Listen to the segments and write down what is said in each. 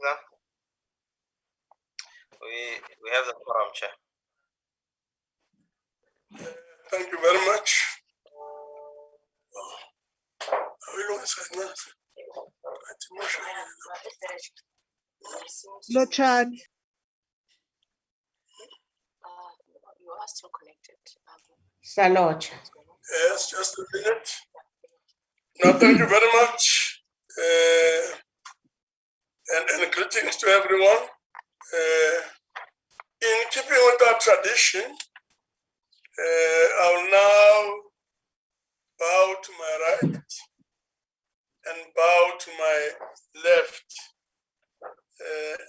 No. We have the quorum, Chair. Thank you very much. Lochan. You are still connected. Salocha. Yes, just a minute. No, thank you very much. And greetings to everyone. In keeping with our tradition, I'll now bow to my right and bow to my left.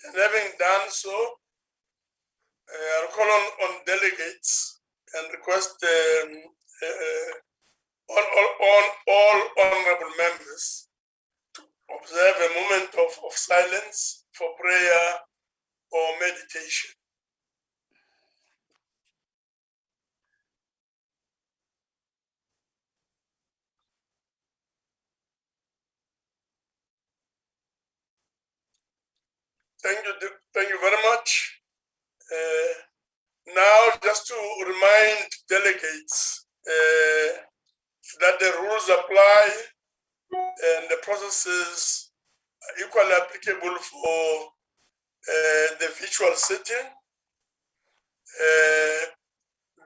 And having done so, I'll call on delegates and request all honorable members to observe a moment of silence for prayer or meditation. Thank you very much. Now, just to remind delegates that the rules apply and the processes are equally applicable for the virtual sitting.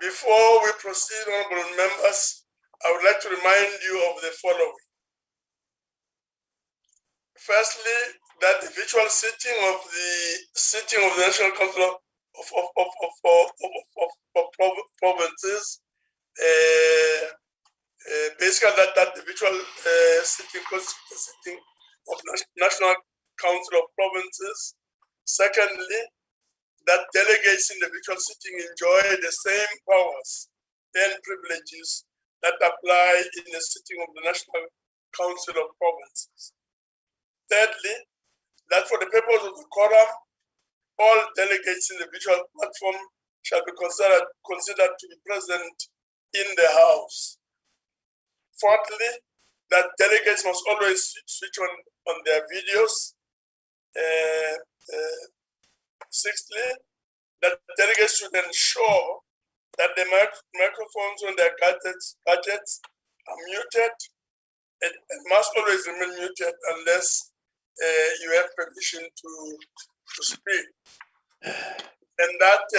Before we proceed, honorable members, I would like to remind you of the following. Firstly, that the virtual sitting of the National Council of Provinces, basically that the virtual sitting constitutes the sitting of National Council of Provinces. Secondly, that delegates in the virtual sitting enjoy the same powers and privileges that apply in the sitting of the National Council of Provinces. Thirdly, that for the purpose of the quorum, all delegates in the virtual platform shall be considered to be present in the House. Fourthly, that delegates must always switch on their videos. Sixthly, that delegates should ensure that the microphones on their gadgets are muted and must always remain muted unless you have permission to speak. And that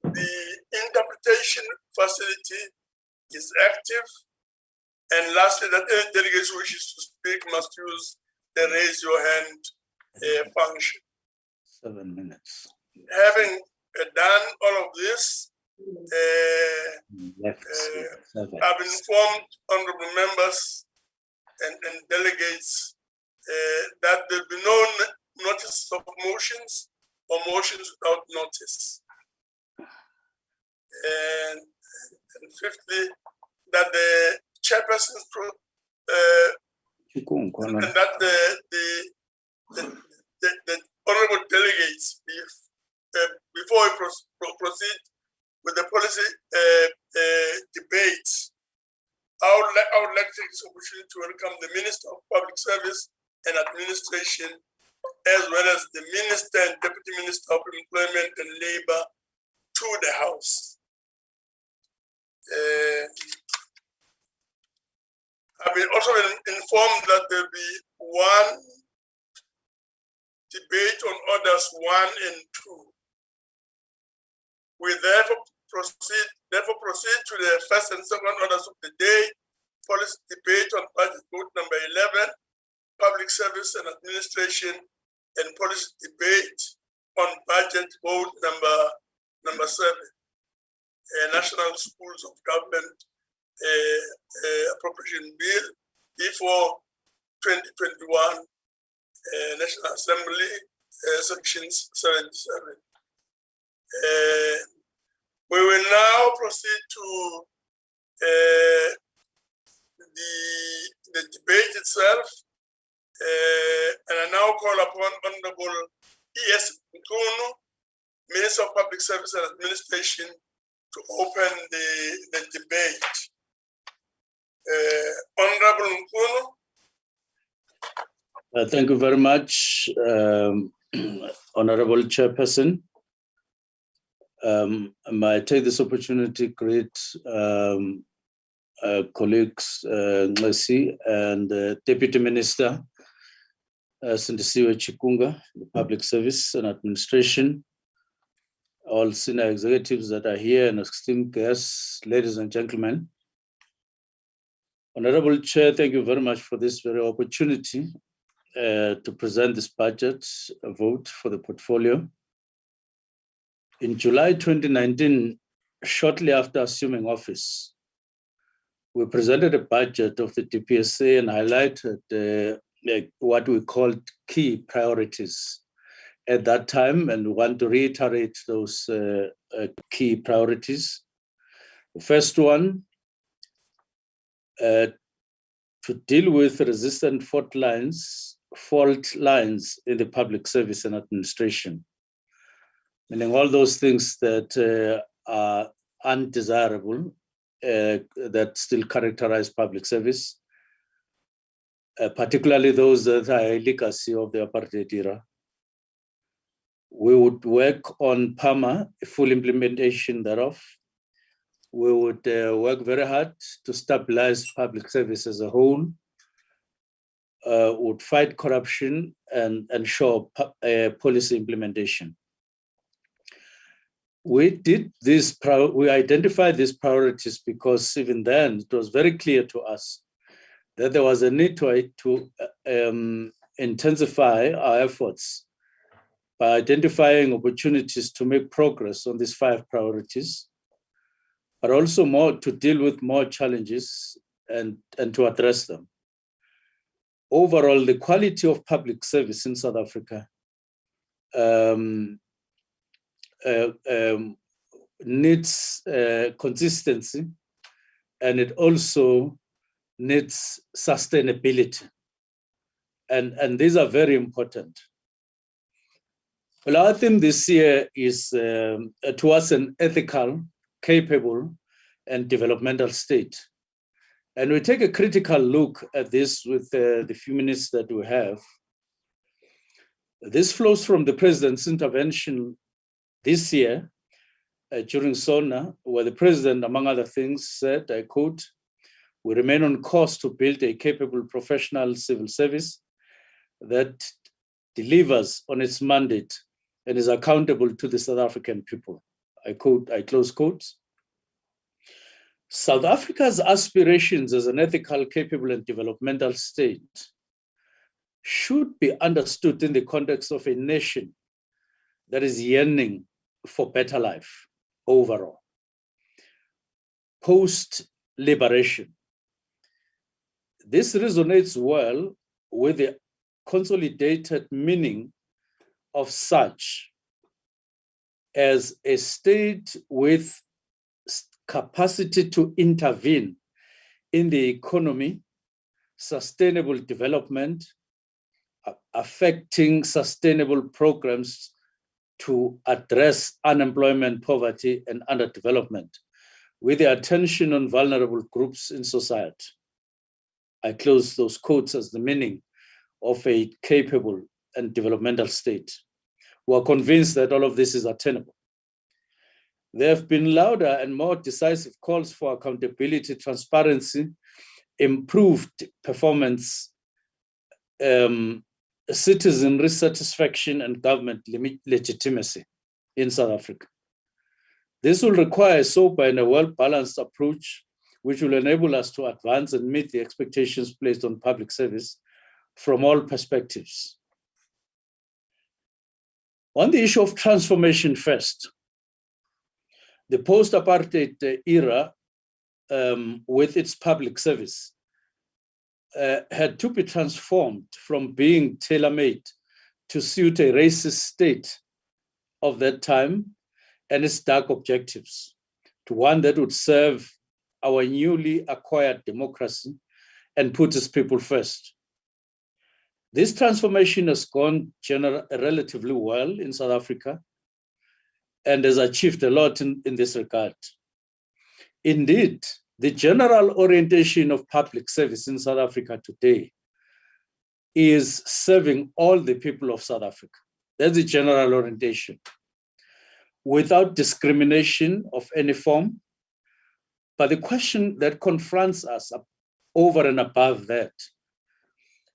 the interpretation facility is active. And lastly, that any delegate who wishes to speak must use the raise your hand function. 7 minutes. Having done all of this, I've informed honorable members and delegates that there'll be no notice of motions or motions without notice. And fifthly, that the chairperson's and that the honorable delegates, before we proceed with the policy debates, I would like to take this opportunity to welcome the Minister of Public Service and Administration, as well as the Minister and Deputy Minister of Employment and Labor to the House. I've also been informed that there will be one debate on orders 1 and 2. We therefore proceed to the first and second orders of the day, policy debate on budget vote number 11, public service and administration, and policy debate on budget vote number 7, National Schools of Government Appropriation Bill, before 2021, National Assembly, sections 77. We will now proceed to the debate itself, and I now call upon Honorable E.S. Nkunu, Minister of Public Service and Administration, to open the debate. Honorable Nkunu. Thank you very much, Honorable Chairperson. I take this opportunity to greet colleagues, Nglesi and Deputy Minister, Sindisiwe Chikunga, the Public Service and Administration, all senior executives that are here and esteemed guests, ladies and gentlemen. Honorable Chair, thank you very much for this very opportunity to present this budget vote for the portfolio. In July 2019, shortly after assuming office, we presented a budget of the DPSA and highlighted what we called key priorities at that time, and we want to reiterate those key priorities. The first one, to deal with resistant fault lines in the public service and administration, meaning all those things that are undesirable, that still characterize public service, particularly those that are a legacy of the apartheid era. We would work on PAMA, full implementation thereof. We would work very hard to stabilize public service as a whole, would fight corruption and ensure policy implementation. We identified these priorities because even then it was very clear to us that there was a need to intensify our efforts by identifying opportunities to make progress on these 5 priorities, but also more to deal with more challenges and to address them. Overall, the quality of public service in South Africa needs consistency, and it also needs sustainability. And these are very important. Well, our theme this year is towards an ethical, capable, and developmental state. And we take a critical look at this with the few minutes that we have. This flows from the President's intervention this year during SONA, where the President, among other things, said, I quote, "We remain on course to build a capable professional civil service that delivers on its mandate and is accountable to the South African people." I close quotes. South Africa's aspirations as an ethical, capable, and developmental state should be understood in the context of a nation that is yearning for better life overall. Post-liberation. This resonates well with the consolidated meaning of such as a state with capacity to intervene in the economy, sustainable development, affecting sustainable programs to address unemployment, poverty, and underdevelopment, with the attention on vulnerable groups in society. I close those quotes as the meaning of a capable and developmental state. We are convinced that all of this is attainable. There have been louder and more decisive calls for accountability, transparency, improved performance, citizenry satisfaction, and government legitimacy in South Africa. This will require a sober and a well-balanced approach, which will enable us to advance and meet the expectations placed on public service from all perspectives. On the issue of transformation first, the post-apartheid era with its public service had to be transformed from being tailor-made to suit a racist state of that time and its dark objectives, to one that would serve our newly acquired democracy and put its people first. This transformation has gone relatively well in South Africa and has achieved a lot in this regard. Indeed, the general orientation of public service in South Africa today is serving all the people of South Africa. That's the general orientation, without discrimination of any form. But the question that confronts us over and above that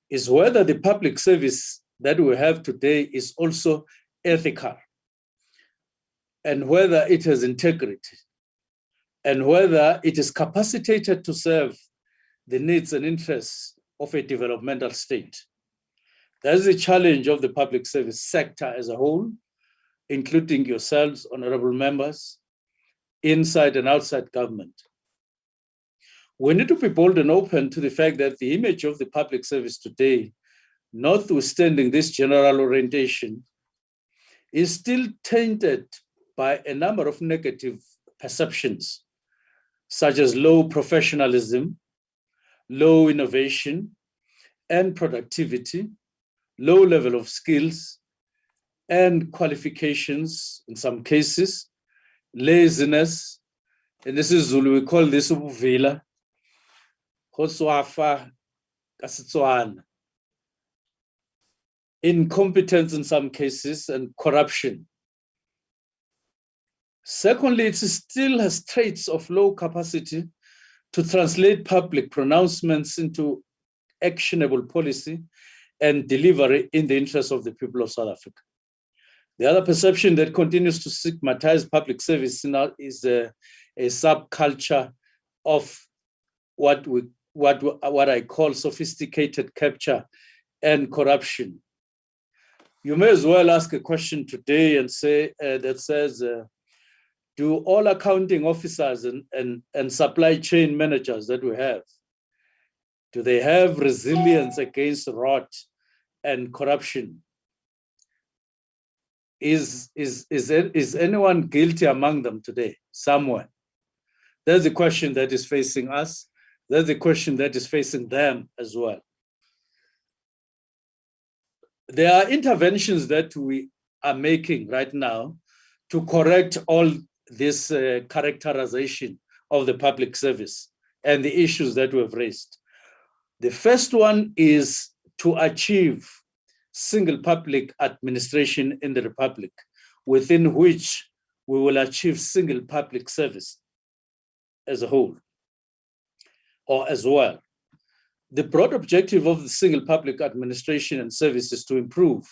is whether the public service that we have today is also ethical, and whether it has integrity, and whether it is capacitated to serve the needs and interests of a developmental state. That is the challenge of the public service sector as a whole, including yourselves, honorable members, inside and outside government. We need to be bold and open to the fact that the image of the public service today, notwithstanding this general orientation, is still tainted by a number of negative perceptions, such as low professionalism, low innovation and productivity, low level of skills and qualifications in some cases, laziness, and this is Zulu, we call this ubuvila, khoswafa kasitswana, incompetence in some cases, and corruption. Secondly, it still has traits of low capacity to translate public pronouncements into actionable policy and delivery in the interest of the people of South Africa. The other perception that continues to stigmatize public service now is a subculture of what I call sophisticated capture and corruption. You may as well ask a question today and say that says, do all accounting officers and supply chain managers that we have, do they have resilience against rot and corruption? Is anyone guilty among them today, somewhere? That's the question that is facing us. That's the question that is facing them as well. There are interventions that we are making right now to correct all this characterization of the public service and the issues that we have raised. The first one is to achieve single public administration in the Republic, within which we will achieve single public service as a whole, or as well. The broad objective of the single public administration and service is to improve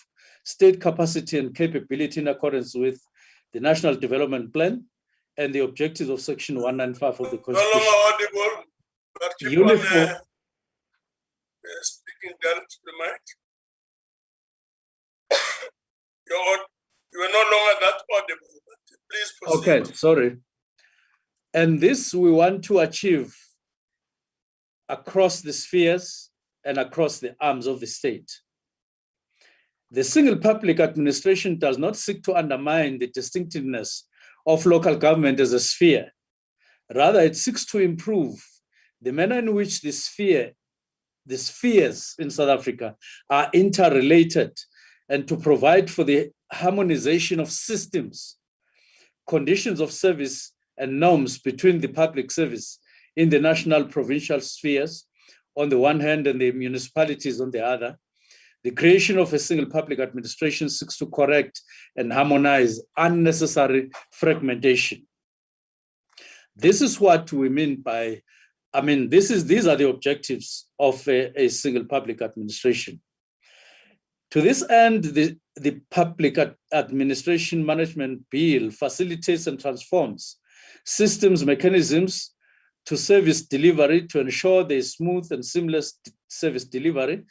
state capacity and capability in accordance with the National Development Plan and the objectives of Section 195 of the Constitution. No longer audible, but keep Uniform. on speaking direct to the mic. You are no longer that audible, but please proceed. Okay, sorry. And this we want to achieve across the spheres and across the arms of the state. The single public administration does not seek to undermine the distinctiveness of local government as a sphere. Rather, it seeks to improve the manner in which the spheres in South Africa are interrelated, and to provide for the harmonization of systems, conditions of service, and norms between the public service in the national provincial spheres on the one hand and the municipalities on the other. The creation of a single public administration seeks to correct and harmonize unnecessary fragmentation. This is what we mean by, these are the objectives of a single public administration. To this end, the Public Administration Management Bill facilitates and transforms systems, mechanisms to service delivery to ensure there is smooth and seamless service delivery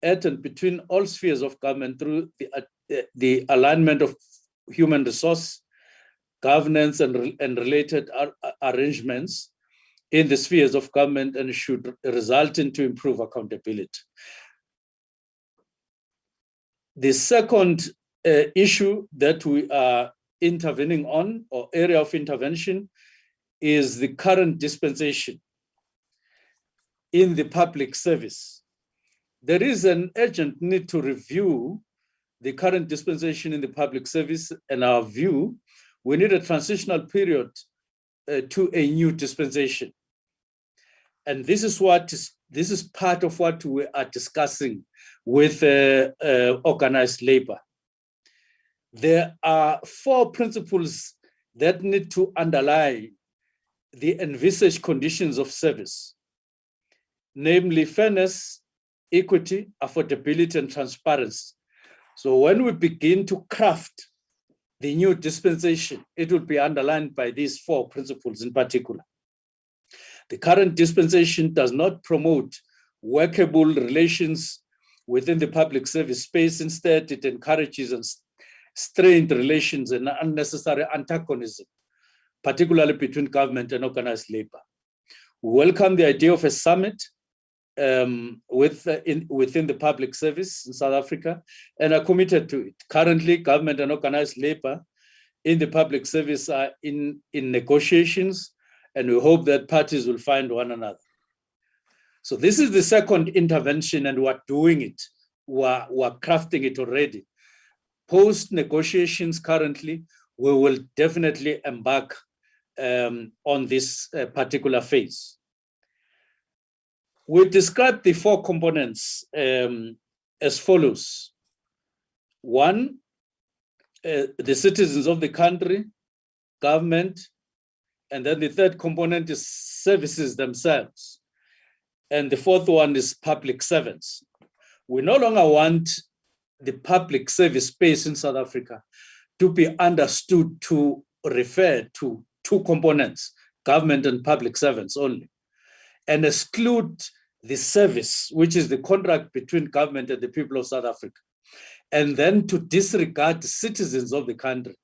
at and between all spheres of government through the alignment of human resource, governance, and related arrangements in the spheres of government, and should result into improved accountability. The second issue that we are intervening on, or area of intervention, is the current dispensation in the public service. There is an urgent need to review the current dispensation in the public service. In our view, we need a transitional period to a new dispensation. And this is what this is part of what we are discussing with organized labor. There are 4 principles that need to underlie the envisaged conditions of service, namely fairness, equity, affordability, and transparency. So when we begin to craft the new dispensation, it will be underlined by these 4 principles in particular. The current dispensation does not promote workable relations within the public service space. Instead, it encourages strained relations and unnecessary antagonism, particularly between government and organized labor. We welcome the idea of a summit within the public service in South Africa and are committed to it. Currently, government and organized labor in the public service are in negotiations, and we hope that parties will find one another. So this is the second intervention, and we're doing it. We're crafting it already. Post negotiations currently, we will definitely embark on this particular phase. We describe the 4 components as follows. 1, the citizens of the country, government, and then the 3rd component is services themselves. And the 4th one is public servants. We no longer want the public service space in South Africa to be understood to refer to 2 components, government and public servants only, and exclude the service, which is the contract between government and the people of South Africa, and then to disregard the citizens of the country,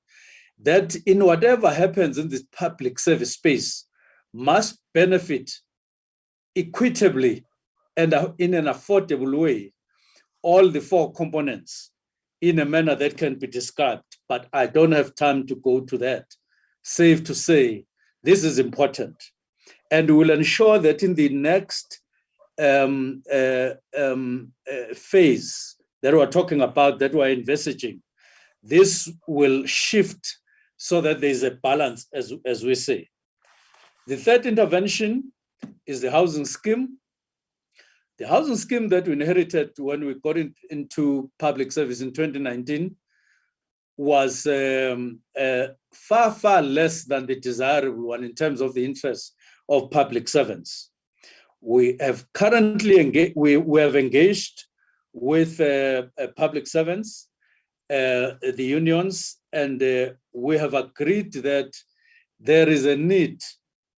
that in whatever happens in this public service space must benefit equitably and in an affordable way all the 4 components in a manner that can be described. But I don't have time to go to that. Safe to say, this is important. And we will ensure that in the next phase that we're talking about, that we're envisaging, this will shift so that there's a balance, as we say. The 3rd intervention is the housing scheme. The housing scheme that we inherited when we got into public service in 2019 was far, far less than the desirable one in terms of the interests of public servants. We have currently engaged with public servants, the unions, and we have agreed that there is a need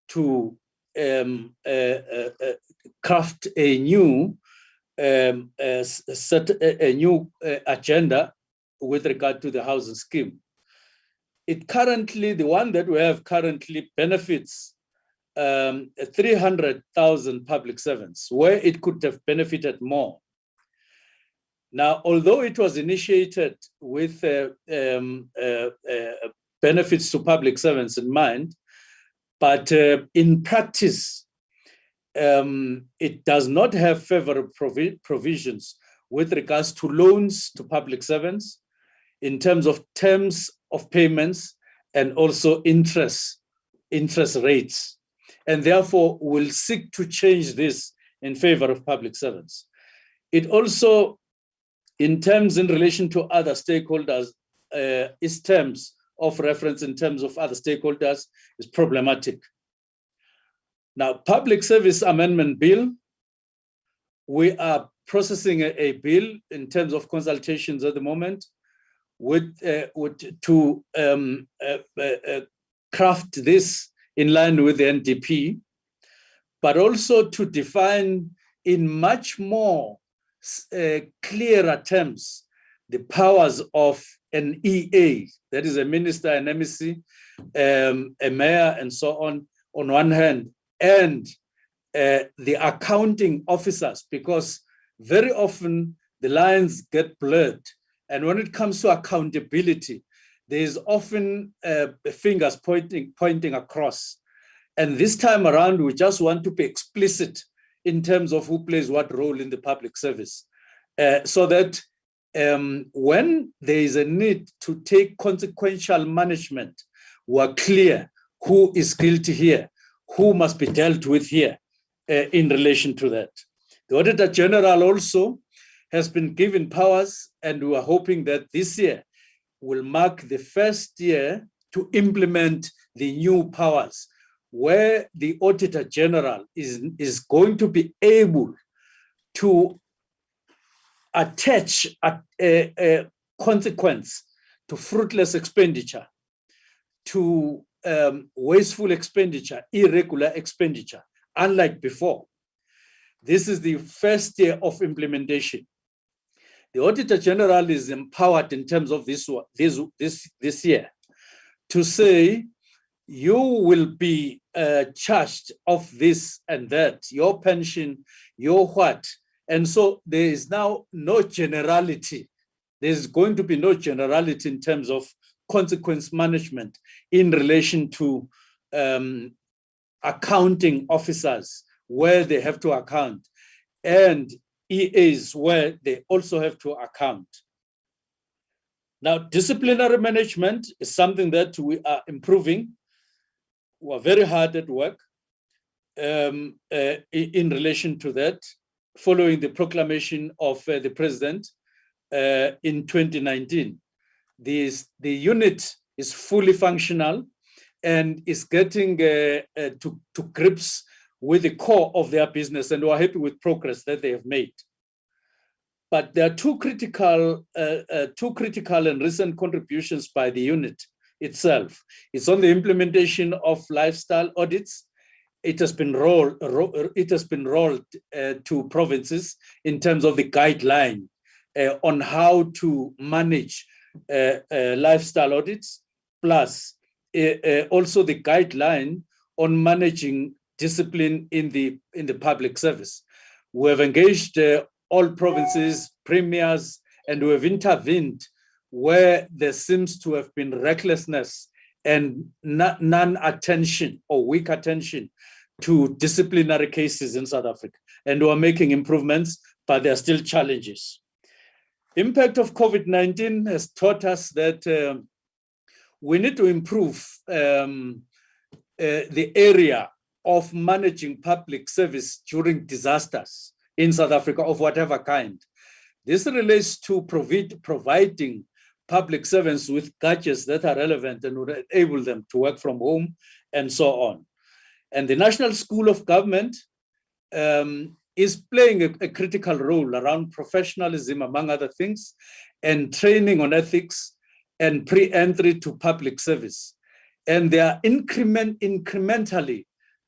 to craft a new agenda with regard to the housing scheme. The one that we have currently benefits 300,000 public servants, where it could have benefited more. Now, although it was initiated with benefits to public servants in mind, but in practice, it does not have favorable provisions with regards to loans to public servants in terms of terms of payments and also interest rates. And therefore, will seek to change this in favor of public servants. It also, in relation to other stakeholders, its terms of reference in terms of other stakeholders is problematic. Now, Public Service Amendment Bill, we are processing a bill in terms of consultations at the moment to craft this in line with the NDP, but also to define in much more clearer terms the powers of an EA, that is a minister, an MEC, a mayor, and so on one hand, and the accounting officers, because very often the lines get blurred. And when it comes to accountability, there is often fingers pointing across. And this time around, we just want to be explicit in terms of who plays what role in the public service, so that when there is a need to take consequential management, we're clear who is guilty here, who must be dealt with here in relation to that. The Auditor General also has been given powers, and we are hoping that this year will mark the first year to implement the new powers, where the Auditor General is going to be able to attach a consequence to fruitless expenditure, to wasteful expenditure, irregular expenditure, unlike before. This is the first year of implementation. The Auditor General is empowered in terms of this year to say, you will be charged of this and that, your pension, your what. And so there is now no generality. There's going to be no generality in terms of consequence management in relation to accounting officers where they have to account, and EAs where they also have to account. Now, disciplinary management is something that we are improving. We are very hard at work in relation to that, following the proclamation of the president in 2019. The unit is fully functional and is getting to grips with the core of their business, and we are happy with progress that they have made. But there are two critical and recent contributions by the unit itself. It's on the implementation of lifestyle audits. It has been rolled to provinces in terms of the guideline on how to manage lifestyle audits, plus also the guideline on managing discipline in the public service. We have engaged all provinces, premiers, and we have intervened where there seems to have been recklessness and non-attention or weak attention to disciplinary cases in South Africa. And we are making improvements, but there are still challenges. Impact of COVID-19 has taught us that we need to improve the area of managing public service during disasters in South Africa of whatever kind. This relates to providing public servants with gadgets that are relevant and would enable them to work from home and so on. And the National School of Government is playing a critical role around professionalism, among other things, and training on ethics and pre-entry to public service. And they are incrementally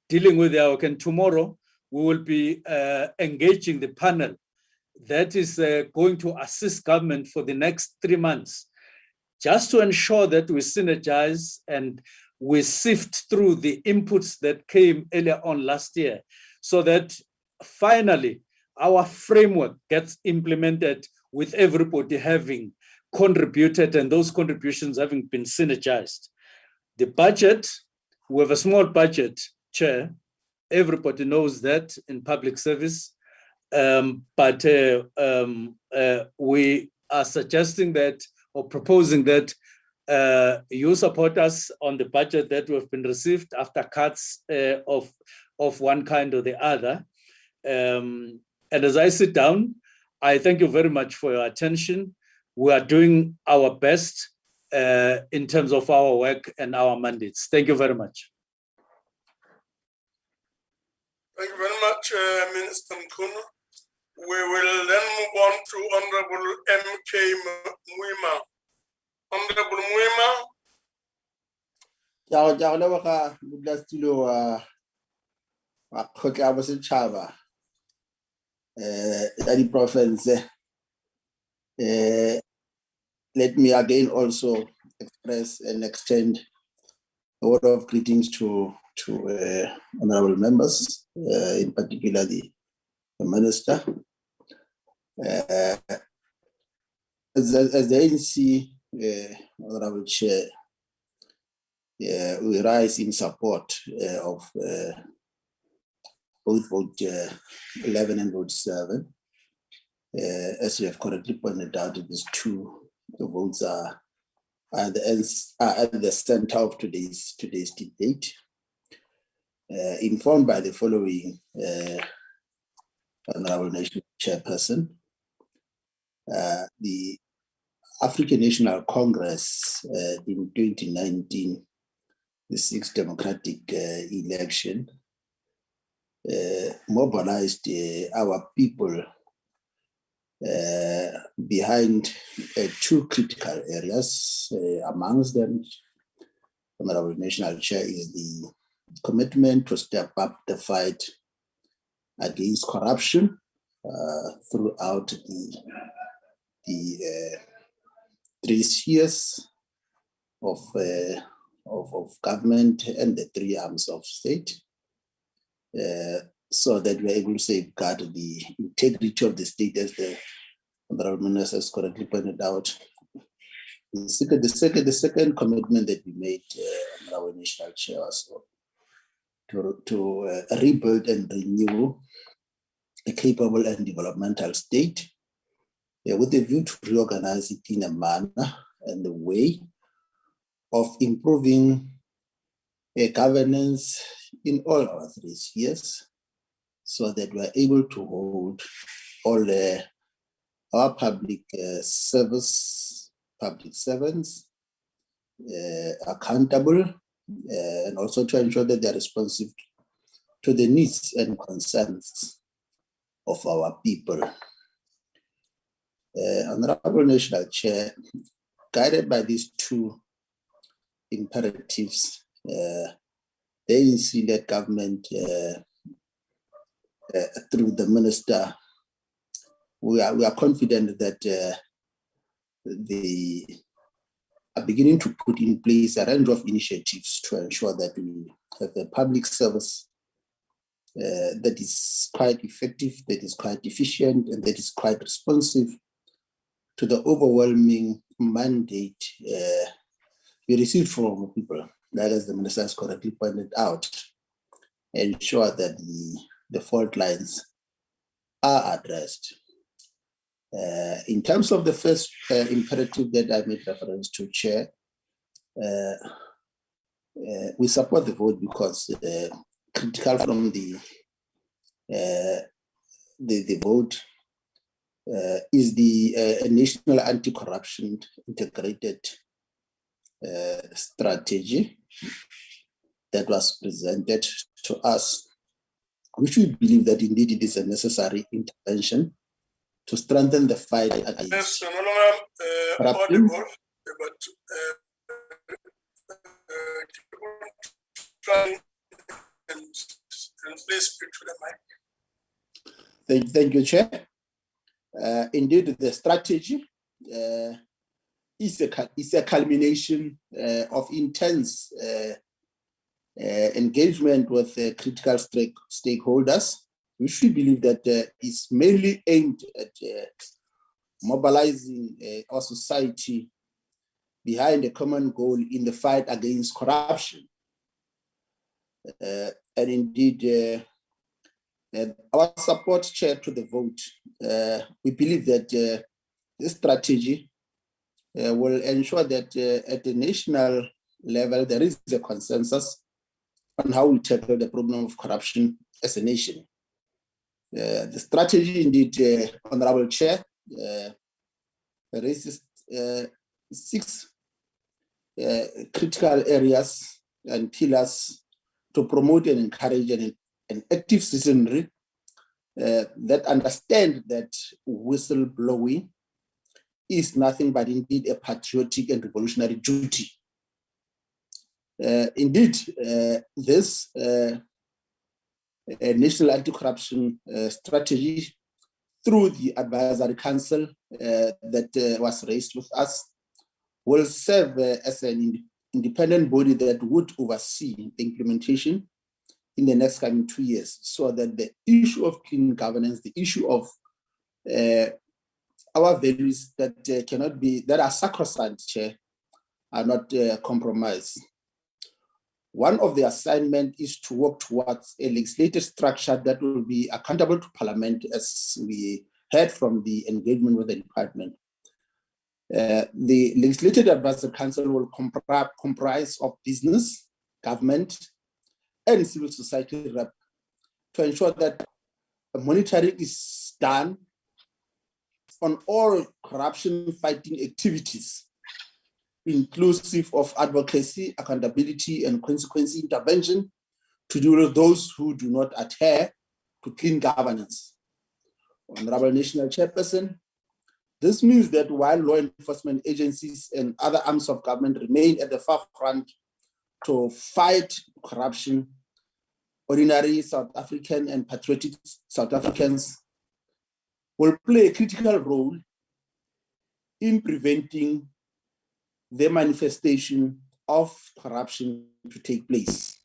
dealing with their work. And tomorrow, we will be engaging the panel that is going to assist government for the next 3 months, just to ensure that we synergize and we sift through the inputs that came earlier on last year, so that finally our framework gets implemented with everybody having contributed and those contributions having been synergized. The budget, we have a small budget, Chair. Everybody knows that in public service, but we are suggesting that or proposing that you support us on the budget that we have been received after cuts of one kind or the other. And as I sit down, I thank you very much for your attention. We are doing our best in terms of our work and our mandates. Thank you very much. Thank you very much, Minister Mkhunu. We will then move on to Honorable M.K. Mwima. Honorable Mwima. Ciao, lewaka budlastilo wa khotla ba setšhaba ya di province. Let me again also express and extend a word of greetings to honorable members, in particular the minister. As the agency, honorable chair, we rise in support of both vote 11 and vote 7. As you have correctly pointed out, these two votes are at the center of today's debate, informed by the following Honorable National Chairperson. The African National Congress in 2019, the sixth democratic election, mobilized our people behind two critical areas. Amongst them, Honorable National Chair, is the commitment to step up the fight against corruption throughout the 3 spheres of government and the 3 arms of state, so that we're able to safeguard the integrity of the state, as the Honorable Minister has correctly pointed out. The second commitment that we made on our National Chair was to rebuild and renew a capable and developmental state, with a view to reorganize it in a manner and a way of improving governance in all our 3 spheres, so that we're able to hold all our public servants accountable, and also to ensure that they're responsive to the needs and concerns of our people. Honorable National Chair, guided by these 2 imperatives, the ANC-led government, through the minister, we are confident that they are beginning to put in place a range of initiatives to ensure that we have a public service that is quite effective, that is quite efficient, and that is quite responsive to the overwhelming mandate we received from people, that, as the minister has correctly pointed out, ensure that the fault lines are addressed. In terms of the first imperative that I made reference to, Chair, we support the vote because critical from the vote is the National Anti-Corruption Integrated Strategy that was presented to us, which we believe that indeed it is a necessary intervention to strengthen the fight against Yes, no longer audible, but try and please speak to the mic. Thank you, Chair. Indeed, the strategy is a culmination of intense engagement with critical stakeholders, which we believe that is mainly aimed at mobilizing our society behind a common goal in the fight against corruption. And indeed, our support, Chair, to the vote, we believe that this strategy will ensure that at the national level, there is a consensus on how we tackle the problem of corruption as a nation. The strategy, indeed, Honorable Chair, raises 6 critical areas and pillars to promote and encourage an active citizenry that understand that whistleblowing is nothing but indeed a patriotic and revolutionary duty. Indeed, this National Anti-Corruption Strategy, through the Advisory Council that was raised with us, will serve as an independent body that would oversee the implementation in the next coming 2 years, so that the issue of clean governance, the issue of our values that are sacrosanct, Chair, are not compromised. One of the assignments is to work towards a legislative structure that will be accountable to Parliament, as we heard from the engagement with the department. The Legislative Advisory Council will comprise of business, government, and civil society rep to ensure that monitoring is done on all corruption fighting activities, inclusive of advocacy, accountability, and consequence intervention to deal with those who do not adhere to clean governance. Honorable National Chairperson, this means that while law enforcement agencies and other arms of government remain at the forefront to fight corruption, ordinary South African and patriotic South Africans will play a critical role in preventing the manifestation of corruption to take place,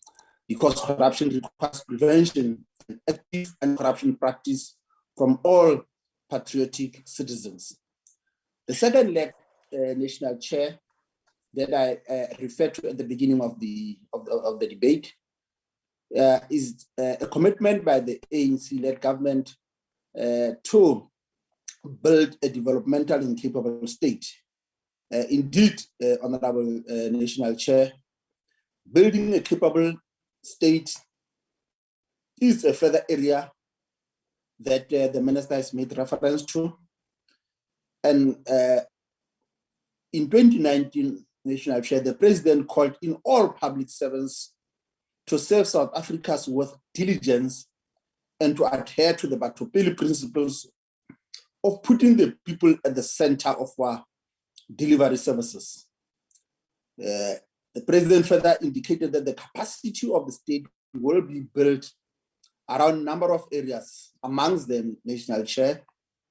because corruption requires prevention and active anti-corruption practice from all patriotic citizens. The second leg, National Chair, that I referred to at the beginning of the debate is a commitment by the ANC-led government to build a developmental and capable state. Indeed, Honorable National Chair, building a capable state is a further area that the Minister has made reference to. And in 2019, National Chair, the President called in all public servants to serve South Africans with diligence and to adhere to the Budgetary principles of putting the people at the center of our delivery services. The President further indicated that the capacity of the state will be built around a number of areas. Amongst them, National Chair,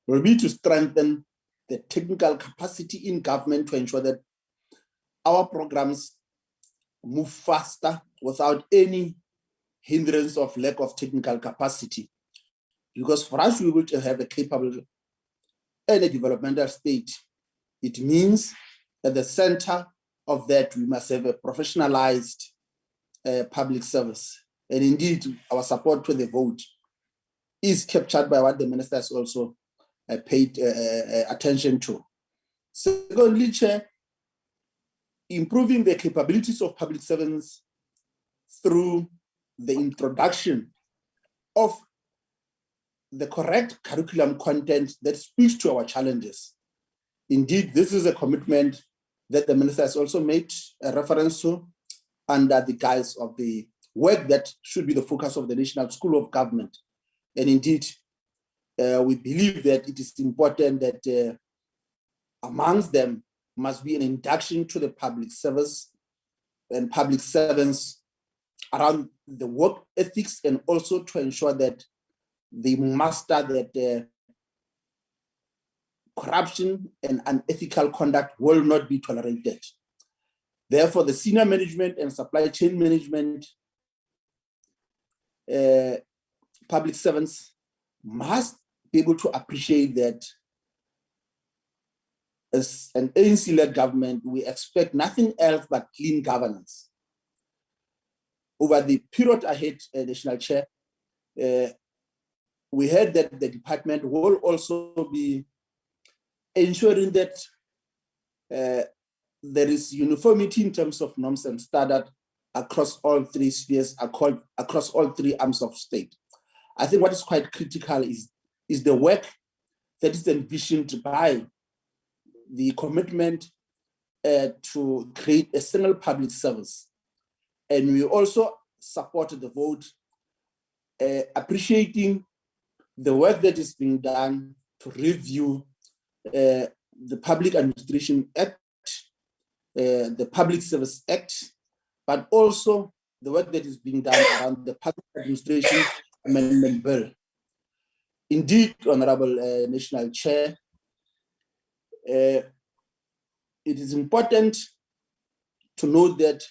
will be to strengthen the technical capacity in government to ensure that our programs move faster without any hindrance of lack of technical capacity. Because for us to be able to have a capable and a developmental state, it means at the center of that, we must have a professionalized public service. And indeed, our support to the vote is captured by what the Minister has also paid attention to. Secondly, Chair, improving the capabilities of public servants through the introduction of the correct curriculum content that speaks to our challenges. Indeed, this is a commitment that the Minister has also made a reference to under the guise of the work that should be the focus of the National School of Government. And indeed, we believe that it is important that amongst them must be an induction to the public service and public servants around the work ethics, and also to ensure that they master that corruption and unethical conduct will not be tolerated. Therefore, the senior management and supply chain management public servants must be able to appreciate that as an ANC-led government, we expect nothing else but clean governance. Over the period ahead, National Chair, we heard that the department will also be ensuring that there is uniformity in terms of norms and standards across all three spheres, across all three arms of state. I think what is quite critical is the work that is envisioned by the commitment to create a single public service. And we also supported the vote, appreciating the work that is being done to review the Public Administration Act, the Public Service Act, but also the work that is being done around the Public Administration Amendment Bill. Indeed, Honorable National Chair, it is important to note that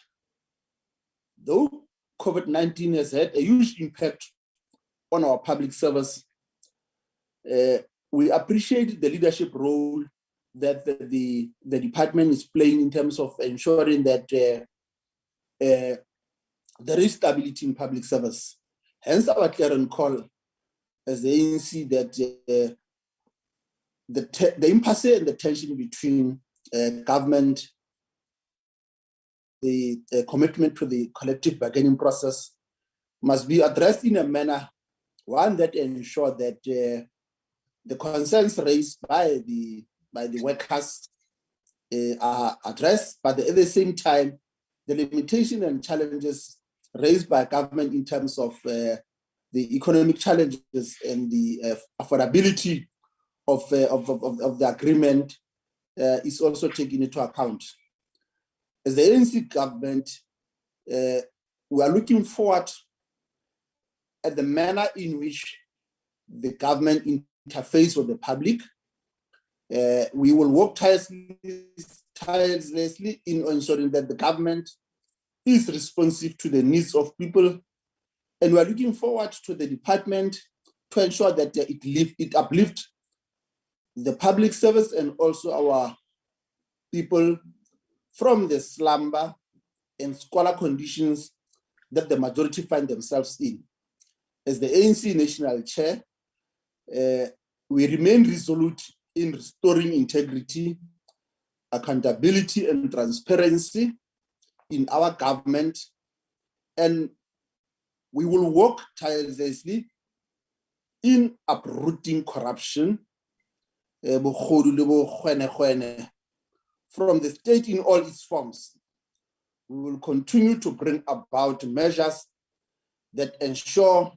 though COVID-19 has had a huge impact on our public service, we appreciate the leadership role that the department is playing in terms of ensuring that there is stability in public service. Hence our clear call as the ANC that the impasse and the tension between government, the commitment to the collective bargaining process must be addressed in a manner One that ensure that the concerns raised by the workers are addressed, but at the same time, the limitation and challenges raised by government in terms of the economic challenges and the affordability of the agreement is also taken into account. As the ANC government, we are looking forward at the manner in which the government interface with the public. We will work tirelessly in ensuring that the government is responsive to the needs of people. And we are looking forward to the department to ensure that it uplifts the public service and also our people from the slumber and squalor conditions that the majority find themselves in. As the ANC National Chair, we remain resolute in restoring integrity, accountability, and transparency in our government, and we will work tirelessly in uprooting corruption from the state in all its forms. We will continue to bring about measures that ensure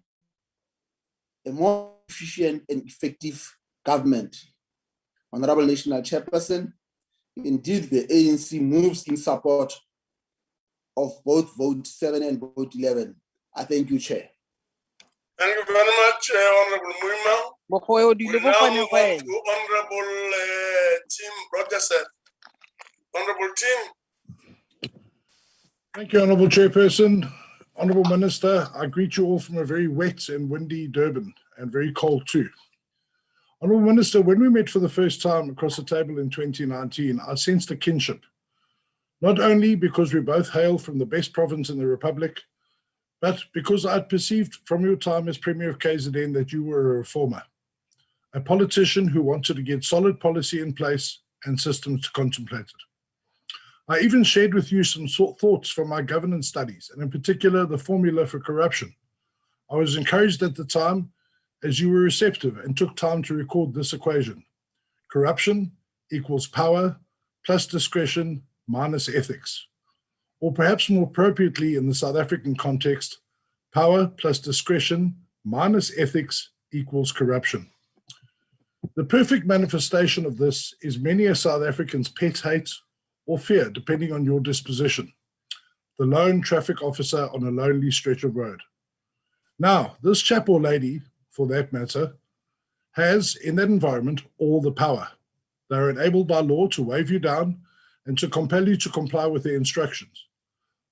a more efficient and effective government. Honorable National Chairperson, indeed the ANC moves in support of both Vote 7 and Vote 11. I thank you, Chair. Thank you very much, Honorable Muima. We now move on to Honorable Tim Rogerson. Honorable Tim. Thank you, Honourable Chairperson. Honourable Minister, I greet you all from a very wet and windy Durban, and very cold too. Honourable Minister, when we met for the first time across the table in 2019, I sensed a kinship, not only because we both hail from the best province in the Republic, but because I'd perceived from your time as Premier of KZN that you were a reformer, a politician who wanted to get solid policy in place and systems to contemplate it. I even shared with you some thoughts from my governance studies, and in particular, the formula for corruption. I was encouraged at the time as you were receptive and took time to record this equation. Corruption equals power plus discretion minus ethics. Or perhaps more appropriately in the South African context, power plus discretion minus ethics equals corruption. The perfect manifestation of this is many a South African's pet hate or fear, depending on your disposition. The lone traffic officer on a lonely stretch of road. Now, this chap or lady, for that matter, has, in that environment, all the power. They're enabled by law to wave you down and to compel you to comply with their instructions.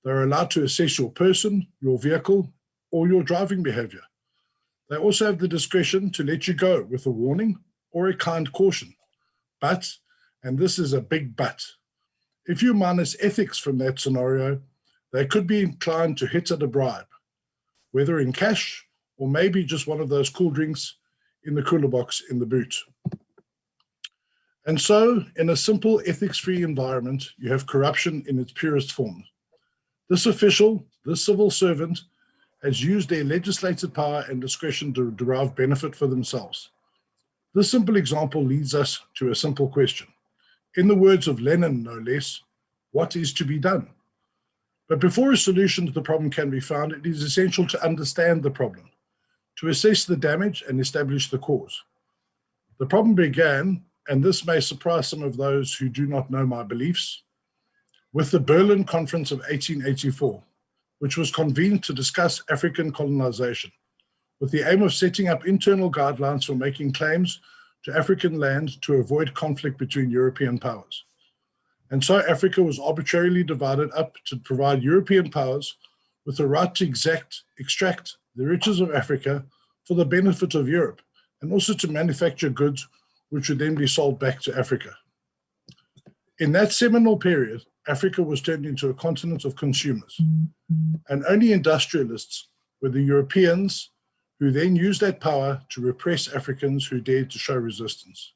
They're allowed to assess your person, your vehicle, or your driving behavior. They also have the discretion to let you go with a warning or a kind caution. But, and this is a big but, if you minus ethics from that scenario, they could be inclined to hit at a bribe, whether in cash or maybe just one of those cool drinks in the cooler box in the boot. And so, in a simple ethics-free environment, you have corruption in its purest form. This official, this civil servant, has used their legislated power and discretion to derive benefit for themselves. This simple example leads us to a simple question. In the words of Lenin, no less, what is to be done? But before a solution to the problem can be found, it is essential to understand the problem, to assess the damage and establish the cause. The problem began, and this may surprise some of those who do not know my beliefs, with the Berlin Conference of 1884, which was convened to discuss African colonization, with the aim of setting up internal guidelines for making claims to African land to avoid conflict between European powers. And so Africa was arbitrarily divided up to provide European powers with the right to extract the riches of Africa for the benefit of Europe, and also to manufacture goods which would then be sold back to Africa. In that seminal period, Africa was turned into a continent of consumers, and only industrialists were the Europeans who then used that power to repress Africans who dared to show resistance.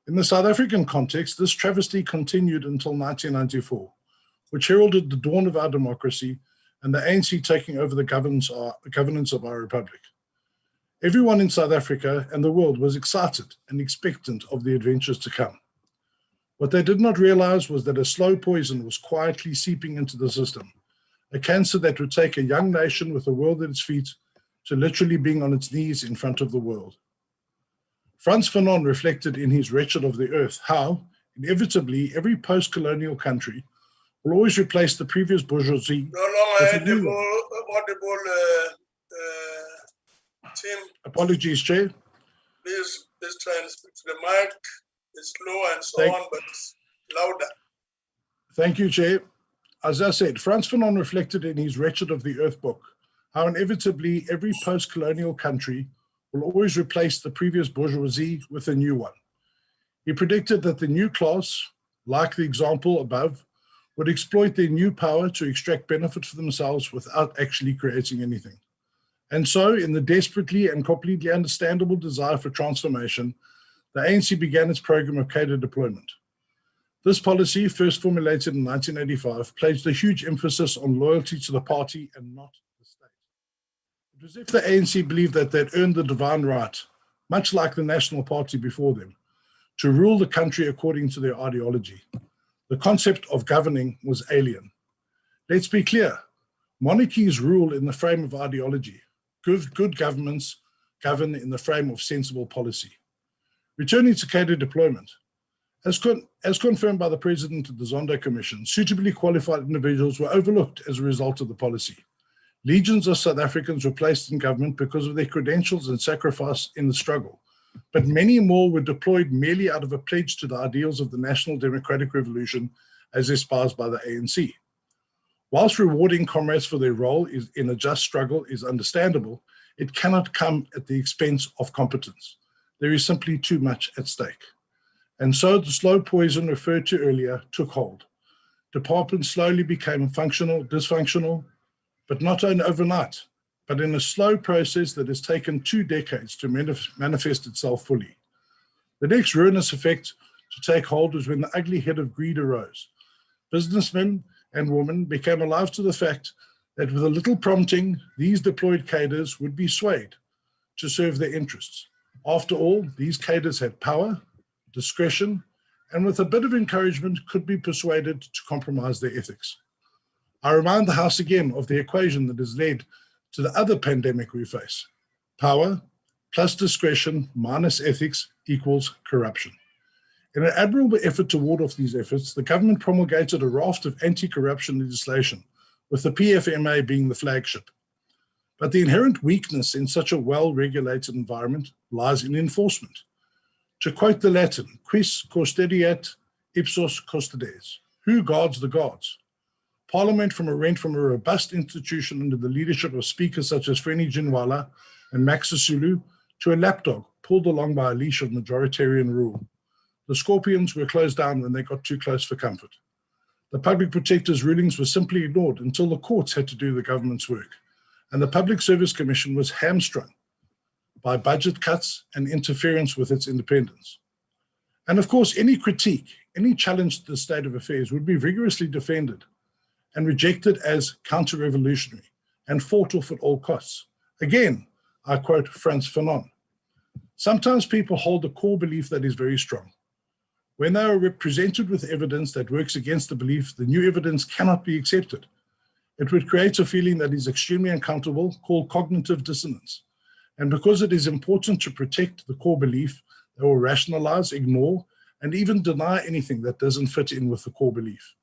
In the South African context, this travesty continued until 1994, which heralded the dawn of our democracy and the ANC taking over the governance of our republic. Everyone in South Africa and the world was excited and expectant of the adventures to come. What they did not realize was that a slow poison was quietly seeping into the system, a cancer that would take a young nation with the world at its feet to literally being on its knees in front of the world. Frantz Fanon reflected in his Wretched of the Earth how, inevitably, every post-colonial country will always replace the previous bourgeoisie. No longer with a new one. audible, Tim. Apologies, Chair. Please try and speak to the mic. It's low and so on, but it's louder. Thank you, Chair. As I said, Frantz Fanon reflected in his Wretched of the Earth book how inevitably every post-colonial country will always replace the previous bourgeoisie with a new one. He predicted that the new class, like the example above, would exploit their new power to extract benefit for themselves without actually creating anything. And so, in the desperately and completely understandable desire for transformation, the ANC began its program of cadre deployment. This policy, first formulated in 1985, placed a huge emphasis on loyalty to the party and not the state. It was as if the ANC believed that they'd earned the divine right, much like the National Party before them, to rule the country according to their ideology. The concept of governing was alien. Let's be clear, monarchies rule in the frame of ideology. Good governments govern in the frame of sensible policy. Returning to cadre deployment, as confirmed by the President of the Zondo Commission, suitably qualified individuals were overlooked as a result of the policy. Legions of South Africans were placed in government because of their credentials and sacrifice in the struggle, but many more were deployed merely out of a pledge to the ideals of the National Democratic Revolution as espoused by the ANC. Whilst rewarding comrades for their role in a just struggle is understandable, it cannot come at the expense of competence. There is simply too much at stake. And so the slow poison referred to earlier took hold. Departments slowly became dysfunctional, but not only overnight, but in a slow process that has taken 2 decades to manifest itself fully. The next ruinous effect to take hold was when the ugly head of greed arose. Businessmen and women became alive to the fact that with a little prompting, these deployed cadres would be swayed to serve their interests. After all, these cadres had power, discretion, and with a bit of encouragement could be persuaded to compromise their ethics. I remind the House again of the equation that has led to the other pandemic we face. Power plus discretion minus ethics equals corruption. In an admirable effort to ward off these efforts, the government promulgated a raft of anti-corruption legislation, with the PFMA being the flagship. But the inherent weakness in such a well-regulated environment lies in enforcement. To quote the Latin, quis custodiet ipsos custodes, who guards the guards? Parliament went from a robust institution under the leadership of speakers such as Freni Jinwala and Max Sisulu to a lapdog pulled along by a leash of majoritarian rule. The scorpions were closed down when they got too close for comfort. The public protector's rulings were simply ignored until the courts had to do the government's work. And the Public Service Commission was hamstrung by budget cuts and interference with its independence. And of course, any critique, any challenge to the state of affairs would be vigorously defended and rejected as counter-revolutionary and fought off at all costs. Again, I quote Frantz Fanon. Sometimes people hold a core belief that is very strong. When they are presented with evidence that works against the belief, the new evidence cannot be accepted. It would create a feeling that is extremely uncomfortable, called cognitive dissonance. And because it is important to protect the core belief, they will rationalize, ignore, and even deny anything that doesn't fit in with the core belief.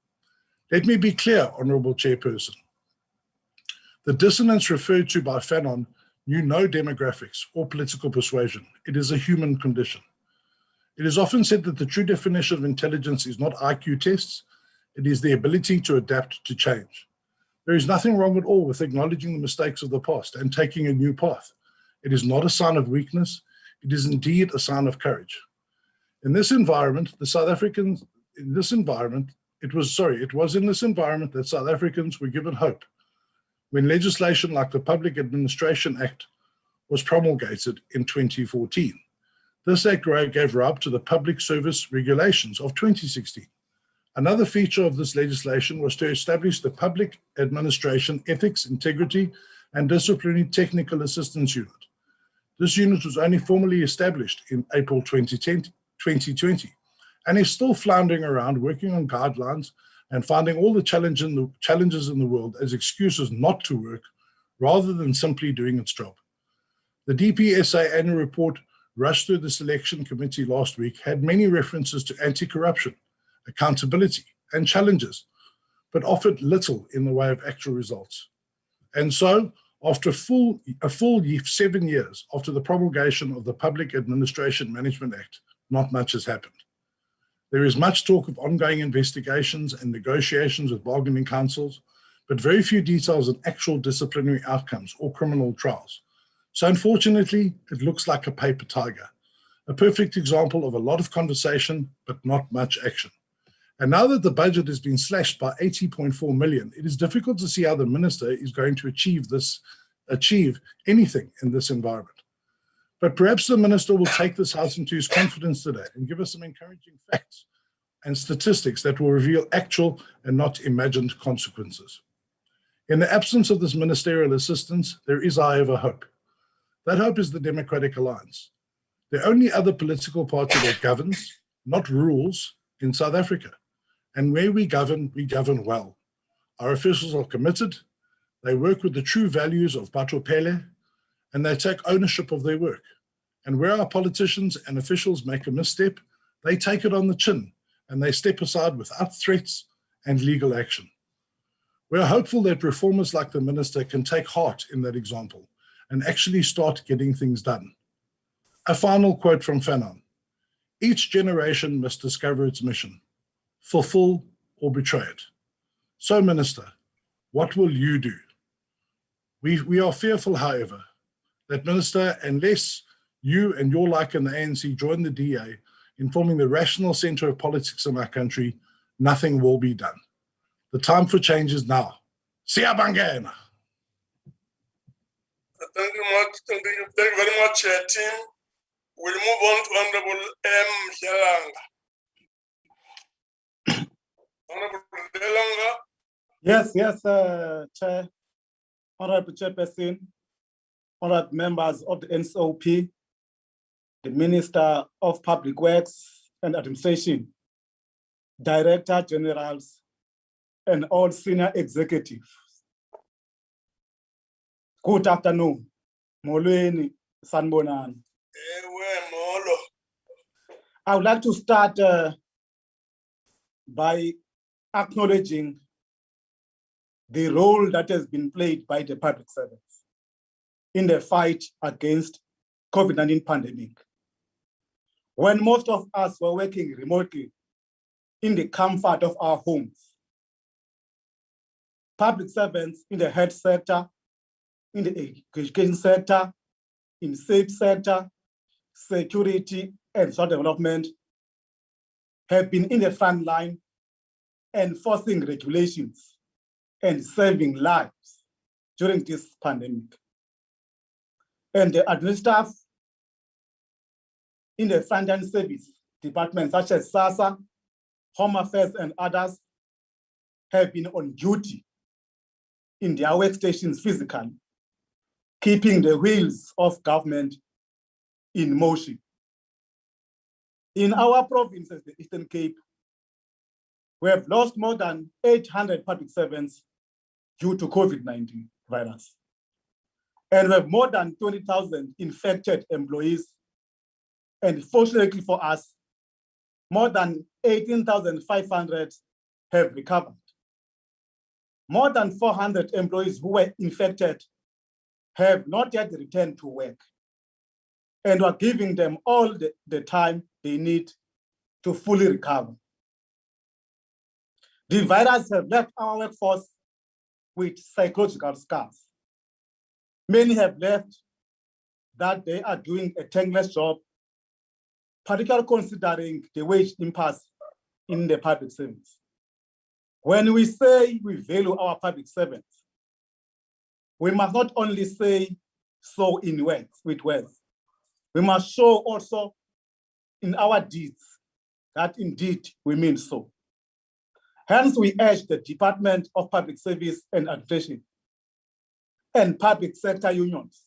Let me be clear, Honourable Chairperson. The dissonance referred to by Fanon knew no demographics or political persuasion. It is a human condition. It is often said that the true definition of intelligence is not IQ tests, it is the ability to adapt to change. There is nothing wrong at all with acknowledging the mistakes of the past and taking a new path. It is not a sign of weakness, it is indeed a sign of courage. In this environment, it was in this environment that South Africans were given hope when legislation like the Public Administration Act was promulgated in 2014. This act gave rise to the Public Service Regulations of 2016. Another feature of this legislation was to establish the Public Administration Ethics, Integrity, and Disciplinary Technical Assistance Unit. This unit was only formally established in April 2020 and is still floundering around working on guidelines and finding all the challenges in the world as excuses not to work rather than simply doing its job. The DPSA annual report rushed through the selection committee last week had many references to anti-corruption, accountability, and challenges, but offered little in the way of actual results. And so, after a full 7 years after the promulgation of the Public Administration Management Act, not much has happened. There is much talk of ongoing investigations and negotiations with bargaining councils, but very few details on actual disciplinary outcomes or criminal trials. So unfortunately, it looks like a paper tiger, a perfect example of a lot of conversation, but not much action. And now that the budget has been slashed by 80.4 million, it is difficult to see how the minister is going to achieve anything in this environment. But perhaps the minister will take this house into his confidence today and give us some encouraging facts and statistics that will reveal actual and not imagined consequences. In the absence of this ministerial assistance, there is, however, hope. That hope is the Democratic Alliance, the only other political party that governs, not rules, in South Africa. And where we govern well. Our officials are committed, they work with the true values of Batopele, and they take ownership of their work. And where our politicians and officials make a misstep, they take it on the chin and they step aside without threats and legal action. We are hopeful that reformers like the minister can take heart in that example and actually start getting things done. A final quote from Fanon: "Each generation must discover its mission, fulfill or betray it." So, Minister, what will you do? We are fearful, however, that, Minister, unless you and your like in the ANC join the DA in forming the rational center of politics in our country, nothing will be done. The time for change is now. Siyabangena. Thank you very much, team. We'll move on to Honorable M. Hjalanga. Honorable Hjalanga. Yes, Chair, Honorable Chairperson, honored members of the NCOP, the Minister of Public Works and Administration, Director Generals, and all senior executives. Good afternoon. Molweni sanibonani. I would like to start by acknowledging the role that has been played by the public servants in the fight against COVID-19 pandemic. When most of us were working remotely in the comfort of our homes, public servants in the health sector, in the education sector, in safe sector, security and social development have been in the front line enforcing regulations and saving lives during this pandemic. And the admin staff in the frontline service departments such as SASSA, Home Affairs and others have been on duty in their workstations physically, keeping the wheels of government in motion. In our provinces, the Eastern Cape, we have lost more than 800 public servants due to COVID-19 virus. And we have more than 20,000 infected employees. And fortunately for us, more than 18,500 have recovered. More than 400 employees who were infected have not yet returned to work. And we're giving them all the time they need to fully recover. The virus has left our workforce with psychological scars. Many have left that they are doing a thankless job, particularly considering the wage impasse in the public service. When we say we value our public servants, we must not only say so in words, with words. We must show also in our deeds that indeed we mean so. Hence, we urge the Department of Public Service and Administration and public sector unions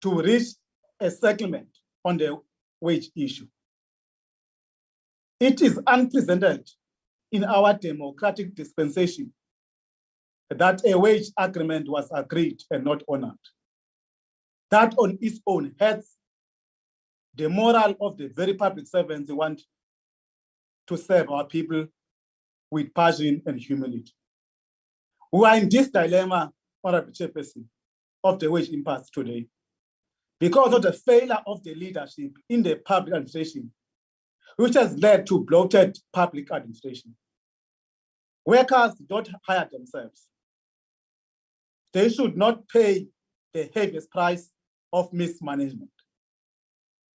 to reach a settlement on the wage issue. It is unprecedented in our democratic dispensation that a wage agreement was agreed and not honored. That on its own hurts the moral of the very public servants who want to serve our people with passion and humility. We are in this dilemma, Honorable Chairperson, of the wage impasse today because of the failure of the leadership in the public administration, which has led to bloated public administration. Workers don't hire themselves. They should not pay the heaviest price of mismanagement.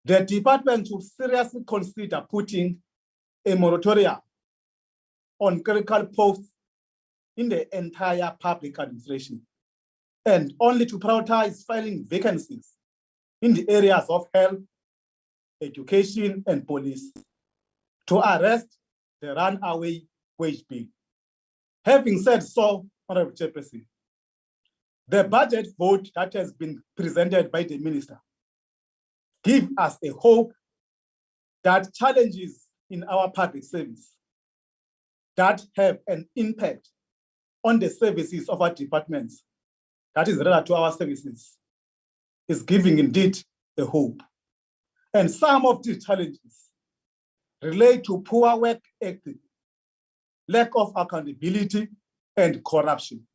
The department should seriously consider putting a moratorium on clerical posts in the entire public administration, and only to prioritize filling vacancies in the areas of health, education, and police to arrest the runaway wage bill. Having said so, Honorable Chairperson, the budget vote that has been presented by the minister gives us a hope that challenges in our public service that have an impact on the services of our departments, that is related to our services, is giving indeed a hope. And some of these challenges relate to poor work ethic, lack of accountability, and corruption.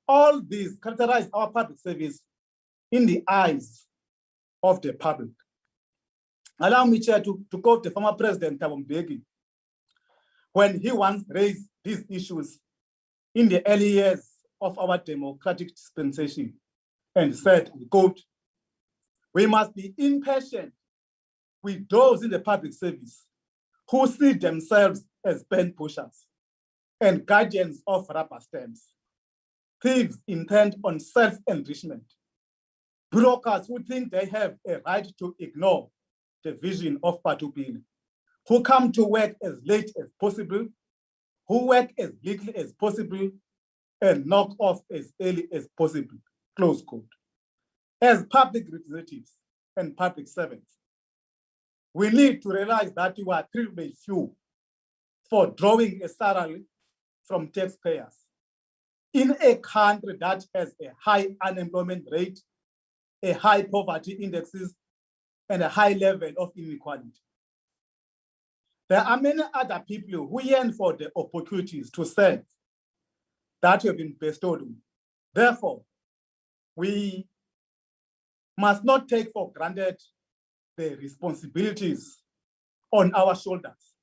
All these characterize our public service in the eyes of the public. Allow me, Chair, to quote the former President, Thabo Mbeki, when he once raised these issues in the early years of our democratic dispensation and said, quote, "We must be impatient with those in the public service who see themselves as pen pushers and guardians of rubber stamps, thieves intent on self-enrichment, brokers who think they have a right to ignore the vision of Patupile, who come to work as late as possible, who work as little as possible, and knock off as early as possible," close quote. As public representatives and public servants, we need to realize that you are privileged few for drawing a salary from taxpayers in a country that has a high unemployment rate, a high poverty indexes, and a high level of inequality. There are many other people who yearn for the opportunities to serve that have been bestowed on. Therefore, we must not take for granted the responsibilities on our shoulders,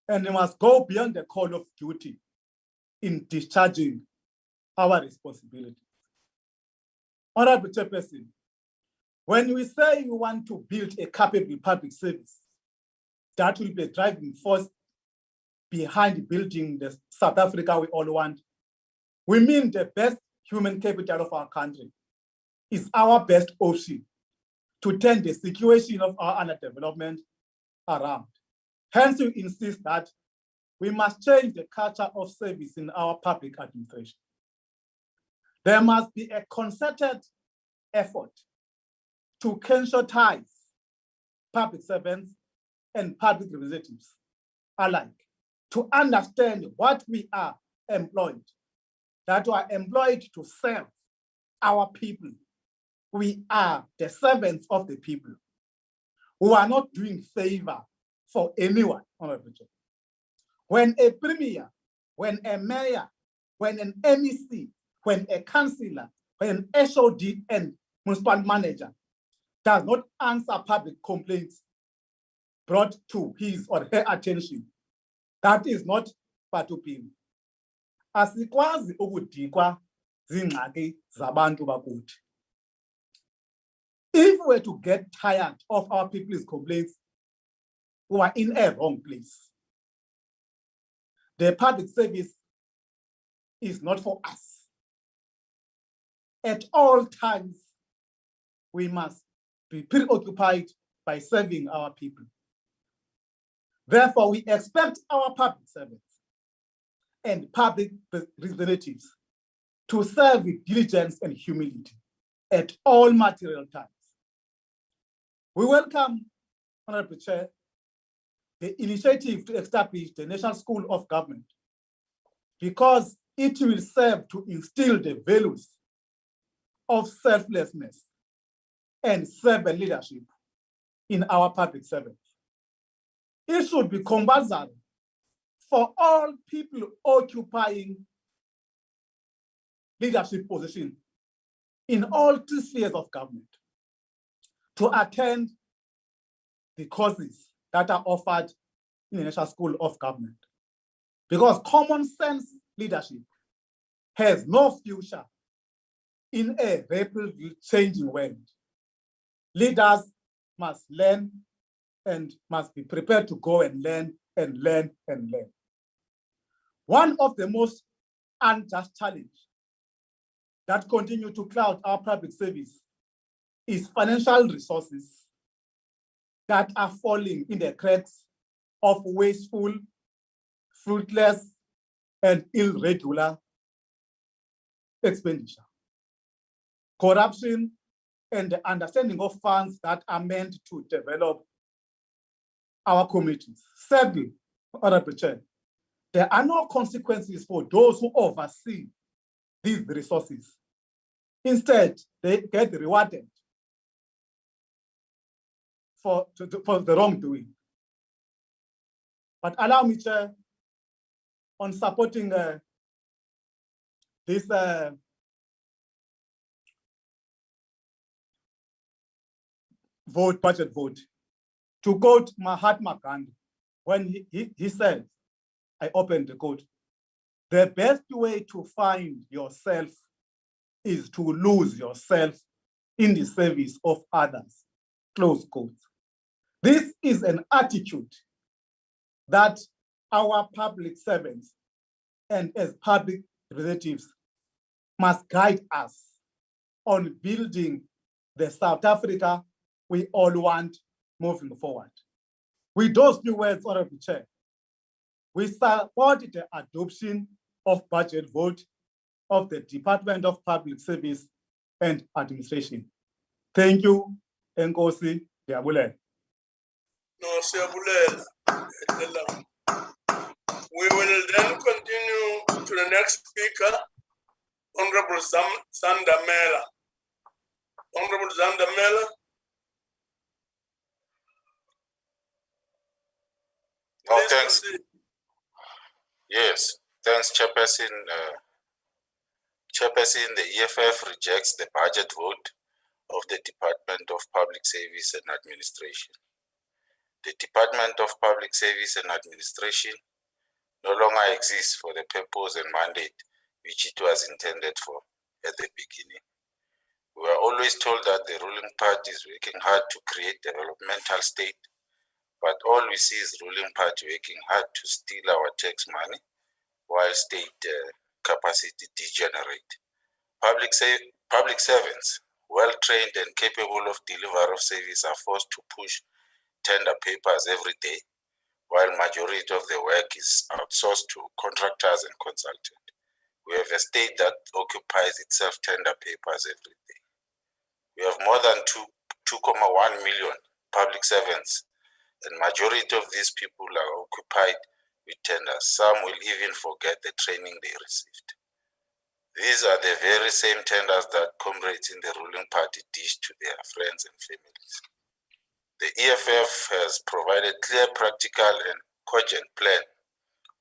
and we must go beyond the call of duty in discharging our responsibilities. Honorable Chairperson, when we say we want to build a capable public service that will be a driving force behind building the South Africa we all want, we mean the best human capital of our country is our best option to turn the situation of our underdevelopment around. Hence, we insist that we must change the culture of service in our public administration. There must be a concerted effort to conscientize public servants and public representatives alike to understand what we are employed, that we are employed to serve our people. We are the servants of the people. We are not doing favor for anyone, Honorable Chair. When a premier, when a mayor, when an MEC, when a councillor, when an HOD and municipal manager does not answer public complaints brought to his or her attention, that is not Patupile. Asikwazi ukudikwa zingxaki zabantu bakuthi. If we were to get tired of our people's complaints, we are in a wrong place. The public service is not for us. At all times, we must be preoccupied by serving our people. Therefore, we expect our public servants and public representatives to serve with diligence and humility, at all material times. We welcome, Honorable Chair, the initiative to establish the National School of Government because it will serve to instill the values of selflessness and servant leadership in our public servants. It should be compulsory for all people occupying leadership positions in all three spheres of government to attend the courses that are offered in the National School of Government. Because common sense leadership has no future in a rapidly changing world. Leaders must learn and must be prepared to go and learn and learn and learn. One of the most unjust challenges that continue to cloud our public service is financial resources that are falling in the cracks of wasteful, fruitless, and irregular expenditure. Corruption and the understanding of funds that are meant to develop our communities. Sadly, Honorable Chair, there are no consequences for those who oversee these resources. Instead, they get rewarded for the wrongdoing. But allow me, Chair, on supporting this budget vote, to quote Mahatma Gandhi when he said, I opened the quote, the best way to find yourself is to lose yourself in the service of others, close quote. This is an attitude that our public servants and as public representatives must guide us on building the South Africa we all want moving forward. With those few words, Honorable Chair, we support the adoption of budget vote of the Department of Public Service and Administration. Thank you, Nkosi Diabule. No, Siabulela. We will then continue to the next speaker, Honorable Zandamela. Honorable Zandamela. Oh, thanks. Yes, thanks, Chairperson. Chairperson, the EFF rejects the budget vote of the Department of Public Service and Administration. The Department of Public Service and Administration no longer exists for the purpose and mandate which it was intended for at the beginning. We were always told that the ruling party is working hard to create developmental state, but all we see is ruling party working hard to steal our tax money while state capacity degenerate. Public servants, well-trained and capable of delivery of service, are forced to push tender papers every day, while majority of the work is outsourced to contractors and consultants. We have a state that occupies itself tender papers every day. We have more than 2.1 million public servants, and majority of these people are occupied with tenders. Some will even forget the training they received. These are the very same tenders that comrades in the ruling party dish to their friends and families. The EFF has provided clear, practical, and cogent plan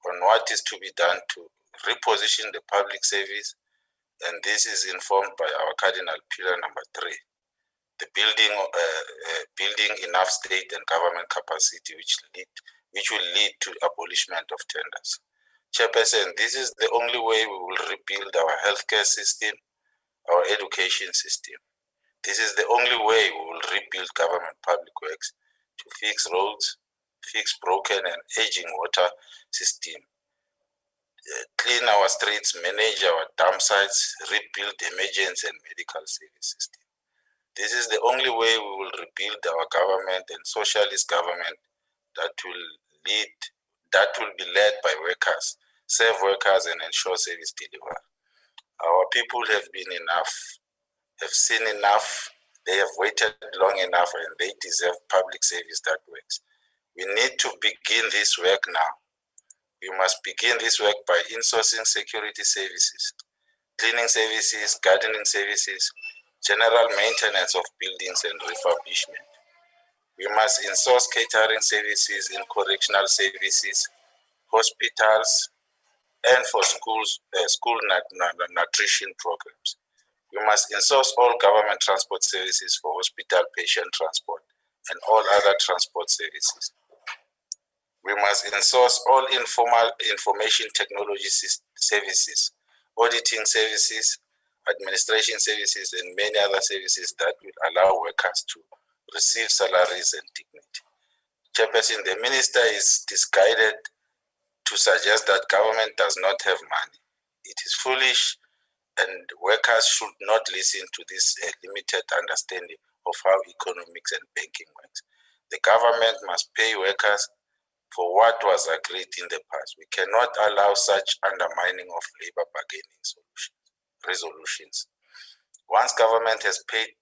on what is to be done to reposition the public service, and this is informed by our cardinal pillar number 3, the building enough state and government capacity which will lead to abolishment of tenders. Chairperson, this is the only way we will rebuild our healthcare system, our education system. This is the only way we will rebuild government public works to fix roads, fix broken and aging water system, clean our streets, manage our dump sites, rebuild emergency and medical service system. This is the only way we will rebuild our government and socialist government that will be led by workers, serve workers and ensure service delivery. Our people have been enough have seen enough, they have waited long enough, and they deserve public service that works. We need to begin this work now. We must begin this work by insourcing security services, cleaning services, gardening services, general maintenance of buildings and refurbishment. We must insource catering services in correctional services, hospitals, and for schools, school nutrition programs. We must insource all government transport services for hospital patient transport and all other transport services. We must insource all informal information technology services, auditing services, administration services, and many other services that will allow workers to receive salaries and dignity. Chairperson, the minister is misguided to suggest that government does not have money. It is foolish, and workers should not listen to this limited understanding of how economics and banking works. The government must pay workers for what was agreed in the past. We cannot allow such undermining of labor bargaining resolutions. Once government has paid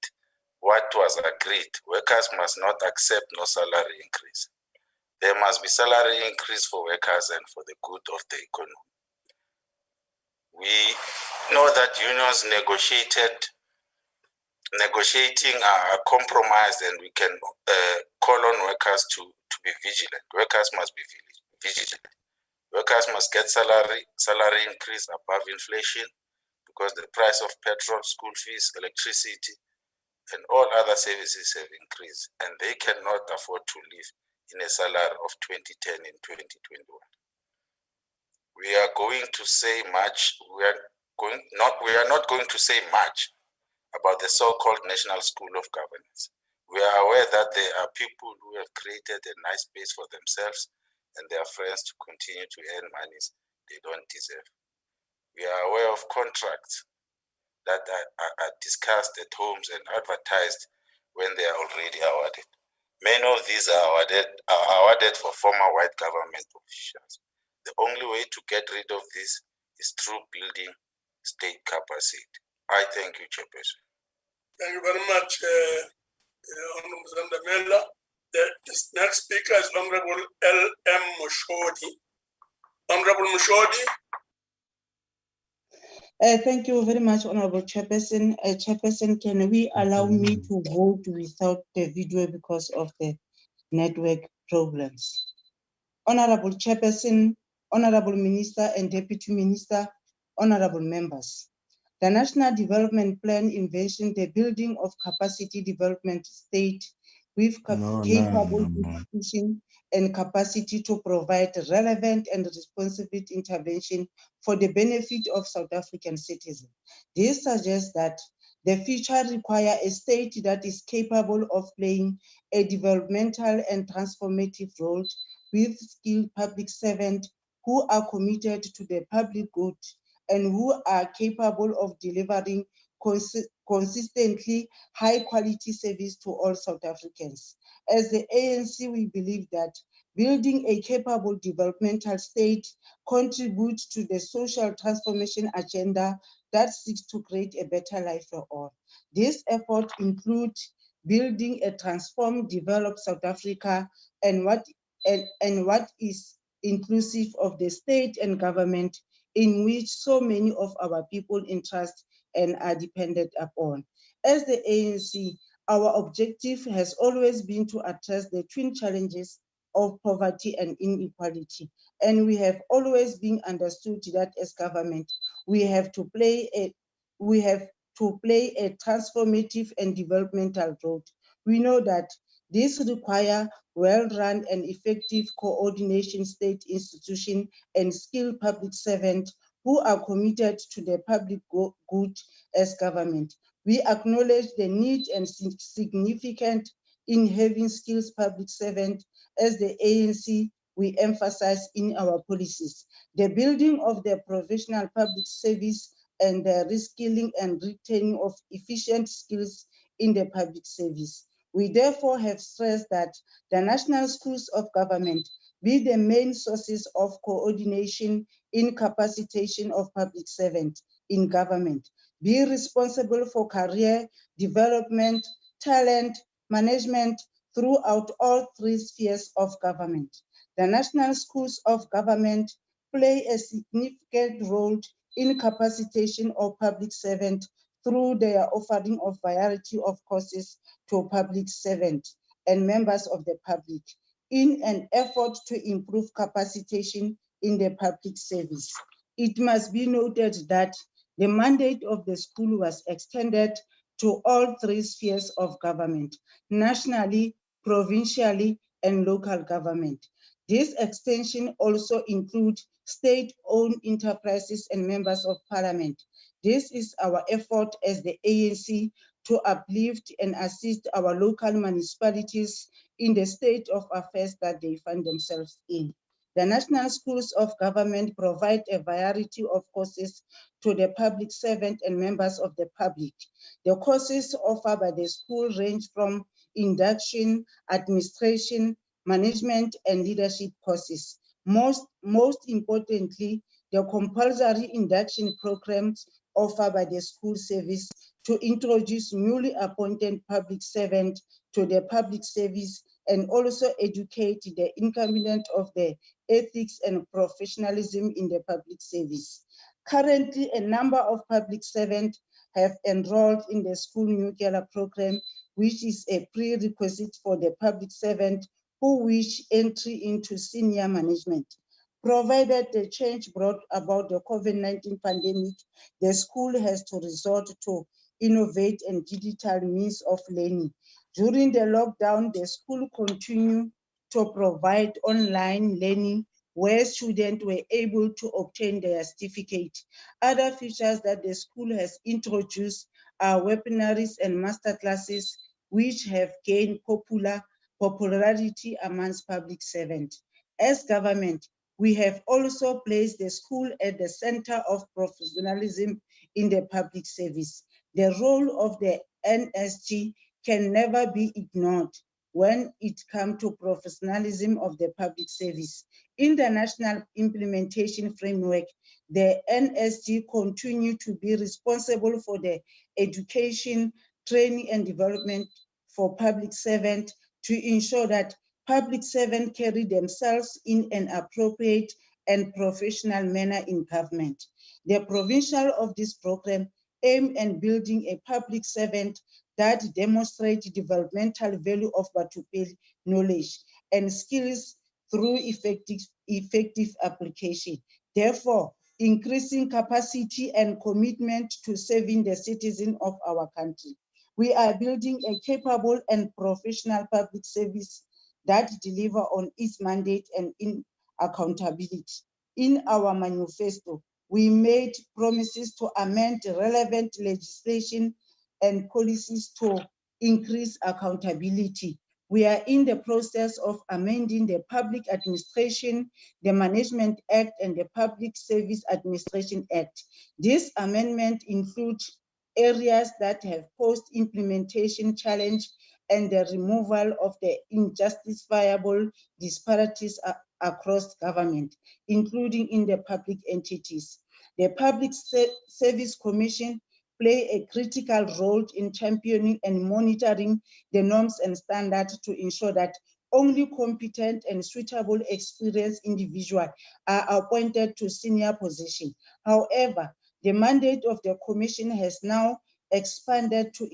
what was agreed, workers must not accept no salary increase. There must be salary increase for workers and for the good of the economy. We know that unions negotiating a compromise, and we can call on workers to be vigilant. Workers must be vigilant. Workers must get salary increase above inflation, because the price of petrol, school fees, electricity, and all other services have increased, and they cannot afford to live in a salary of 2010 in 2021. We are going to say much. We are not going to say much about the so-called National School of Governance. We are aware that there are people who have created a nice space for themselves and their friends to continue to earn monies they don't deserve. We are aware of contracts that are discussed at homes and advertised when they are already awarded. Many of these are awarded for former white government officials. The only way to get rid of this is through building state capacity. I thank you, Chairperson. Thank you very much, Honorable Zandamela. The next speaker is Honorable L.M. Mushodi. Honorable Mushodi. Thank you very much, Honorable Chairperson. Chairperson, can we allow me to vote without the video because of the network problems? Honorable Chairperson, Honorable Minister and Deputy Minister, Honorable Members. The National Development Plan envisions the building of capacity development state with capable institution and capacity to provide relevant and responsive intervention for the benefit of South African citizens. This suggests that the future requires a state that is capable of playing a developmental and transformative role with skilled public servants who are committed to the public good and who are capable of delivering consistently high quality service to all South Africans. As the ANC, we believe that building a capable developmental state contributes to the social transformation agenda that seeks to create a better life for all. This effort includes building a transformed, developed South Africa and what is inclusive of the state and government in which so many of our people entrust and are dependent upon. As the ANC, our objective has always been to address the twin challenges of poverty and inequality. And we have always been understood that as government, we have to play a transformative and developmental role. We know that this requires well-run and effective coordination state institution and skilled public servants who are committed to the public good as government. We acknowledge the need and significant in having skills public servant. As the ANC, we emphasize in our policies the building of the professional public service and the reskilling and retaining of efficient skills in the public service. We therefore have stressed that the national schools of government be the main sources of coordination in capacitation of public servants in government. be responsible for career development, talent, management throughout all three spheres of government. The National Schools of Government play a significant role in capacitation of public servants through their offering of variety of courses to public servants and members of the public in an effort to improve capacitation in the public service. It must be noted that the mandate of the school was extended to all three spheres of government, nationally, provincially, and local government. This extension also includes state-owned enterprises and members of parliament. This is our effort as the ANC to uplift and assist our local municipalities in the state of affairs that they find themselves in. The National Schools of Government provide a variety of courses to the public servant and members of the public. The courses offered by the school range from induction, administration, management, and leadership courses. Most importantly, the compulsory induction programs offered by the school service to introduce newly appointed public servants to the public service and also educate the incumbent of the ethics and professionalism in the public service. Currently, a number of public servants have enrolled in the school nuclear program, which is a prerequisite for the public servant who wish entry into senior management. Provided the change brought about the COVID-19 pandemic, the school has to resort to innovate and digital means of learning. During the lockdown, the school continued to provide online learning where students were able to obtain their certificate. Other features that the school has introduced are webinars and masterclasses, which have gained popularity amongst public servants. As government, we have also placed the school at the center of professionalism in the public service. The role of the NSG can never be ignored when it comes to professionalism of the public service. In the National Implementation Framework, the NSG continue to be responsible for the education, training, and development for public servants to ensure that public servants carry themselves in an appropriate and professional manner in government. The provincial of this program aim at building a public servant that demonstrates developmental value of Batupele knowledge and skills through effective application. Therefore, increasing capacity and commitment to serving the citizens of our country. We are building a capable and professional public service that deliver on its mandate and in accountability. In our manifesto, we made promises to amend relevant legislation and policies to increase accountability. We are in the process of amending the Public Administration, the Management Act, and the Public Service Administration Act. This amendment includes areas that have post-implementation challenge and the removal of the injustifiable disparities across government, including in the public entities. The Public Service Commission play a critical role in championing and monitoring the norms and standards to ensure that only competent and suitable experienced individuals are appointed to senior positions. However, the mandate of the Commission has now expanded to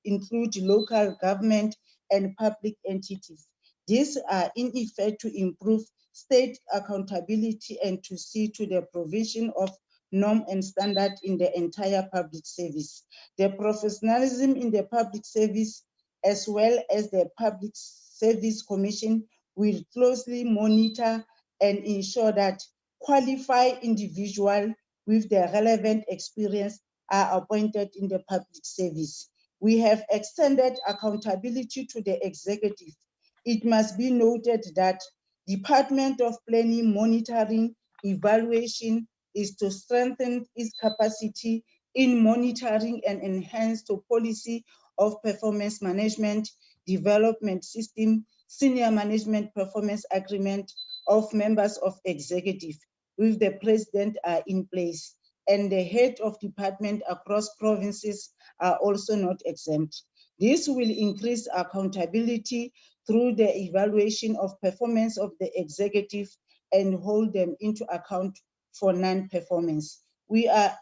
include local government and public entities. These are in effect to improve state accountability and to see to the provision of norm and standard in the entire public service. The professionalism in the public service, as well as the Public Service Commission, will closely monitor and ensure that qualified individuals with the relevant experience are appointed in the public service. We have extended accountability to the executive. It must be noted that Department of Planning, Monitoring, Evaluation is to strengthen its capacity in monitoring and enhance the policy of performance management, development system, senior management performance agreement of members of executive with the president are in place. and the head of department across provinces are also not exempt. This will increase accountability through the evaluation of performance of the executive and hold them into account for non-performance. We are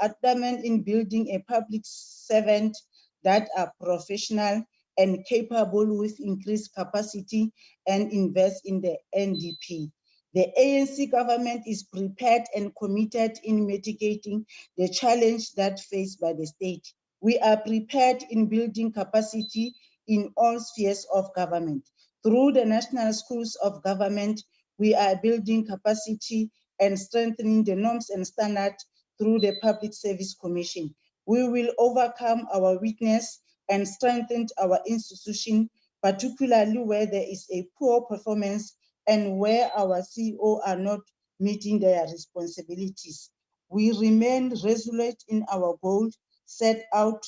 adamant in building a public servant that are professional and capable with increased capacity and invest in the NDP. The ANC government is prepared and committed in mitigating the challenge that faced by the state. We are prepared in building capacity in all spheres of government. Through the National Schools of Government, we are building capacity and strengthening the norms and standards through the Public Service Commission. We will overcome our weakness and strengthen our institution, particularly where there is a poor performance and where our CEO are not meeting their responsibilities. We remain resolute in our goal set out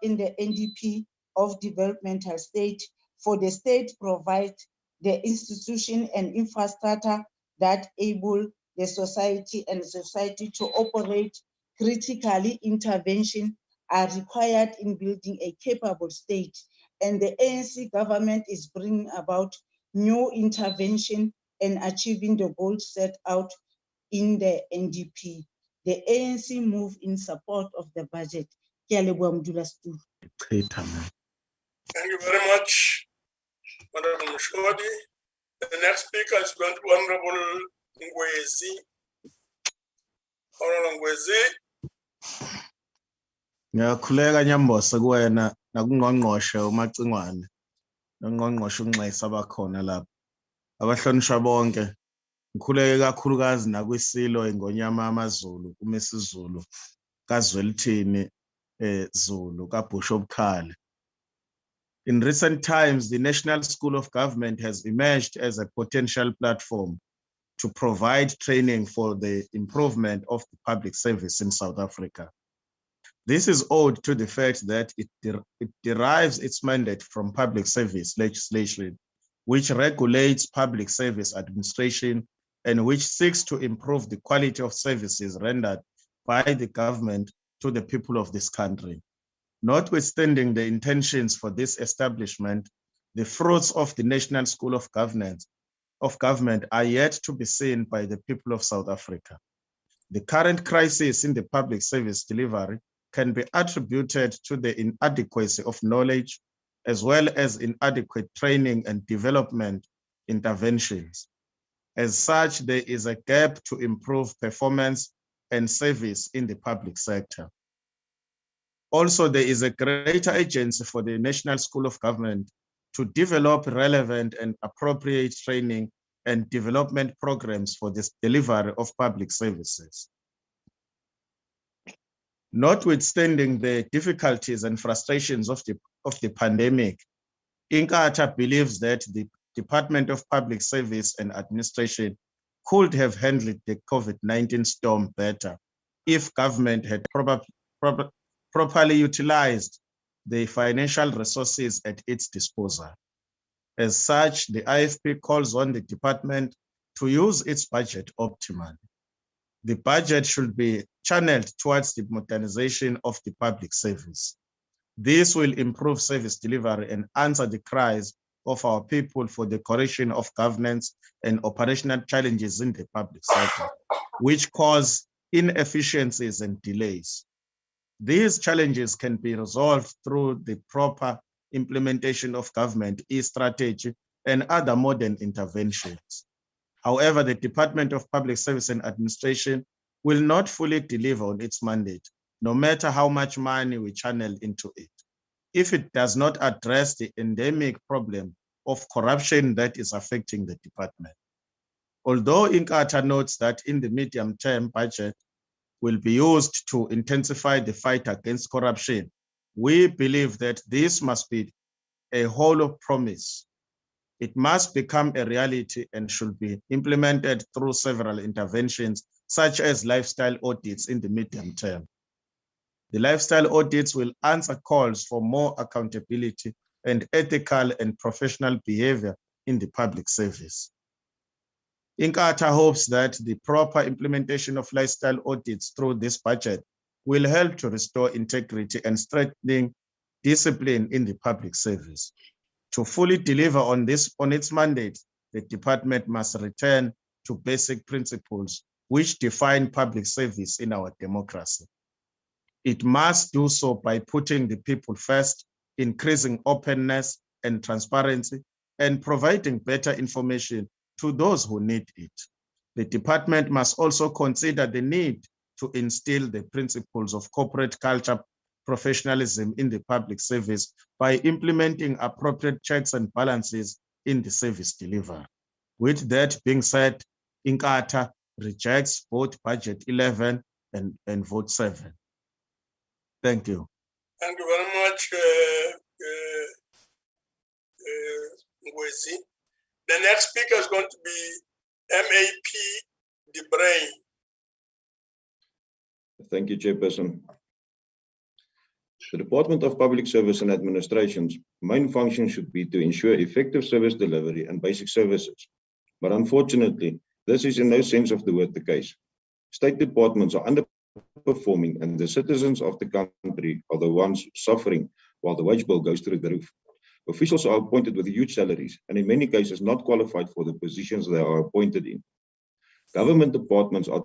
in the NDP of developmental state for the state provide the institution and infrastructure that able the society to operate critically. Intervention are required in building a capable state, and the ANC government is bringing about new intervention and achieving the goals set out in the NDP. The ANC move in support of the budget. Thank you very much, Madam Mushodi. The next speaker is going to be Honorable Ngwezi. Honorable Ngwezi. Ngiyakhuleka Nyambosa kuwena nakungqongqoshe uMacingwane nongqongqoshe uNxesi abakhona lapha. Abahlonishwa bonke. Ngikhuleke kakhulukazi nakwisilo engonyama amaZulu kuMisizulu kaZwelithini Zulu kaBhusho Bukhali. In recent times, the National School of Government has emerged as a potential platform to provide training for the improvement of the public service in South Africa. This is owed to the fact that it derives its mandate from public service legislation, which regulates public service administration and which seeks to improve the quality of services rendered by the government to the people of this country. Notwithstanding the intentions for this establishment, the fruits of the National School of Government are yet to be seen by the people of South Africa. The current crisis in the public service delivery can be attributed to the inadequacy of knowledge as well as inadequate training and development interventions. As such, there is a gap to improve performance and service in the public sector. Also, there is a greater agency for the National School of Government to develop relevant and appropriate training and development programs for the delivery of public services. Notwithstanding the difficulties and frustrations of the pandemic, INCOP believes that the Department of Public Service and Administration could have handled the COVID-19 storm better if government had properly utilized the financial resources at its disposal. As such, the IFP calls on the department to use its budget optimally. The budget should be channeled towards the modernization of the public service. This will improve service delivery and answer the cries of our people for the correction of governance and operational challenges in the public sector, which cause inefficiencies and delays. These challenges can be resolved through the proper implementation of government e-strategy and other modern interventions. However, the Department of Public Service and Administration will not fully deliver on its mandate, no matter how much money we channel into it, if it does not address the endemic problem of corruption that is affecting the department. Although INCOP notes that in the medium-term budget will be used to intensify the fight against corruption, we believe that this must be a hollow promise. It must become a reality and should be implemented through several interventions, such as lifestyle audits in the medium term. The lifestyle audits will answer calls for more accountability and ethical and professional behavior in the public service. INCATA hopes that the proper implementation of lifestyle audits through this budget will help to restore integrity and strengthening discipline in the public service. To fully deliver on its mandate, the department must return to basic principles which define public service in our democracy. It must do so by putting the people first, increasing openness and transparency, and providing better information to those who need it. The department must also consider the need to instill the principles of corporate culture, professionalism in the public service by implementing appropriate checks and balances in the service delivery. With that being said, INCATA rejects both Budget 11 and Vote 7. Thank you. Thank you very much, Ngwezi. The next speaker is going to be MAP DeBrain. Thank you, Chairperson. The Department of Public Service and Administration's main function should be to ensure effective service delivery and basic services. But unfortunately, this is in no sense of the word the case. State departments are underperforming and the citizens of the country are the ones suffering while the wage bill goes through the roof. Officials are appointed with huge salaries and in many cases not qualified for the positions they are appointed in. Government departments are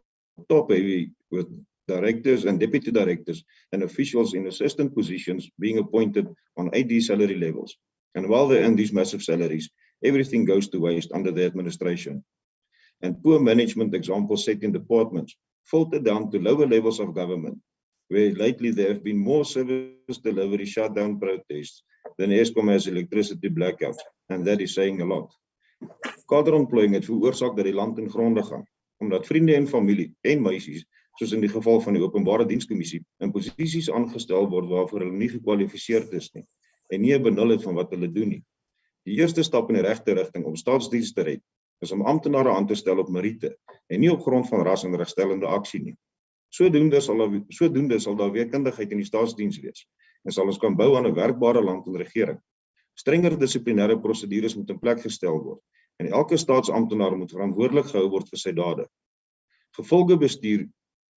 top heavy with directors and deputy directors and officials in assistant positions being appointed on AD salary levels. And while they earn these massive salaries, everything goes to waste under the administration. And poor management examples set in departments filter down to lower levels of government, where lately there have been more service delivery shutdown protests than Eskom has electricity blackouts, and that is saying a lot. Kaderontplooiing het veroorsaak dat die land in gronde gaan, omdat vriende en familie en meisies, soos in die geval van die openbare dienskommissie, in posisies aangestel word waarvoor hulle nie gekwalifiseerd is nie, en nie 'n benul het van wat hulle doen nie. Die eerste stap in die regte rigting om staatsdiens te red, is om amptenare aan te stel op meriete, en nie op grond van ras en regstellende aksie nie. Sodoende sal daar weerkundigheid in die staatsdiens wees, en sal ons kan bou aan 'n werkbare land en regering. Strenger dissiplinêre prosedures moet in plek gestel word, en elke staatsamptenaar moet verantwoordelik gehou word vir sy dade. Gevolge bestuur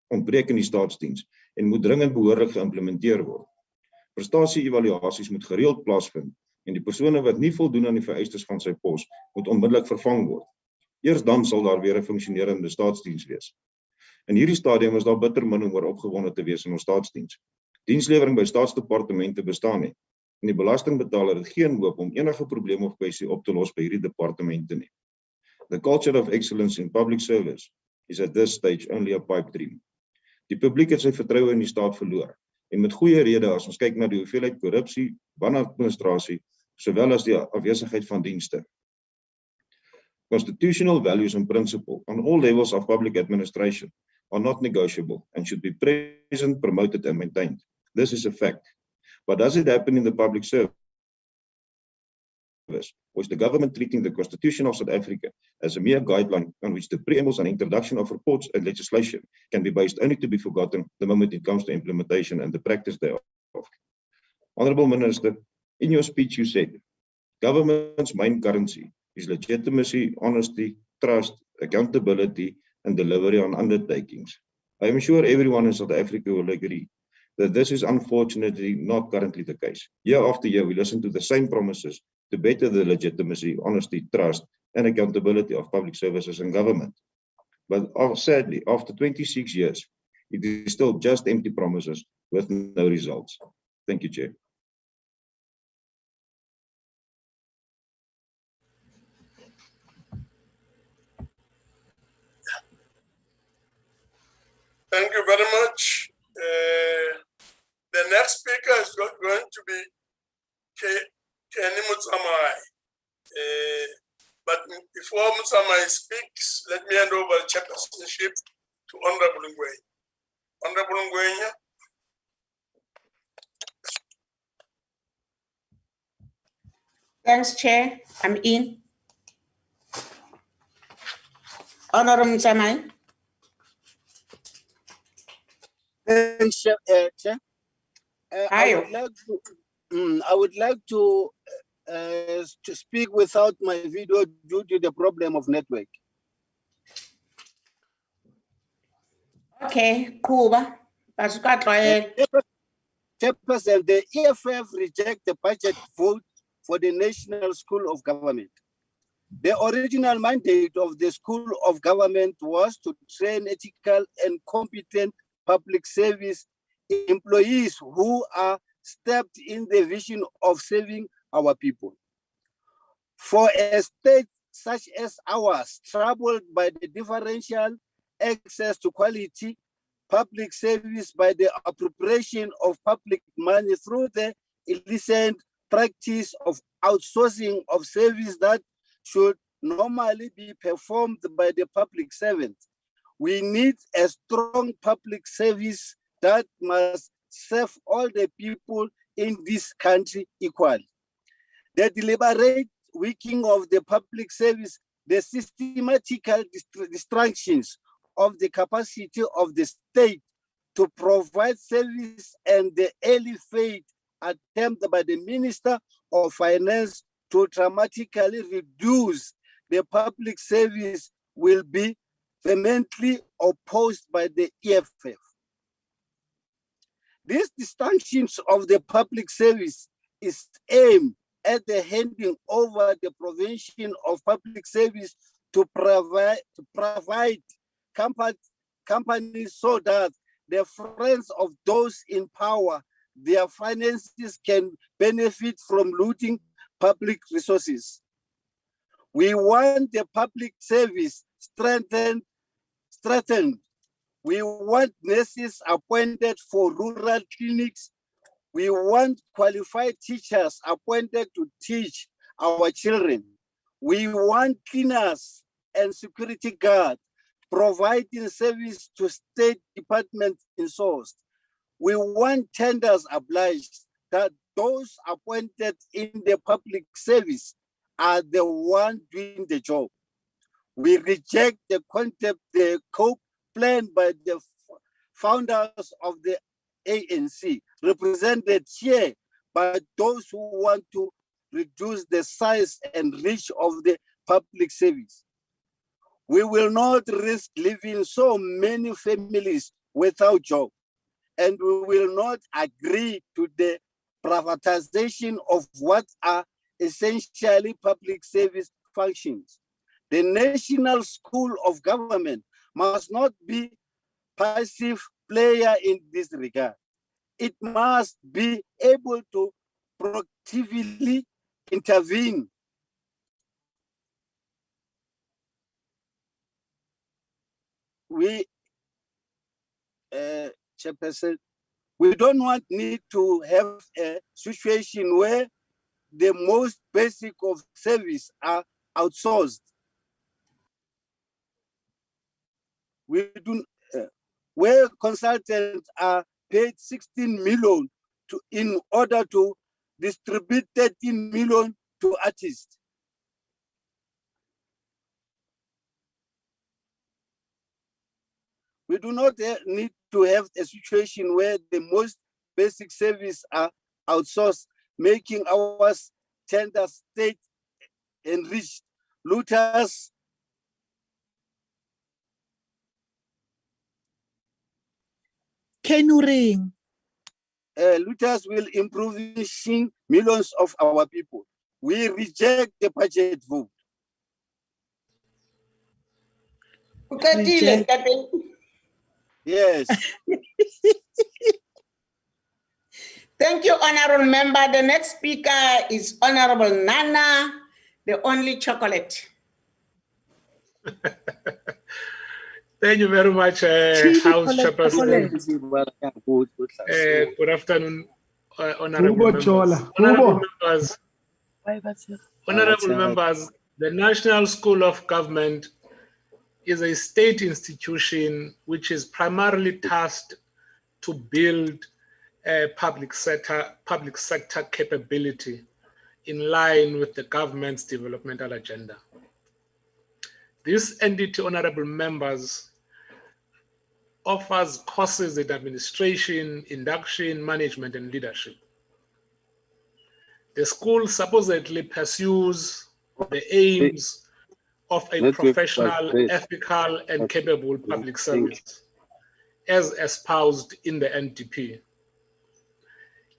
ontbreek in die staatsdiens en moet dringend behoorlik geïmplementeer word. Prestasie-evaluasies moet gereeld plaasvind en die persone wat nie voldoen aan die vereistes van sy pos moet onmiddellik vervang word. Eers dan sal daar weer 'n funksionerende staatsdiens wees. In hierdie stadium is daar bitter min om oor opgewonde te wees in ons staatsdiens. Dienslewering by staatsdepartemente bestaan nie en die belastingbetaler het geen hoop om enige probleem of kwessie op te los by hierdie departemente nie. The culture of excellence in public service is at this stage only a pipe dream. Die publiek het sy vertroue in die staat verloor en met goeie rede as ons kyk na die hoeveelheid korrupsie, wanadministrasie, sowel as die afwesigheid van dienste. Constitutional values and principles on all levels of public administration are not negotiable and should be present, promoted and maintained. This is a fact. But does it happen in the public service? Or is the government treating the Constitution of South Africa as a mere guideline on which the preambles and introduction of reports and legislation can be based only to be forgotten the moment it comes to implementation and the practice thereof? Honourable Minister, in your speech you said, government's main currency is legitimacy, honesty, trust, accountability, and delivery on undertakings. I am sure everyone in South Africa will agree that this is unfortunately not currently the case. Year after year, we listen to the same promises to better the legitimacy, honesty, trust, and accountability of public services and government. But sadly, after 26 years, it is still just empty promises with no results. Thank you, Chair. Thank you very much. The next speaker is going to be Kenny Mutsamai. But before Mutsamai speaks, let me hand over the chairpersonship to Honorable Ngwenya. Honorable Ngwenya. Thanks, Chair. I'm in. Honorable Mutsamai. Thanks, Chair. I would like to speak without my video due to the problem of network. Okay, Kuba. Chairperson, the EFF reject the budget vote for the National School of Government. The original mandate of the School of Government was to train ethical and competent public service employees who are steeped in the vision of serving our people. For a state such as ours, troubled by the differential access to quality public service by the appropriation of public money through the illicit practice of outsourcing of service that should normally be performed by the public servants. We need a strong public service that must serve all the people in this country equally. The deliberate weakening of the public service, the systematical distractions of the capacity of the state to provide service, and the early failed attempt by the Minister of Finance to dramatically reduce the public service will be vehemently opposed by the EFF. These distinctions of the public service is aimed at the handing over the provision of public service to provide companies so that the friends of those in power, their finances can benefit from looting public resources. We want the public service strengthened. We want nurses appointed for rural clinics. We want qualified teachers appointed to teach our children. We want cleaners and security guards providing service to state departments insourced. We want tenders obliged that those appointed in the public service are the ones doing the job. We reject the concept, the COPE plan by the founders of the ANC, represented here by those who want to reduce the size and reach of the public service. We will not risk leaving so many families without job, and we will not agree to the privatization of what are essentially public service functions. The National School of Government must not be passive player in this regard. It must be able to proactively intervene. We, Chairperson, we don't need to have a situation where the most basic of service are outsourced. We do, where consultants are paid 16 million in order to distribute 13 million to artists. We do not need to have a situation where the most basic services are outsourced, making our tender state enriched. Looters looters will improve millions of our people. We reject the budget vote. Yes. Thank you, Honorable Member. The next speaker is Honorable Nana, the only chocolate. Thank you very much, House Chairperson. Good afternoon, honorable members. Honorable members, the National School of Government is a state institution which is primarily tasked to build a public sector capability in line with the government's developmental agenda. This entity, honorable members, offers courses in administration, induction, management, and leadership. The school supposedly pursues the aims of a Network was professional, great. ethical, and capable public service, as espoused in the NDP.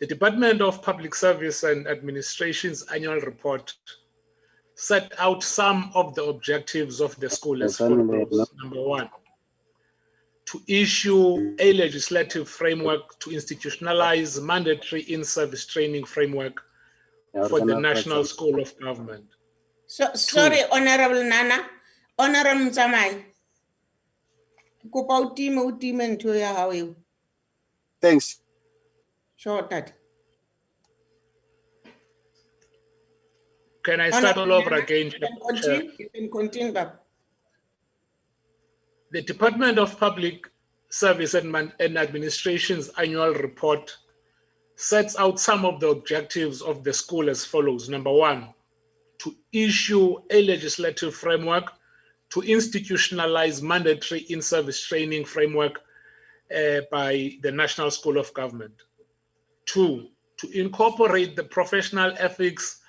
The Department of Public Service and Administration's annual report set out some of the objectives of the school as follows. Number one, to issue a legislative framework to institutionalize mandatory in-service training framework for the National School of Government. So, sorry, Honorable Nana, Honorable Mzamai. Thanks. Sure, that. Can I start all over again? You can continue, Bob. The Department of Public Service and Administration's annual report sets out some of the objectives of the school as follows. Number one, to issue a legislative framework to institutionalize mandatory in-service training framework by the National School of Government. Two, to incorporate the professional ethics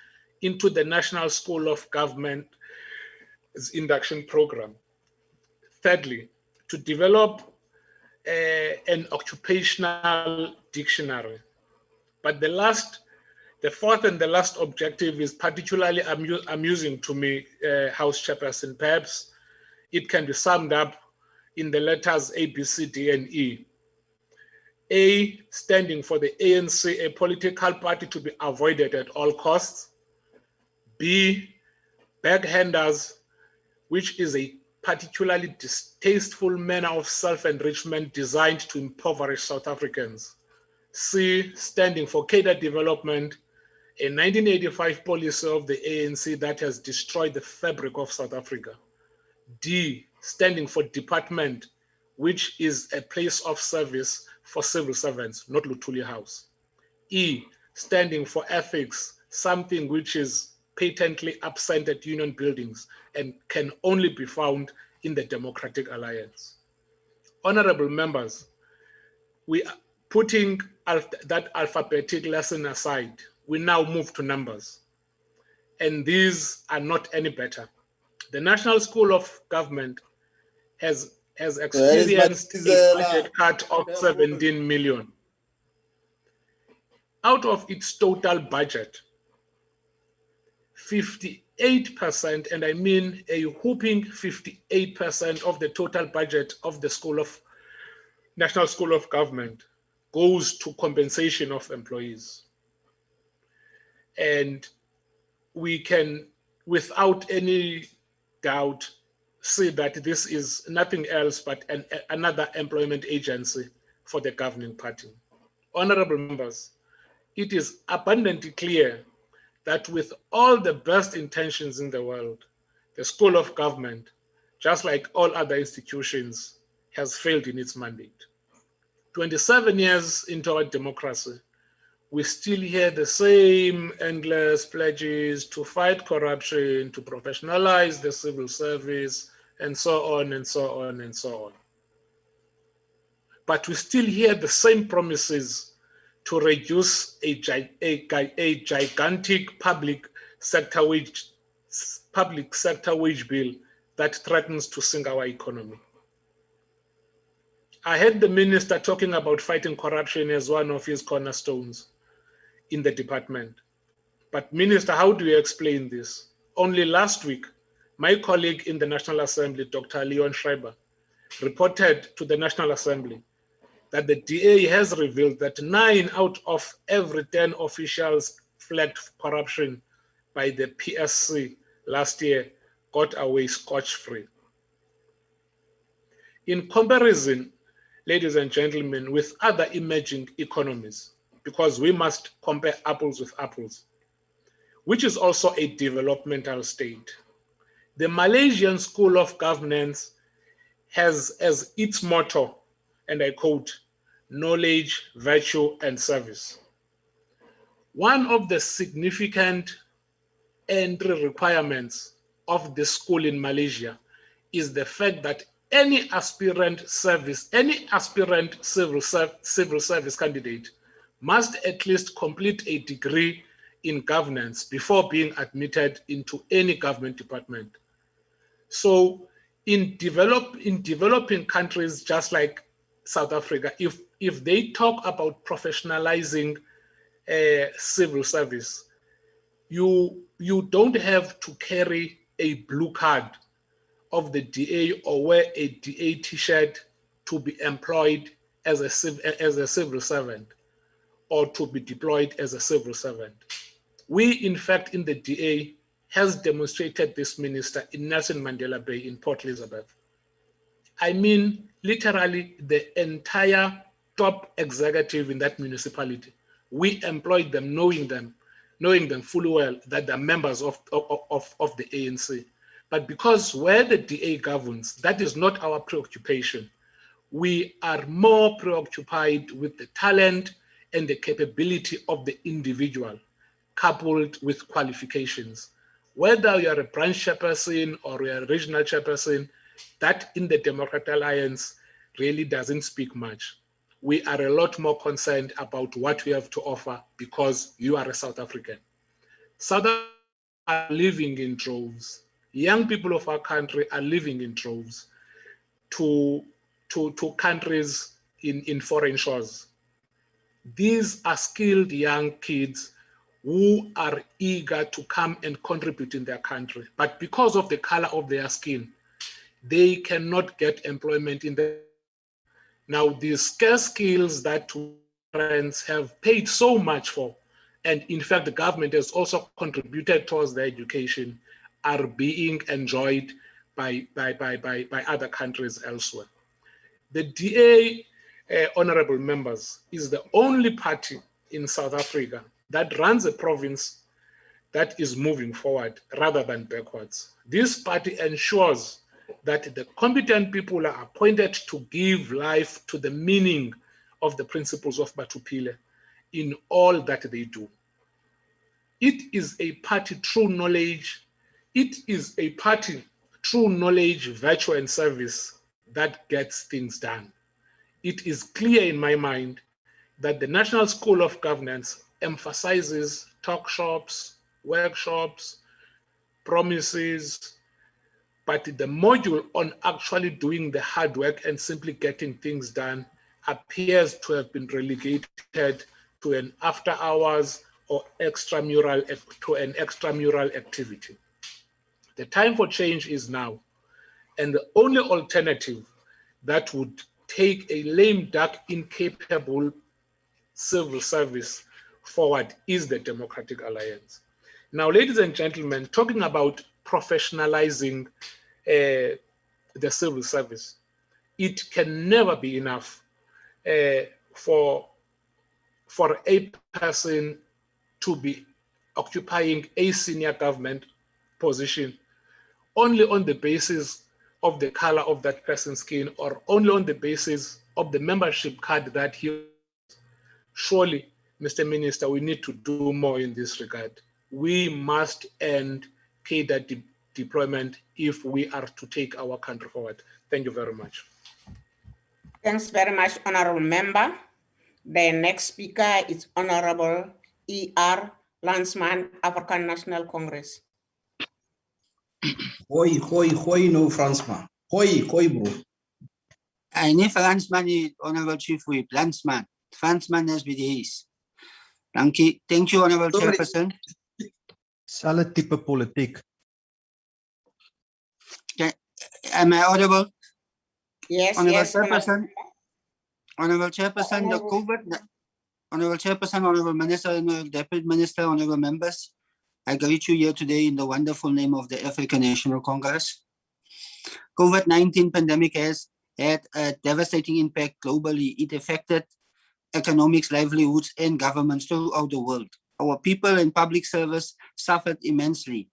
into the National School of Government's induction program. Thirdly, to develop an occupational dictionary. But the fourth and the last objective is particularly amusing to me, House Chairperson. Perhaps it can be summed up in the letters A, B, C, D, and E. A, standing for the ANC, a political party to be avoided at all costs. B, backhanders, which is a particularly distasteful manner of self-enrichment designed to impoverish South Africans. C, standing for cadre development, a 1985 policy of the ANC that has destroyed the fabric of South Africa. D, standing for department, which is a place of service for civil servants, not Luthuli House. E, standing for ethics, something which is patently absent at union buildings and can only be found in the Democratic Alliance. Honorable members, we are putting that alphabetic lesson aside. We now move to numbers, and these are not any better. The National School of Government has experienced a budget cut of 17 million. Out of its total budget, 58%, and I mean a whooping 58% of the total budget of the National School of Government goes to compensation of employees. And we can, without any doubt, say that this is nothing else but another employment agency for the governing party. Honorable members, it is abundantly clear that with all the best intentions in the world, the School of Government, just like all other institutions, has failed in its mandate. 27 years into our democracy, we still hear the same endless pledges to fight corruption, to professionalize the civil service, and so on and so on and so on. But we still hear the same promises to reduce a gigantic public sector wage bill that threatens to sink our economy. I heard the minister talking about fighting corruption as one of his cornerstones in the department. But Minister, how do you explain this? Only last week, my colleague in the National Assembly, Dr. Leon Schreiber, reported to the National Assembly that the DA has revealed that 9 out of every 10 officials flagged corruption by the PSC last year got away scotch-free. In comparison, ladies and gentlemen, with other emerging economies, because we must compare apples with apples, which is also a developmental state. The Malaysian School of Governance has as its motto, and I quote, knowledge, virtue, and service. One of the significant entry requirements of the school in Malaysia is the fact that any aspirant civil service candidate must at least complete a degree in governance before being admitted into any government department. So in developing countries just like South Africa, if they talk about professionalizing civil service, you don't have to carry a blue card of the DA or wear a DA t-shirt to be employed as a civil servant or to be deployed as a civil servant. We, in fact, in the DA has demonstrated this, Minister, in Nelson Mandela Bay in Port Elizabeth. I mean, literally the entire top executive in that municipality. We employed them, knowing them fully well that they're members of the ANC. But because where the DA governs, that is not our preoccupation. We are more preoccupied with the talent and the capability of the individual, coupled with qualifications. Whether you're a branch chairperson or you're a regional chairperson, that in the Democratic Alliance really doesn't speak much. We are a lot more concerned about what we have to offer because you are a South African. South Africans are living in droves. Young people of our country are living in droves to countries in foreign shores. These are skilled young kids who are eager to come and contribute in their country. But because of the color of their skin, they cannot get employment in the. Now, these scarce skills that parents have paid so much for, and in fact, the government has also contributed towards their education, are being enjoyed by other countries elsewhere. The DA, honorable members, is the only party in South Africa that runs a province that is moving forward rather than backwards. This party ensures that the competent people are appointed to give life to the meaning of the principles of Batuphile in all that they do. It is a party true knowledge. It is a party true knowledge, virtue, and service that gets things done. It is clear in my mind that the National School of Governance emphasizes talk shops, workshops, promises, but the module on actually doing the hard work and simply getting things done appears to have been relegated to an after hours or extramural activity. The time for change is now, and the only alternative that would take a lame duck incapable civil service forward is the Democratic Alliance. Now, ladies and gentlemen, talking about professionalizing the civil service, it can never be enough for a person to be occupying a senior government position only on the basis of the color of that person's skin or only on the basis of the membership card that he. Surely, Mr. Minister, we need to do more in this regard. We must end cadre deployment if we are to take our country forward. Thank you very much. Thanks very much, Honorable Member. The next speaker is Honorable E.R. Landsman, African National Congress. Hoi, hoi, hoi, no Fransman. Hoi, hoi, bro. I need Fransman, Honorable Chief Whip, Landsman. Fransman is with his. Thank you, Honorable Chairperson. Selfe type politiek. Am I audible? Yes, Honorable yes. Chairperson. Honorable Chairperson, the COVID. Honorable Chairperson, Honorable Minister, Honorable Deputy Minister, Honorable Members, I greet you here today in the wonderful name of the African National Congress. COVID-19 pandemic has had a devastating impact globally. It affected economics, livelihoods, and governments throughout the world. Our people in public service suffered immensely.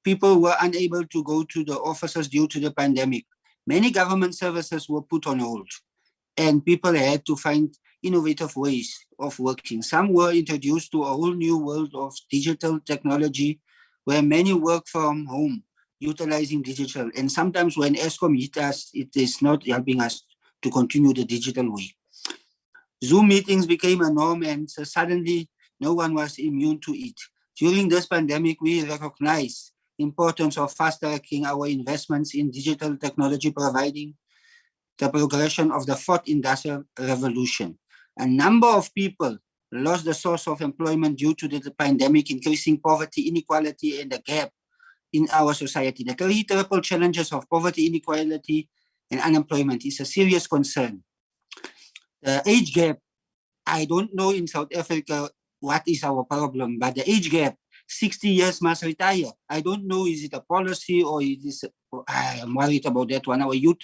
People were unable to go to the offices due to the pandemic. Many government services were put on hold, and people had to find innovative ways of working. Some were introduced to a whole new world of digital technology where many work from home, utilizing digital. And sometimes when ESCOM hit us, it is not helping us to continue the digital way. Zoom meetings became a norm, and so suddenly no one was immune to it. During this pandemic, we recognize importance of fast-tracking our investments in digital technology, providing the progression of the fourth industrial revolution. A number of people lost the source of employment due to the pandemic, increasing poverty, inequality, and the gap in our society. The triple challenges of poverty, inequality, and unemployment is a serious concern. The age gap, I don't know in South Africa what is our problem, but the age gap, 60 years must retire. I don't know, is it a policy or is this, I am worried about that one. Our youth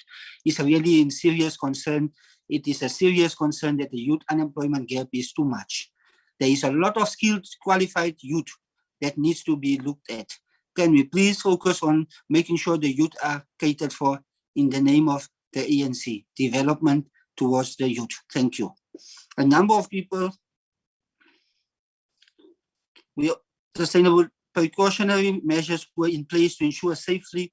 is really in serious concern. It is a serious concern that the youth unemployment gap is too much. There is a lot of skilled, qualified youth that needs to be looked at. Can we please focus on making sure the youth are catered for in the name of the ANC, development towards the youth? Thank you. A number of people, sustainable precautionary measures were in place to ensure safety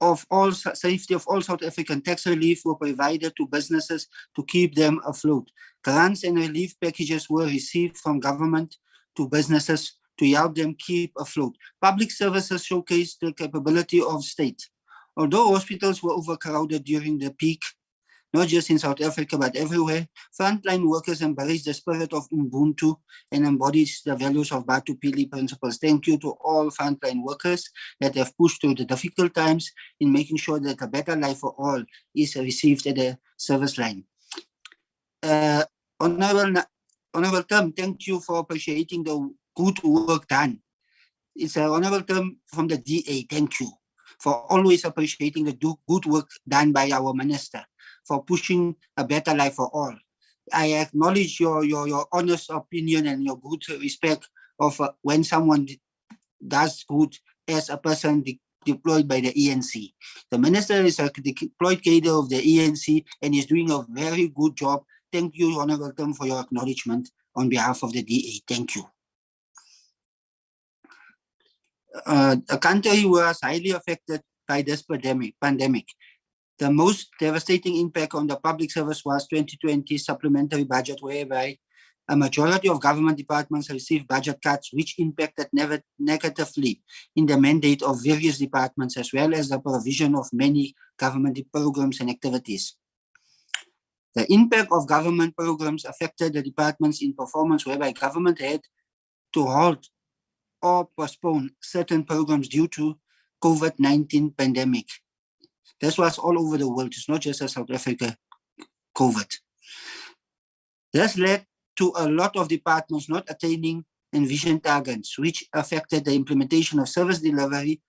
of all South African. Tax relief were provided to businesses to keep them afloat. Grants and relief packages were received from government to businesses to help them keep afloat. Public services showcased the capability of state. Although hospitals were overcrowded during the peak, not just in South Africa, but everywhere, frontline workers embrace the spirit of Ubuntu and embodies the values of Batu Pili principles. Thank you to all frontline workers that have pushed through the difficult times in making sure that a better life for all is received at the service line. Honorable Term, thank you for appreciating the good work done. It's an honorable term from the DA. Thank you for always appreciating the good work done by our minister, for pushing a better life for all. I acknowledge your honest opinion and your good respect of when someone does good as a person deployed by the ENC. The minister is a deployed cadre of the ENC and is doing a very good job. Thank you, Honorable Term, for your acknowledgement on behalf of the DA. Thank you. The country was highly affected by this pandemic. The most devastating impact on the public service was 2020 supplementary budget, whereby a majority of government departments received budget cuts, which impacted negatively in the mandate of various departments, as well as the provision of many government programs and activities. The impact of government programs affected the departments in performance, whereby government had to halt or postpone certain programs due to COVID-19 pandemic. This was all over the world. It's not just a South Africa COVID. This led to a lot of departments not attaining envisioned targets, which affected the implementation of service delivery,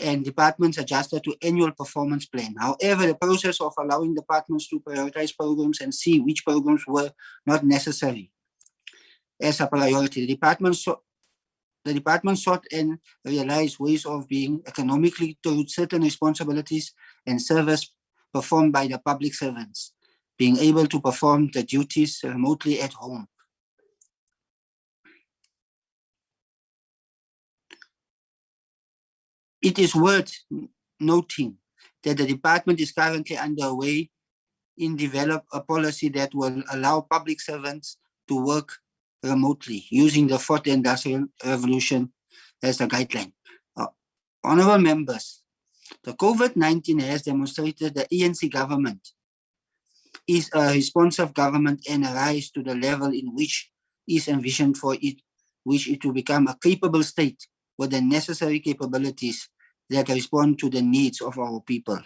and departments adjusted to annual performance plan. However, the process of allowing departments to prioritize programs and see which programs were not necessary as a priority, the department sought and realized ways of being economically to certain responsibilities and service performed by the public servants, being able to perform the duties remotely at home. It is worth noting that the department is currently underway in develop a policy that will allow public servants to work remotely using the fourth industrial revolution as a guideline. Honorable members, the COVID-19 has demonstrated the ANC government is a responsive government and a rise to the level in which is envisioned for it, which it will become a capable state with the necessary capabilities that respond to the needs of our people.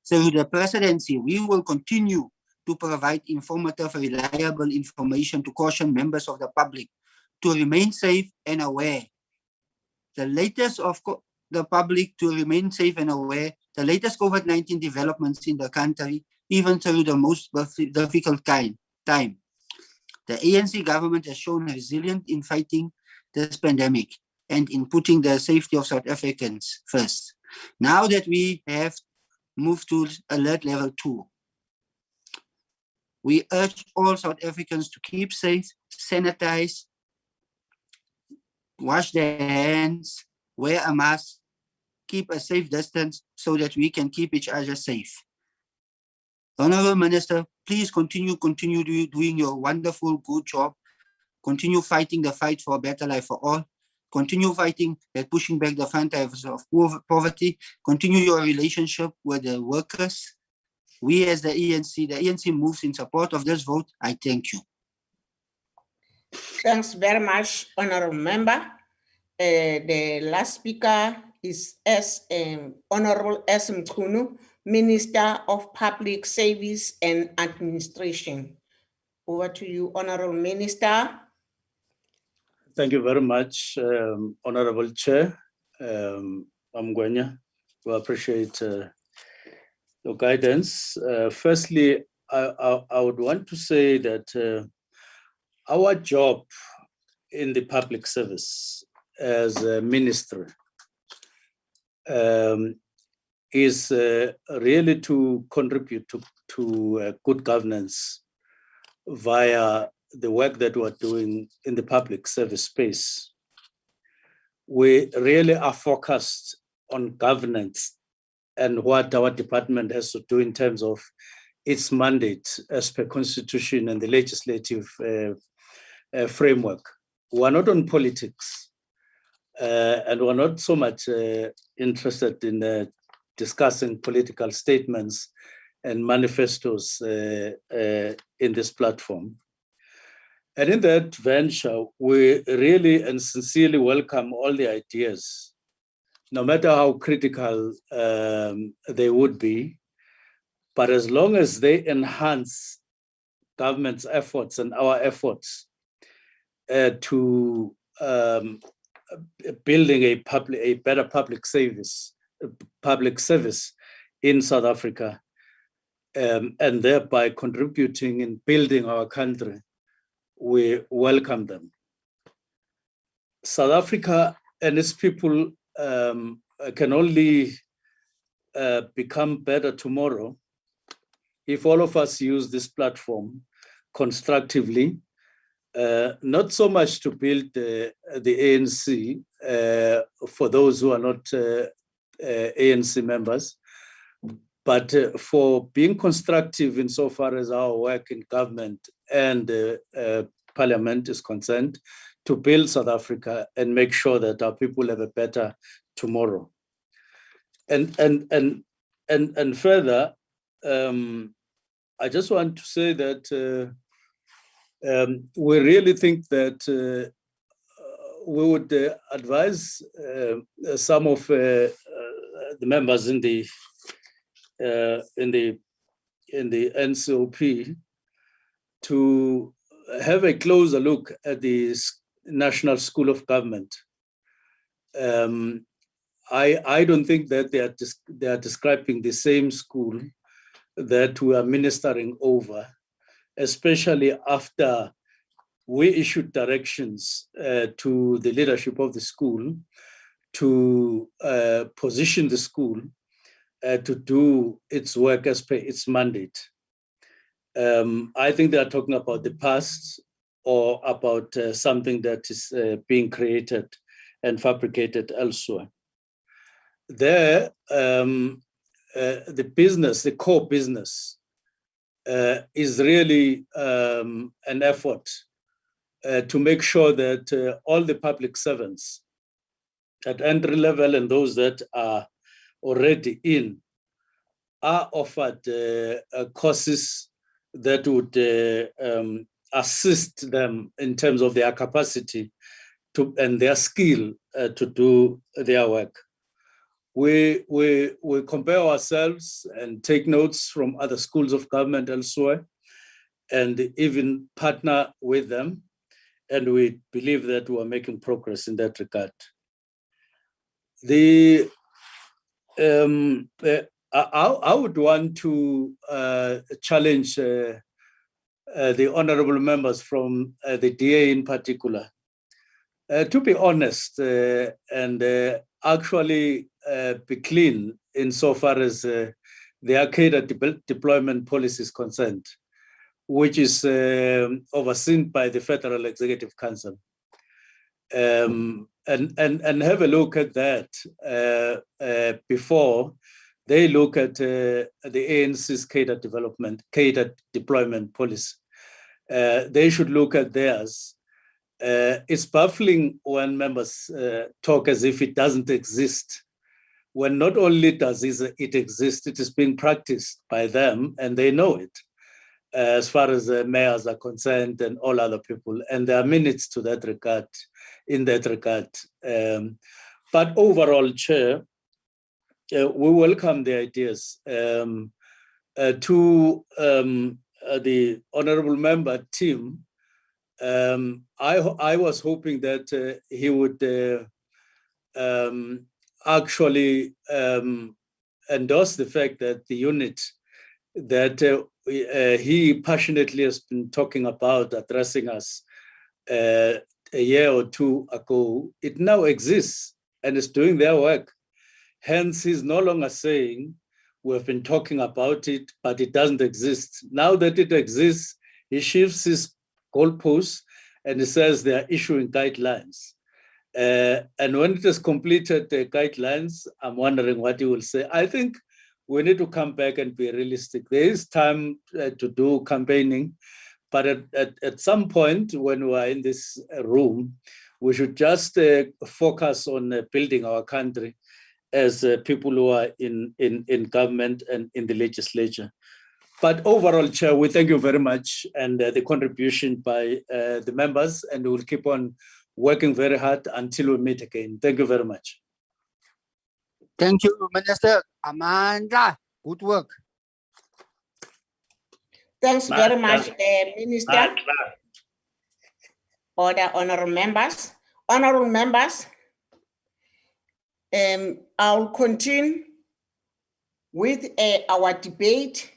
Through the presidency, we will continue to provide informative, reliable information to caution members of the public to remain safe and aware. The latest of the public to remain safe and aware, the latest COVID-19 developments in the country, even through the most difficult time. The ANC government has shown resilient in fighting this pandemic and in putting the safety of South Africans first. Now that we have moved to alert level 2, we urge all South Africans to keep safe, sanitize, wash their hands, wear a mask, keep a safe distance so that we can keep each other safe. Honorable Minister, please continue doing your wonderful, good job. Continue fighting the fight for a better life for all. continue fighting and pushing back the front drivers of poverty, continue your relationship with the workers. We as the ANC moves in support of this vote. I thank you. Thanks very much, Honorable Member. The last speaker is Honorable S. Mchunu, Minister of Public Service and Administration. Over to you, Honorable Minister. Thank you very much, Honorable Chair Amgwenya. We appreciate your guidance. Firstly, I would want to say that our job in the public service as a ministry is really to contribute to good governance via the work that we're doing in the public service space. We really are focused on governance and what our department has to do in terms of its mandate as per constitution and the legislative framework. We're not on politics, and we're not so much interested in discussing political statements and manifestos in this platform. And in that venture, we really and sincerely welcome all the ideas, no matter how critical they would be, but as long as they enhance government's efforts and our efforts to building a better public service in South Africa, and thereby contributing in building our country, we welcome them. South Africa and its people can only become better tomorrow if all of us use this platform constructively, not so much to build the ANC for those who are not ANC members, but for being constructive insofar as our work in government and parliament is concerned, to build South Africa and make sure that our people have a better tomorrow. And further, I just want to say that we really think that we would advise some of the members in the NCOP to have a closer look at the National School of Government. I don't think that they are describing the same school that we are ministering over, especially after we issued directions to the leadership of the school to position the school to do its work as per its mandate. I think they are talking about the past or about something that is being created and fabricated elsewhere. There, the business, the core business, is really an effort to make sure that all the public servants at entry level and those that are already in are offered courses that would assist them in terms of their capacity to and their skill to do their work. We compare ourselves and take notes from other schools of government elsewhere and even partner with them. And we believe that we are making progress in that regard. I would want to challenge the honorable members from the DA in particular to be honest and actually be clean insofar as the cadre deployment policy is concerned, which is overseen by the Federal Executive Council. And have a look at that before they look at the ANC's cadre deployment policy. They should look at theirs It's baffling when members talk as if it doesn't exist, when not only does it exist, it is being practiced by them and they know it, as far as the mayors are concerned and all other people. And there are minutes to that regard, in that regard. But overall, Chair, we welcome the ideas. To the honorable member, Tim, I was hoping that he would actually endorse the fact that the unit that he passionately has been talking about addressing us a year or two ago, it now exists and is doing their work. Hence, he's no longer saying, we've been talking about it, but it doesn't exist. Now that it exists, he shifts his goalposts and he says they are issuing guidelines. And when it has completed the guidelines, I'm wondering what he will say. I think we need to come back and be realistic. There is time to do campaigning, but at some point when we are in this room, we should just focus on building our country as people who are in government and in the legislature. But overall, Chair, we thank you very much and the contribution by the members, and we'll keep on working very hard until we meet again. Thank you very much. Thank you, Minister. Amanda, good work. Thanks very much, Minister. Other honorable members. Honorable members, I'll continue with our debate.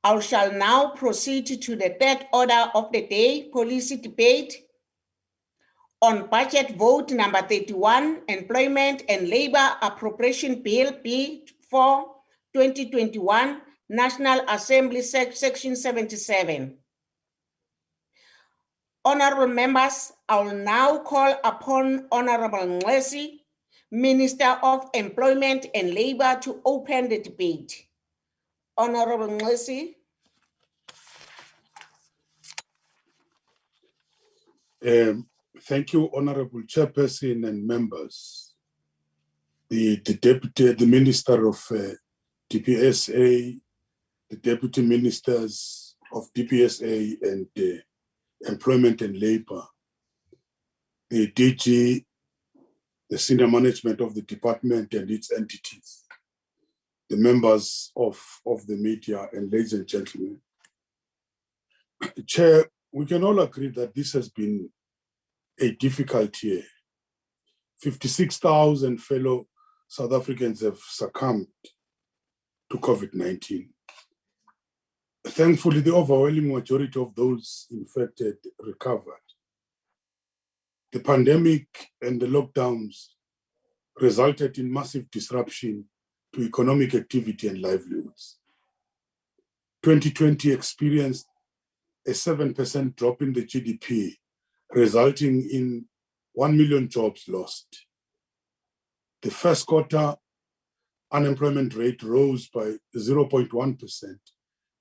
I shall now proceed to the third order of the day, policy debate on budget vote number 31, Employment and Labor Appropriation Bill B4 2021, National Assembly Section 77. Honorable members, I will now call upon Honorable Ngesi, Minister of Employment and Labor, to open the debate. Honorable Ngesi. Thank you, Honorable Chairperson and members. The Minister of DPSA, the Deputy Ministers of DPSA and Employment and Labor, the DG, the senior management of the department and its entities, the members of the media, and ladies and gentlemen. Chair, we can all agree that this has been a difficult year. 56,000 fellow South Africans have succumbed to COVID-19. Thankfully, the overwhelming majority of those infected recovered. The pandemic and the lockdowns resulted in massive disruption to economic activity and livelihoods. 2020 experienced a 7% drop in the GDP, resulting in 1 million jobs lost. The first quarter unemployment rate rose by 0.1%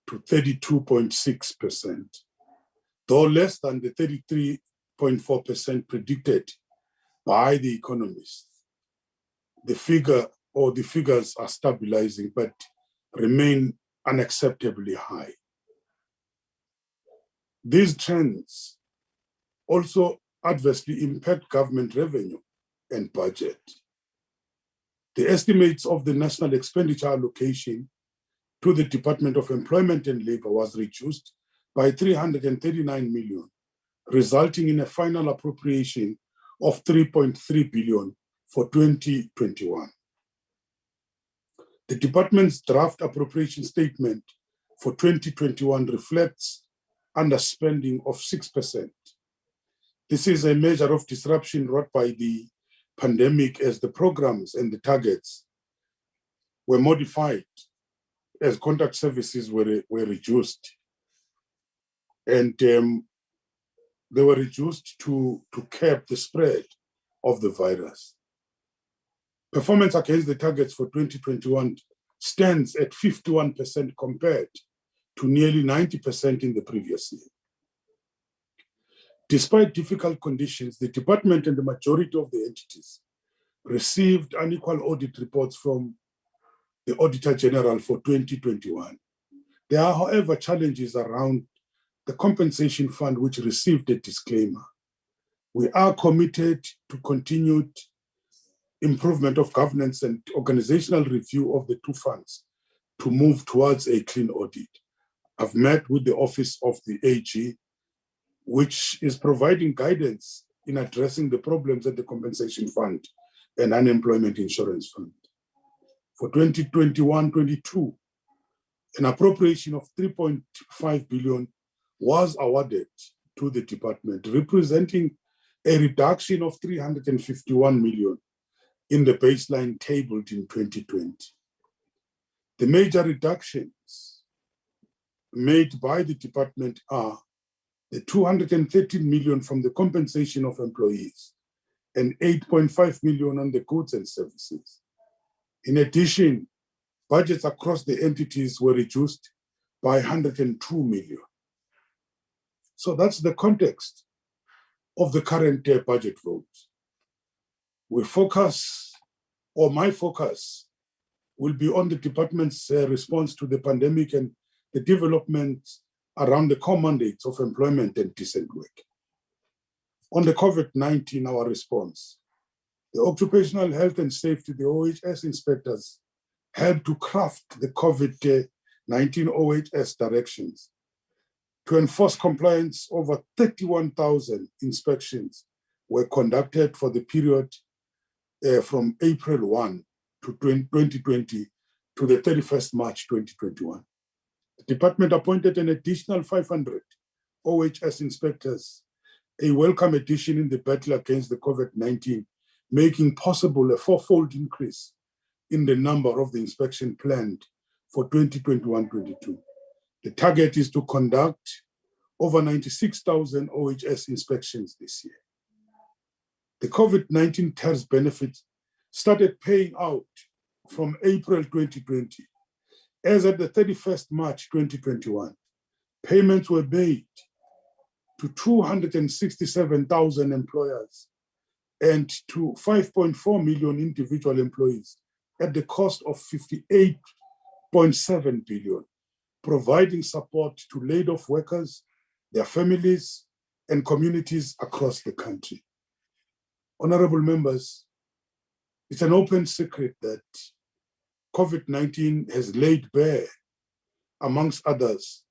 to 32.6%, though less than the 33.4% predicted by the economists. The figures are stabilizing, but remain unacceptably high. These trends also adversely impact government revenue and budget. The estimates of the national expenditure allocation to the Department of Employment and Labor was reduced by 339 million, resulting in a final appropriation of 3.3 billion for 2021. The department's draft appropriation statement for 2021 reflects underspending of 6%. This is a measure of disruption wrought by the pandemic, as the programs and the targets were modified as contact services were reduced. And they were reduced to curb the spread of the virus. Performance against the targets for 2021 stands at 51% compared to nearly 90% in the previous year. Despite difficult conditions, the department and the majority of the entities received unequal audit reports from the Auditor General for 2021. There are, however, challenges around the compensation fund, which received a disclaimer. We are committed to continued improvement of governance and organizational review of the two funds to move towards a clean audit. I've met with the Office of the AG, which is providing guidance in addressing the problems at the compensation fund and unemployment insurance fund. For 2021-22, an appropriation of 3.5 billion was awarded to the department, representing a reduction of 351 million in the baseline tabled in 2020. The major reductions made by the department are the 213 million from the compensation of employees and 8.5 million on the goods and services. In addition, budgets across the entities were reduced by 102 million. So that's the context of the current budget vote. We focus, or my focus, will be on the department's response to the pandemic and the development around the core mandates of employment and decent work. On the COVID-19, our response, the occupational health and safety, the OHS inspectors helped to craft the COVID-19 OHS directions. To enforce compliance, over 31,000 inspections were conducted for the period from April 1 to 2020 to the 31st March 2021. The department appointed an additional 500 OHS inspectors, a welcome addition in the battle against the COVID-19, making possible a fourfold increase in the number of the inspection planned for 2021-22. The target is to conduct over 96,000 OHS inspections this year. The COVID-19 TERS benefits started paying out from April 2020. As at the 31st March 2021, payments were made to 267,000 employers and to 5.4 million individual employees at the cost of 58.7 billion, providing support to laid-off workers, their families, and communities across the country. Honorable members, it's an open secret that COVID-19 has laid bare, amongst others,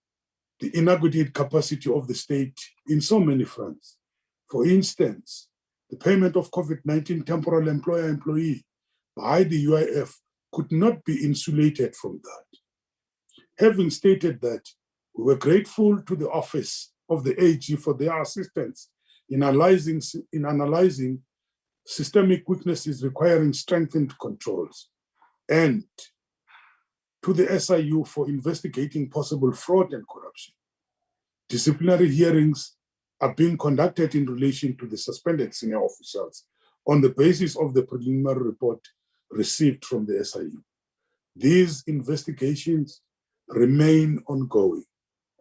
the inadequate capacity of the state in so many fronts. For instance, the payment of COVID-19 temporal employer-employee by the UIF could not be insulated from that. Having stated that, we were grateful to the Office of the AG for their assistance in analyzing systemic weaknesses requiring strengthened controls, and to the SIU for investigating possible fraud and corruption. Disciplinary hearings are being conducted in relation to the suspended senior officials on the basis of the preliminary report received from the SIU. These investigations remain ongoing.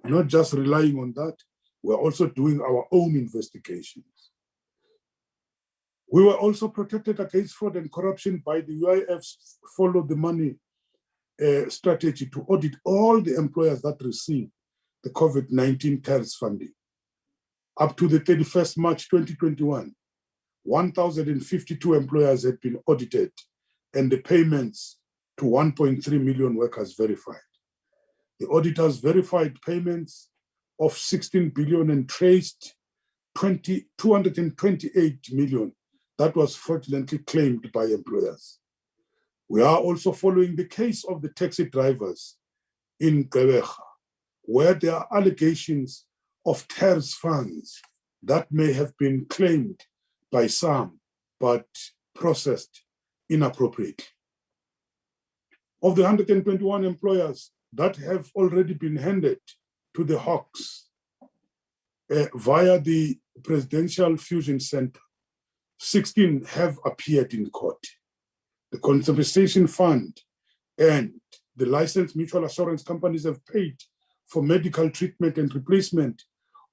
Not just relying on that, we're also doing our own investigations. We were also protected against fraud and corruption by the UIF's follow the money strategy to audit all the employers that received the COVID-19 TERS funding. Up to the 31st March 2021, 1,052 employers had been audited and the payments to 1.3 million workers verified. The auditors verified payments of 16 billion and traced 228 million that was fraudulently claimed by employers. We are also following the case of the taxi drivers in Gqeberha, where there are allegations of TERS funds that may have been claimed by some, but processed inappropriately. Of the 121 employers that have already been handed to the Hawks via the Presidential Fusion Center, 16 have appeared in court. The compensation fund and the licensed mutual assurance companies have paid for medical treatment and replacement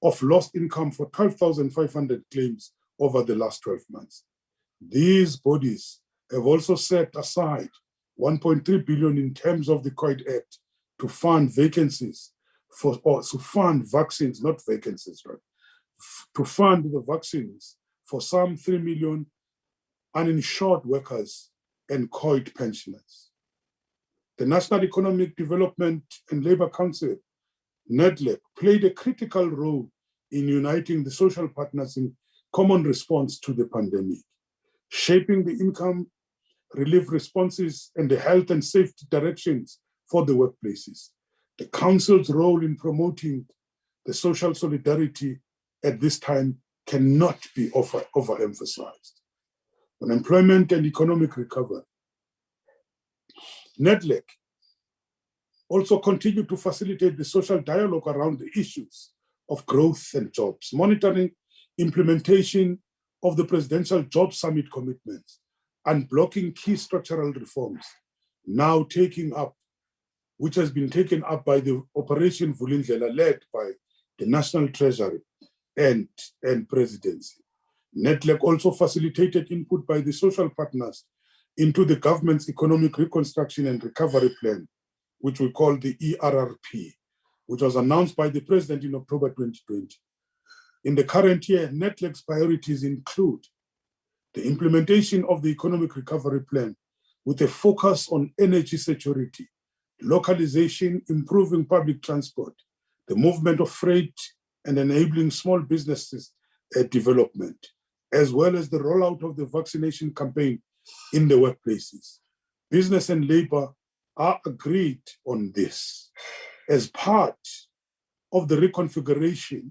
of lost income for 12,500 claims over the last 12 months. These bodies have also set aside 1.3 billion in terms of the COID Act to fund vacancies or to fund vaccines, not vacancies, right? To fund the vaccines for some 3 million uninsured workers and COID pensioners. The National Economic Development and Labour Council, NEDLEC, played a critical role in uniting the social partners in common response to the pandemic, shaping the income relief responses and the health and safety directions for the workplaces. The Council's role in promoting the social solidarity at this time cannot be overemphasized. On employment and economic recovery, NEDLEC also continued to facilitate the social dialogue around the issues of growth and jobs, monitoring implementation of the Presidential Job Summit commitments, and blocking key structural reforms, now taking up, which has been taken up by the Operation Vulindlela, led by the National Treasury and Presidency. NEDLEC also facilitated input by the social partners into the government's Economic Reconstruction and Recovery Plan, which we call the ERRP, which was announced by the President in October 2020. In the current year, NEDLEC's priorities include the implementation of the Economic Recovery Plan with a focus on energy security, localization, improving public transport, the movement of freight, and enabling small businesses development, as well as the rollout of the vaccination campaign in the workplaces. Business and labor are agreed on this as part of the reconfiguration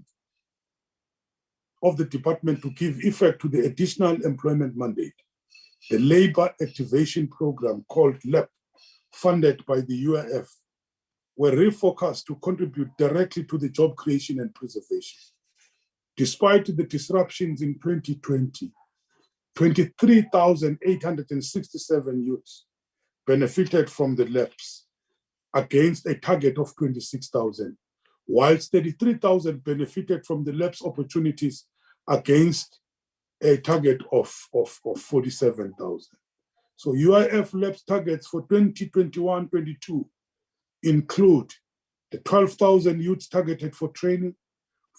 of the department to give effect to the additional employment mandate. The labor activation program called LEP, funded by the UIF, were refocused to contribute directly to the job creation and preservation. Despite the disruptions in 2020, 23,867 youths benefited from the LEPs against a target of 26,000, whilst 33,000 benefited from the LEPs opportunities against a target of 47,000. So UIF LEPs targets for 2021-22 include the 12,000 youths targeted for training,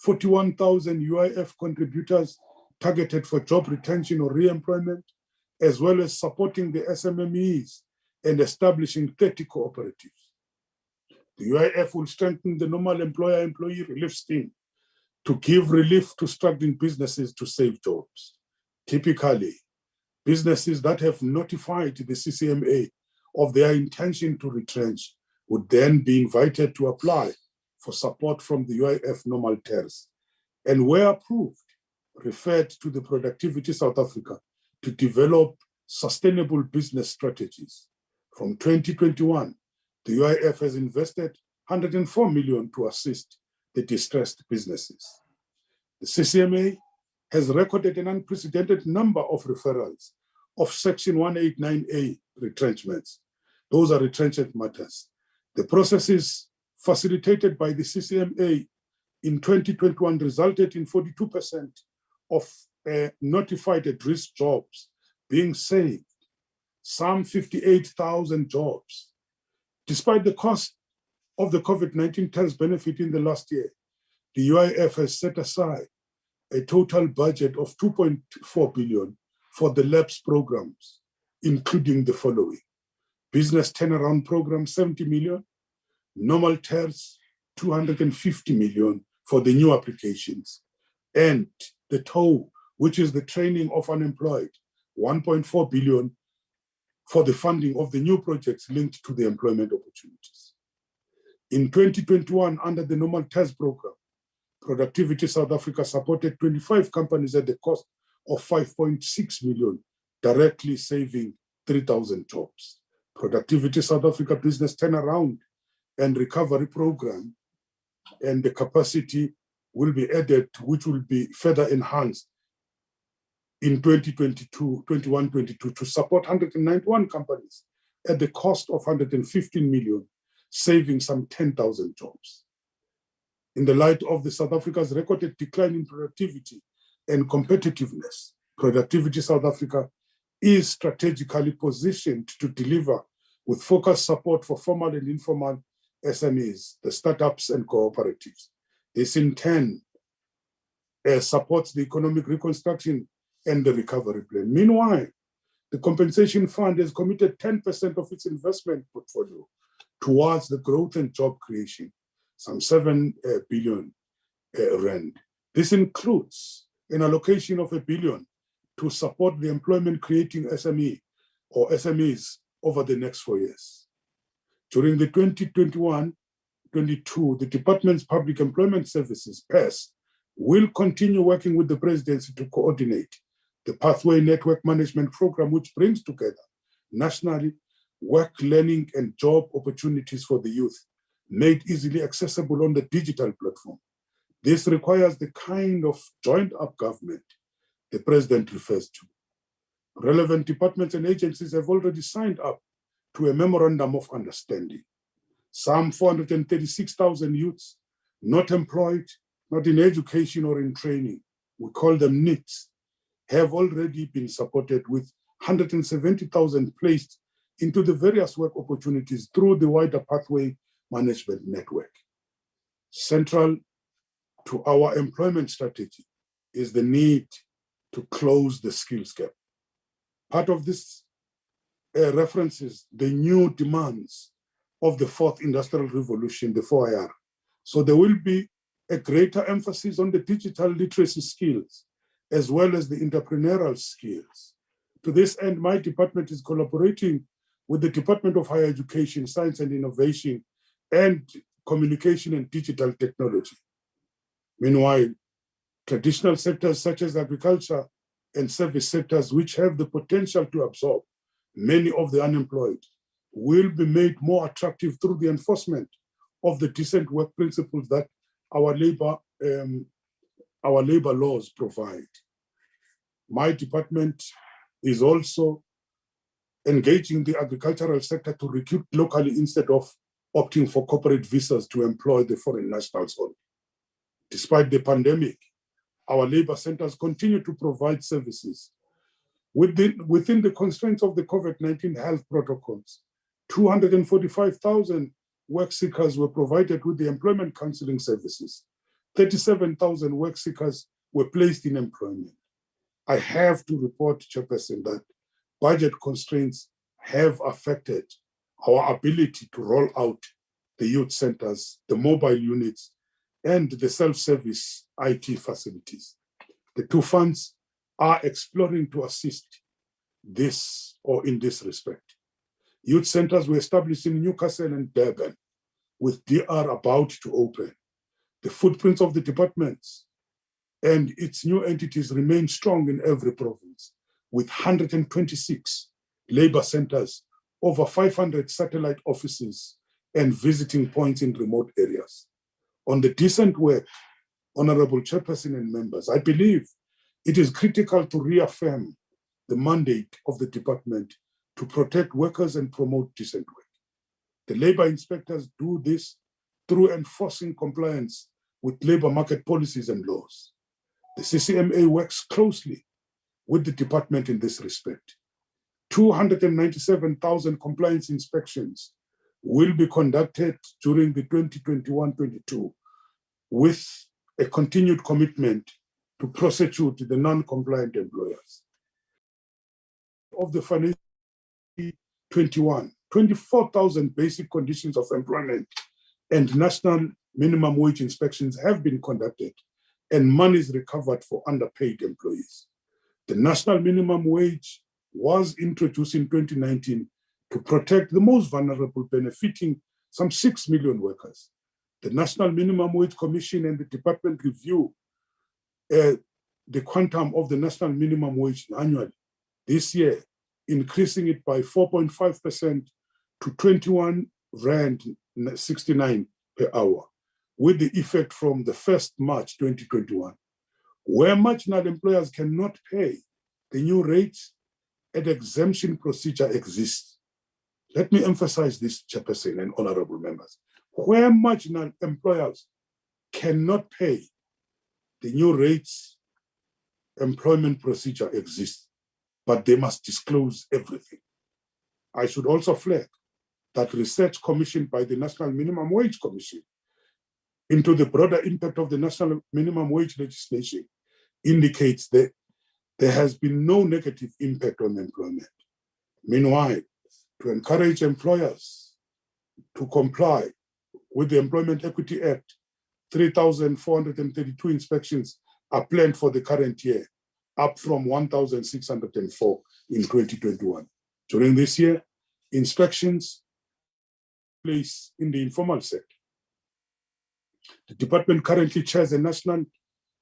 41,000 UIF contributors targeted for job retention or re-employment, as well as supporting the SMMEs and establishing 30 cooperatives. The UIF will strengthen the normal employer-employee relief scheme to give relief to struggling businesses to save jobs. Typically, businesses that have notified the CCMA of their intention to retrench would then be invited to apply for support from the UIF normal TERS, and where approved, referred to the Productivity South Africa to develop sustainable business strategies. From 2021, the UIF has invested 104 million to assist the distressed businesses. The CCMA has recorded an unprecedented number of referrals of Section 189A retrenchments. Those are retrenchment matters. The processes facilitated by the CCMA in 2021 resulted in 42% of notified at-risk jobs being saved, some 58,000 jobs. Despite the cost of the COVID-19 tax benefit in the last year, the UIF has set aside a total budget of 2.4 billion for the LEPS programs, including the following: business turnaround program, 70 million, normal TERS, 250 million for the new applications, and the TOE, which is the training of unemployed, 1.4 billion for the funding of the new projects linked to the employment opportunities. In 2021, under the normal TERS program, Productivity South Africa supported 25 companies at the cost of 5.6 million, directly saving 3,000 jobs. Productivity South Africa Business Turnaround and Recovery Program and the capacity will be added, which will be further enhanced in 2021-22 to support 191 companies at the cost of 115 million, saving some 10,000 jobs. In the light of the South Africa's recorded decline in productivity and competitiveness, Productivity South Africa is strategically positioned to deliver with focused support for formal and informal SMEs, the startups and cooperatives. This in turn supports the economic reconstruction and the recovery plan. Meanwhile, the compensation fund has committed 10% of its investment portfolio towards the growth and job creation, some 7 billion rand. This includes an allocation of 1 billion to support the employment creating SME or SMEs over the next 4 years. During the 2021-22, the Department's Public Employment Services, PES, will continue working with the Presidency to coordinate the Pathway Network Management Program, which brings together nationally work, learning, and job opportunities for the youth, made easily accessible on the digital platform. This requires the kind of joined-up government the President refers to. Relevant departments and agencies have already signed up to a memorandum of understanding. Some 436,000 youths not employed, not in education or in training, we call them NEETs, have already been supported with 170,000 placed into the various work opportunities through the wider Pathway Management Network. Central to our employment strategy is the need to close the skills gap. Part of this references the new demands of the fourth industrial revolution, the 4IR. So there will be a greater emphasis on the digital literacy skills as well as the entrepreneurial skills. To this end, my department is collaborating with the Department of Higher Education, Science and Innovation, and Communication and Digital Technology. Meanwhile, traditional sectors such as agriculture and service sectors, which have the potential to absorb many of the unemployed, will be made more attractive through the enforcement of the decent work principles that our labor laws provide. My department is also engaging the agricultural sector to recruit locally instead of opting for corporate visas to employ the foreign nationals only. Despite the pandemic, our labor centers continue to provide services. Within the constraints of the COVID-19 health protocols, 245,000 work seekers were provided with the employment counseling services. 37,000 work seekers were placed in employment. I have to report, Chairperson, that budget constraints have affected our ability to roll out the youth centers, the mobile units, and the self-service IT facilities. The two funds are exploring to assist this or in this respect. Youth centers were established in Newcastle and Durban, with DR about to open. The footprints of the departments and its new entities remain strong in every province, with 126 labor centers, over 500 satellite offices, and visiting points in remote areas. On the decent work, Honorable Chairperson and members, I believe it is critical to reaffirm the mandate of the department to protect workers and promote decent work. The labor inspectors do this through enforcing compliance with labor market policies and laws. The CCMA works closely with the department in this respect. 297,000 compliance inspections will be conducted during the 2021-22 with a continued commitment to prosecute the non-compliant employers. Of the financial 21, 24,000 basic conditions of employment and national minimum wage inspections have been conducted and monies recovered for underpaid employees. The national minimum wage was introduced in 2019 to protect the most vulnerable, benefiting some 6 million workers. The National Minimum Wage Commission and the department review the quantum of the national minimum wage annually. This year, increasing it by 4.5% to 21 Rand 69 per hour, with the effect from the 1st March 2021. Where marginal employers cannot pay, the new rates and exemption procedure exists. Let me emphasize this, Chairperson and honorable members. Where marginal employers cannot pay, the new rates employment procedure exists, but they must disclose everything. I should also flag that research commissioned by the National Minimum Wage Commission into the broader impact of the national minimum wage legislation indicates that there has been no negative impact on employment. Meanwhile, to encourage employers to comply with the Employment Equity Act, 3,432 inspections are planned for the current year, up from 1,604 in 2021. During this year, inspections place in the informal sector. The department currently chairs a national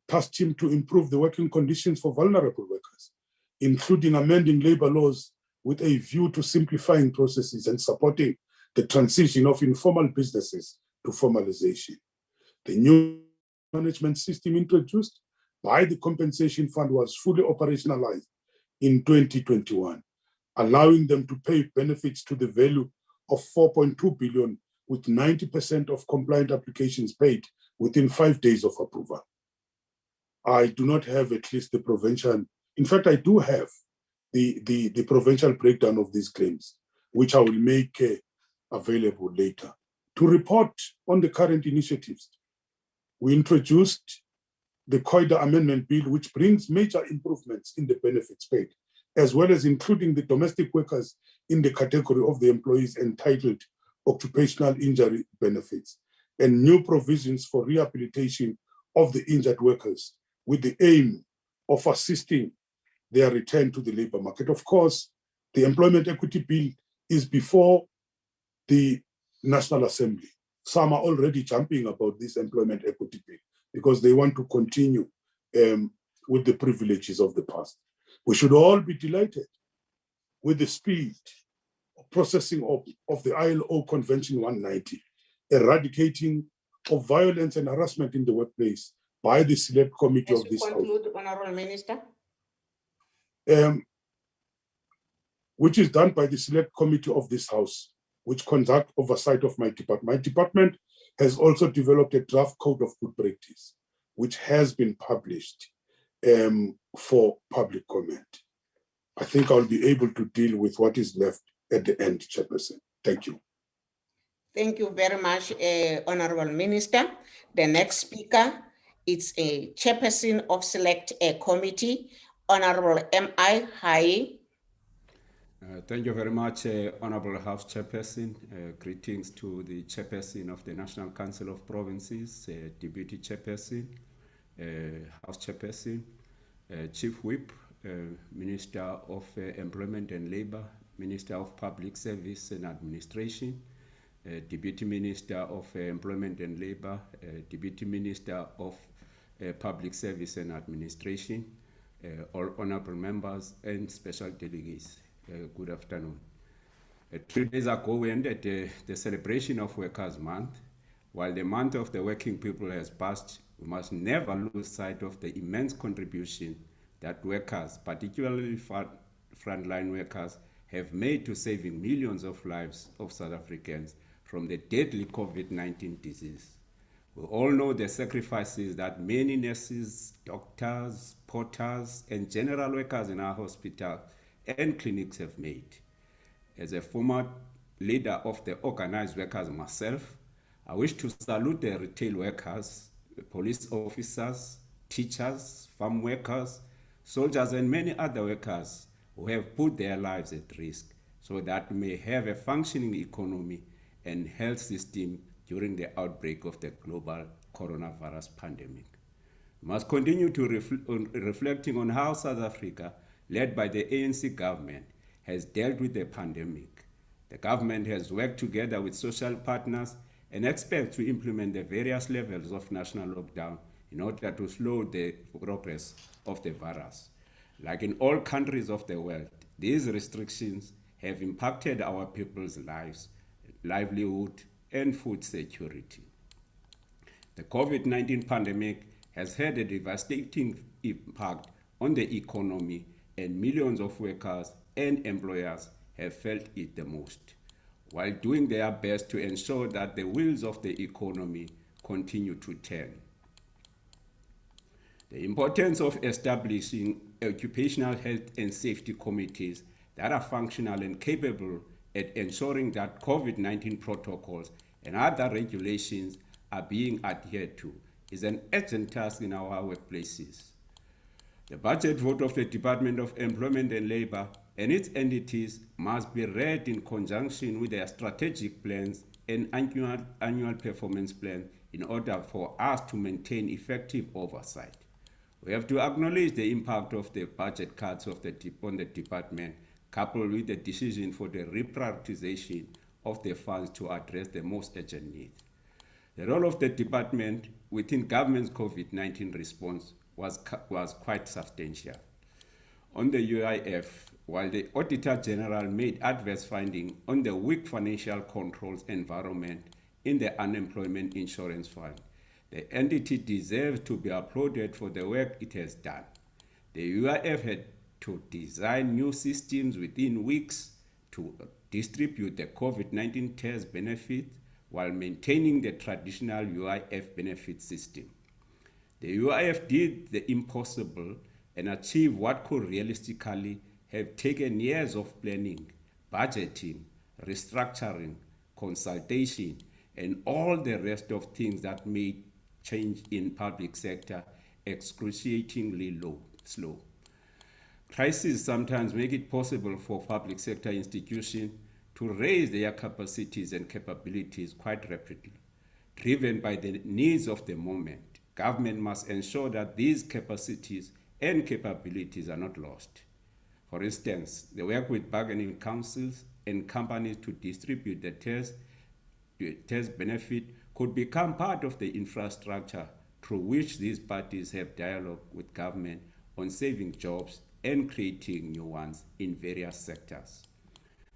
task team to improve the working conditions for vulnerable workers, including amending labor laws with a view to simplifying processes and supporting the transition of informal businesses to formalization. The new management system introduced by the compensation fund was fully operationalized in 2021, allowing them to pay benefits to the value of 4.2 billion, with 90% of compliant applications paid within 5 days of approval. I do not have at least the provincial, in fact, I do have the provincial breakdown of these claims, which I will make available later. To report on the current initiatives, we introduced the COIDA Amendment Bill, which brings major improvements in the benefits paid, as well as including the domestic workers in the category of the employees entitled occupational injury benefits, and new provisions for rehabilitation of the injured workers with the aim of assisting their return to the labor market. Of course, the Employment Equity Bill is before the National Assembly. Some are already jumping about this Employment Equity Bill because they want to continue with the privileges of the past. We should all be delighted with the speed of processing of the ILO Convention 190, eradicating of violence and harassment in the workplace by the Select Committee of this House. Conclude, Honorable Minister. Which is done by the Select Committee of this House, which conduct oversight of my department. My department has also developed a draft code of good practice, which has been published for public comment. I think I'll be able to deal with what is left at the end, Chairperson. Thank you. Thank you very much, Honorable Minister. The next speaker is a chairperson of Select Committee, Honorable M.I. Hai. Thank you very much, Honorable House Chairperson. Greetings to the Chairperson of the National Council of Provinces, Deputy Chairperson, House Chairperson, Chief Whip, Minister of Employment and Labor, Minister of Public Service and Administration, Deputy Minister of Employment and Labor, Deputy Minister of Public Service and Administration, all honorable members and special delegates. Good afternoon. 3 days ago, we ended the celebration of Workers' Month. While the month of the working people has passed, we must never lose sight of the immense contribution that workers, particularly frontline workers, have made to saving millions of lives of South Africans from the deadly COVID-19 disease. We all know the sacrifices that many nurses, doctors, porters, and general workers in our hospitals and clinics have made. As a former leader of the organized workers myself, I wish to salute the retail workers, the police officers, teachers, farm workers, soldiers, and many other workers who have put their lives at risk so that we may have a functioning economy and health system during the outbreak of the global coronavirus pandemic. We must continue to reflecting on how South Africa, led by the ANC government, has dealt with the pandemic. The government has worked together with social partners and expects to implement the various levels of national lockdown in order to slow the progress of the virus. Like in all countries of the world, these restrictions have impacted our people's lives, livelihood, and food security. The COVID-19 pandemic has had a devastating impact on the economy, and millions of workers and employers have felt it the most. While doing their best to ensure that the wheels of the economy continue to turn. The importance of establishing occupational health and safety committees that are functional and capable at ensuring that COVID-19 protocols and other regulations are being adhered to is an urgent task in our workplaces. The budget vote of the Department of Employment and Labor and its entities must be read in conjunction with their strategic plans and annual performance plan in order for us to maintain effective oversight. We have to acknowledge the impact of the budget cuts on the department, coupled with the decision for the reprioritization of the funds to address the most urgent needs. The role of the department within government's COVID-19 response was quite substantial. On the UIF, while the Auditor General made adverse findings on the weak financial controls environment in the Unemployment Insurance Fund, the entity deserves to be applauded for the work it has done. The UIF had to design new systems within weeks to distribute the COVID-19 test benefits while maintaining the traditional UIF benefit system. The UIF did the impossible and achieved what could realistically have taken years of planning, budgeting, restructuring, consultation, and all the rest of things that made change in public sector excruciatingly slow. Crises sometimes make it possible for public sector institutions to raise their capacities and capabilities quite rapidly. Driven by the needs of the moment, government must ensure that these capacities and capabilities are not lost. For instance, the work with bargaining councils and companies to distribute the test benefit could become part of the infrastructure through which these parties have dialogue with government on saving jobs and creating new ones in various sectors.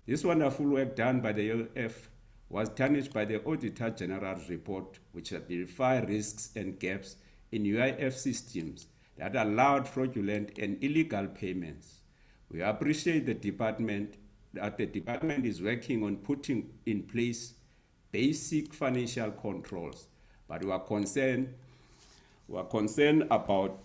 This wonderful work done by the UIF was tarnished by the Auditor General's report, which identified risks and gaps in UIF systems that allowed fraudulent and illegal payments. We appreciate that the department is working on putting in place basic financial controls, but we are concerned about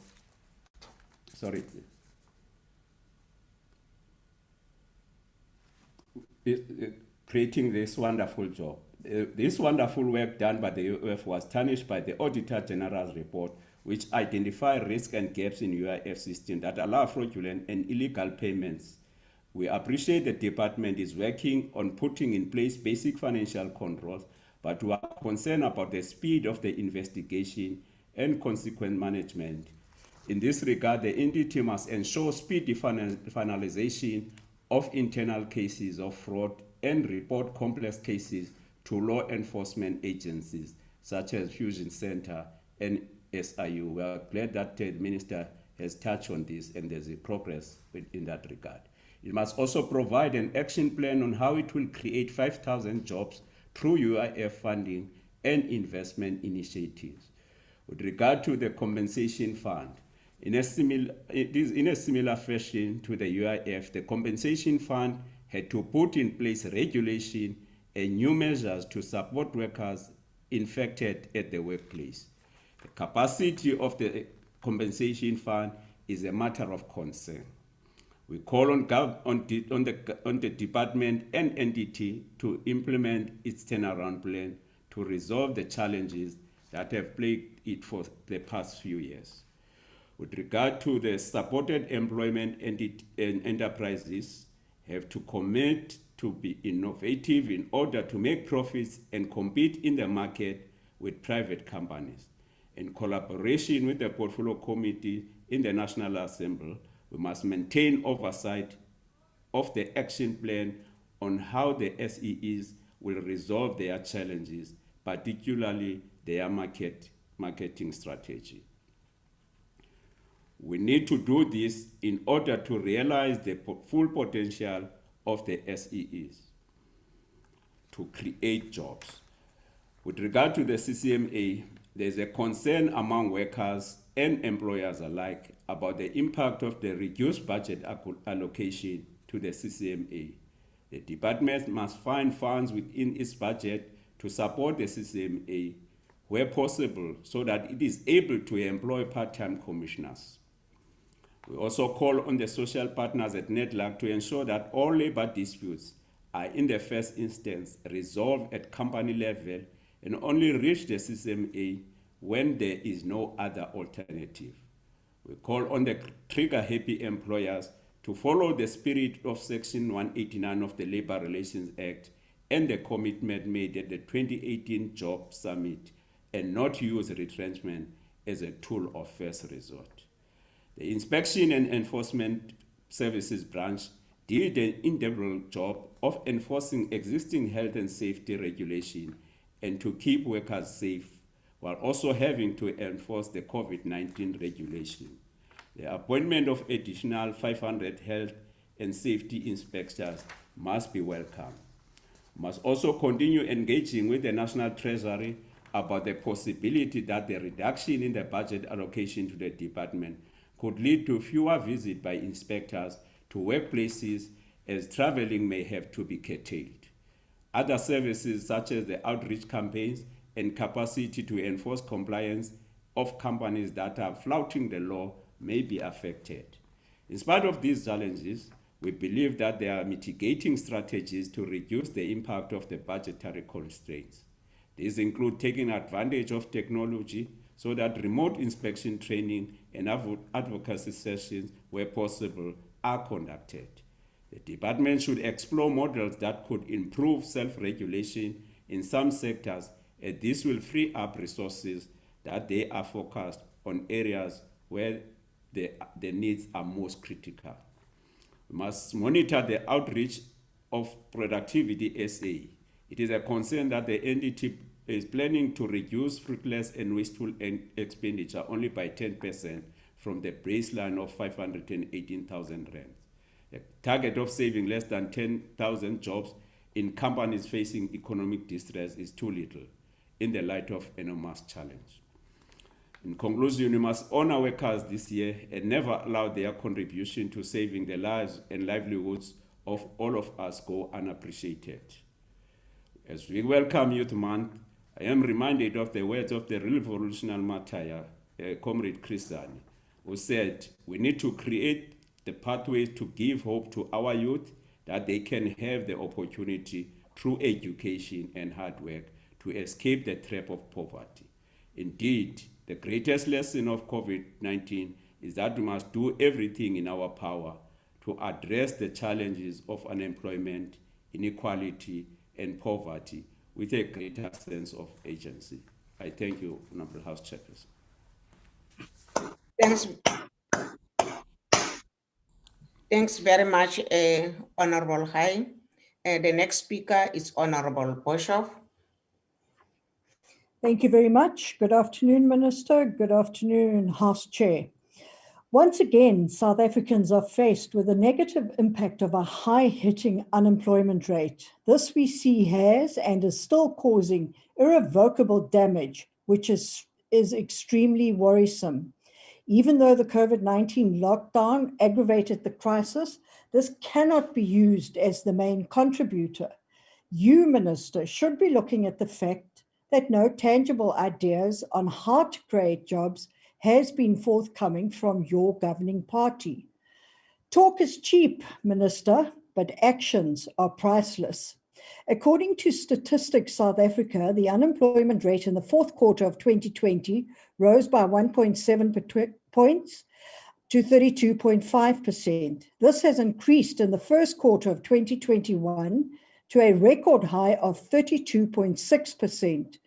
creating this wonderful job. This wonderful work done by the UIF was tarnished by the Auditor General's report, which identified risks and gaps in UIF system that allow fraudulent and illegal payments. We appreciate the department is working on putting in place basic financial controls, but we are concerned about the speed of the investigation and consequent management. In this regard, the entity must ensure speedy finalization of internal cases of fraud and report complex cases to law enforcement agencies such as Fusion Center and SIU. We are glad that the Minister has touched on this and there's a progress in that regard. It must also provide an action plan on how it will create 5,000 jobs through UIF funding and investment initiatives. With regard to the compensation fund, in a similar fashion to the UIF, the compensation fund had to put in place regulation and new measures to support workers infected at the workplace. The capacity of the compensation fund is a matter of concern. We call on the department and entity to implement its turnaround plan to resolve the challenges that have plagued it for the past few years. With regard to the supported employment enterprises, have to commit to be innovative in order to make profits and compete in the market with private companies. In collaboration with the Portfolio Committee in the National Assembly, we must maintain oversight of the action plan on how the SEEs will resolve their challenges, particularly their marketing strategy. We need to do this in order to realize the full potential of the SEEs to create jobs. With regard to the CCMA, there's a concern among workers and employers alike about the impact of the reduced budget allocation to the CCMA. The department must find funds within its budget to support the CCMA where possible, so that it is able to employ part-time commissioners. We also call on the social partners at NEDLAC to ensure that all labor disputes are in the first instance resolved at company level and only reach the CCMA when there is no other alternative. We call on the trigger-happy employers to follow the spirit of Section 189 of the Labor Relations Act and the commitment made at the 2018 Job Summit, and not use retrenchment as a tool of first resort. The Inspection and Enforcement Services branch did an integral job of enforcing existing health and safety regulation and to keep workers safe, while also having to enforce the COVID-19 regulation. The appointment of additional 500 health and safety inspectors must be welcome. We must also continue engaging with the National Treasury about the possibility that the reduction in the budget allocation to the department could lead to fewer visits by inspectors to workplaces, as traveling may have to be curtailed. Other services such as the outreach campaigns and capacity to enforce compliance of companies that are flouting the law may be affected. In spite of these challenges, we believe that there are mitigating strategies to reduce the impact of the budgetary constraints. These include taking advantage of technology so that remote inspection training and advocacy sessions, where possible, are conducted. The department should explore models that could improve self-regulation in some sectors, and this will free up resources that they are focused on areas where the needs are most critical. We must monitor the outreach of Productivity SA. It is a concern that the NDT is planning to reduce fruitless and wasteful expenditure only by 10% from the baseline of 518,000 rands. The target of saving less than 10,000 jobs in companies facing economic distress is too little in the light of enormous challenge. In conclusion, we must honor workers this year and never allow their contribution to saving the lives and livelihoods of all of us go unappreciated. As we welcome Youth Month, I am reminded of the words of the revolutionary martyr, Comrade Christian, who said, "We need to create the pathways to give hope to our youth that they can have the opportunity through education and hard work to escape the trap of poverty." Indeed, the greatest lesson of COVID-19 is that we must do everything in our power to address the challenges of unemployment, inequality, and poverty with a greater sense of agency. I thank you, Honorable House Chairperson. Thanks very much, Honorable High. The next speaker is Honorable Boshoff. Thank you very much. Good afternoon, Minister. Good afternoon, House Chair. Once again, South Africans are faced with the negative impact of a high-hitting unemployment rate. This we see has and is still causing irrevocable damage, which is extremely worrisome. Even though the COVID-19 lockdown aggravated the crisis, this cannot be used as the main contributor. You, Minister, should be looking at the fact that no tangible ideas on how to create jobs has been forthcoming from your governing party. Talk is cheap, Minister, but actions are priceless. According to Statistics South Africa, the unemployment rate in the fourth quarter of 2020 rose by 1.7 points to 32.5%. This has increased in the first quarter of 2021 to a record high of 32.6%.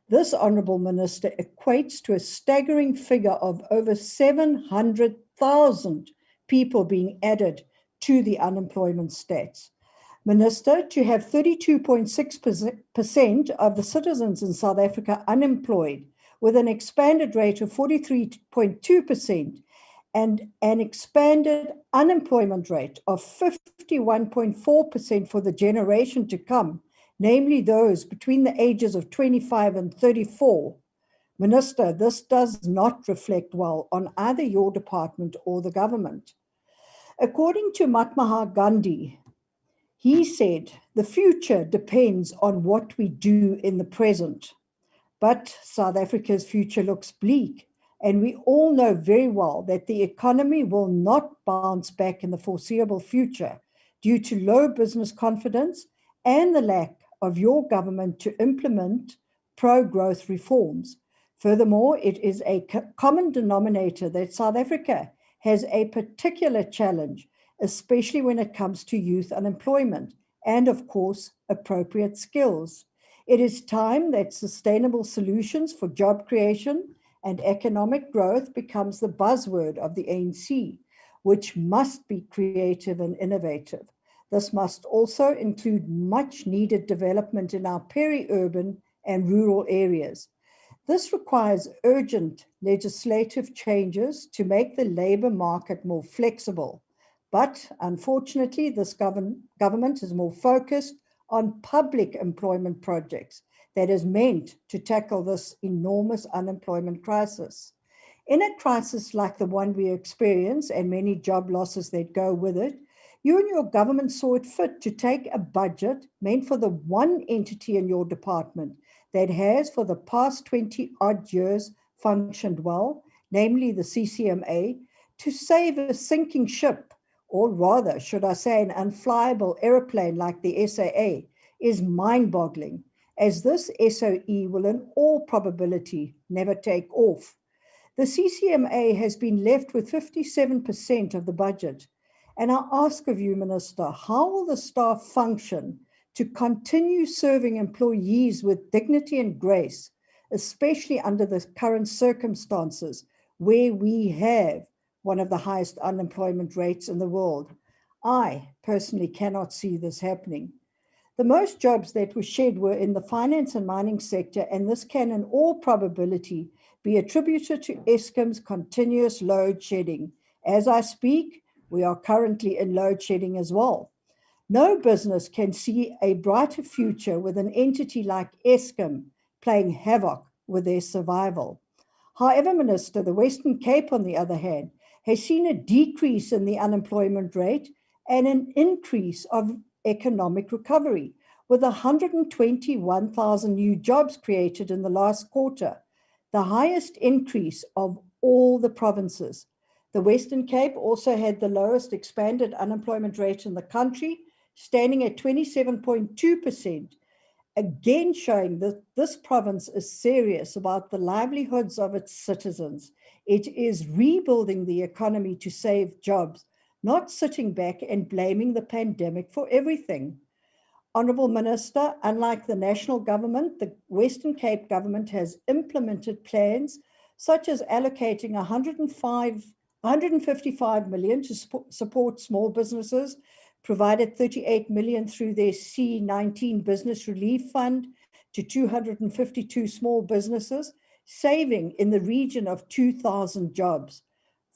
This, Honourable Minister, equates to a staggering figure of over 700,000 people being added to the unemployment stats. Minister, to have 32.6% of the citizens in South Africa unemployed, with an expanded rate of 43.2% and an expanded unemployment rate of 51.4% for the generation to come, namely those between the ages of 25 and 34. Minister, this does not reflect well on either your department or the government. According to Mahatma Gandhi, he said, "The future depends on what we do in the present." But South Africa's future looks bleak, and we all know very well that the economy will not bounce back in the foreseeable future due to low business confidence and the lack of your government to implement pro-growth reforms. Furthermore, it is a common denominator that South Africa has a particular challenge, especially when it comes to youth unemployment and, of course, appropriate skills. It is time that sustainable solutions for job creation and economic growth becomes the buzzword of the ANC, which must be creative and innovative. This must also include much needed development in our peri-urban and rural areas. This requires urgent legislative changes to make the labor market more flexible. But unfortunately, this government is more focused on public employment projects that is meant to tackle this enormous unemployment crisis. In a crisis like the one we experience and many job losses that go with it, you and your government saw it fit to take a budget meant for the one entity in your department that has for the past 20-odd years functioned well, namely the CCMA, to save a sinking ship, or rather, should I say, an unflyable aeroplane like the SAA, is mind-boggling, as this SOE will in all probability never take off. The CCMA has been left with 57% of the budget. And I ask of you, Minister, how will the staff function to continue serving employees with dignity and grace, especially under the current circumstances where we have one of the highest unemployment rates in the world? I personally cannot see this happening. The most jobs that were shed were in the finance and mining sector, and this can in all probability be attributed to Eskom's continuous load shedding. As I speak, we are currently in load shedding as well. No business can see a brighter future with an entity like Eskom playing havoc with their survival. However, Minister, the Western Cape, on the other hand, has seen a decrease in the unemployment rate and an increase of economic recovery, with 121,000 new jobs created in the last quarter, the highest increase of all the provinces. The Western Cape also had the lowest expanded unemployment rate in the country, standing at 27.2%, again showing that this province is serious about the livelihoods of its citizens. It is rebuilding the economy to save jobs, not sitting back and blaming the pandemic for everything. Honourable Minister, unlike the national government, the Western Cape government has implemented plans such as allocating 155 million to support small businesses, provided 38 million through their C19 Business Relief Fund to 252 small businesses, saving in the region of 2,000 jobs.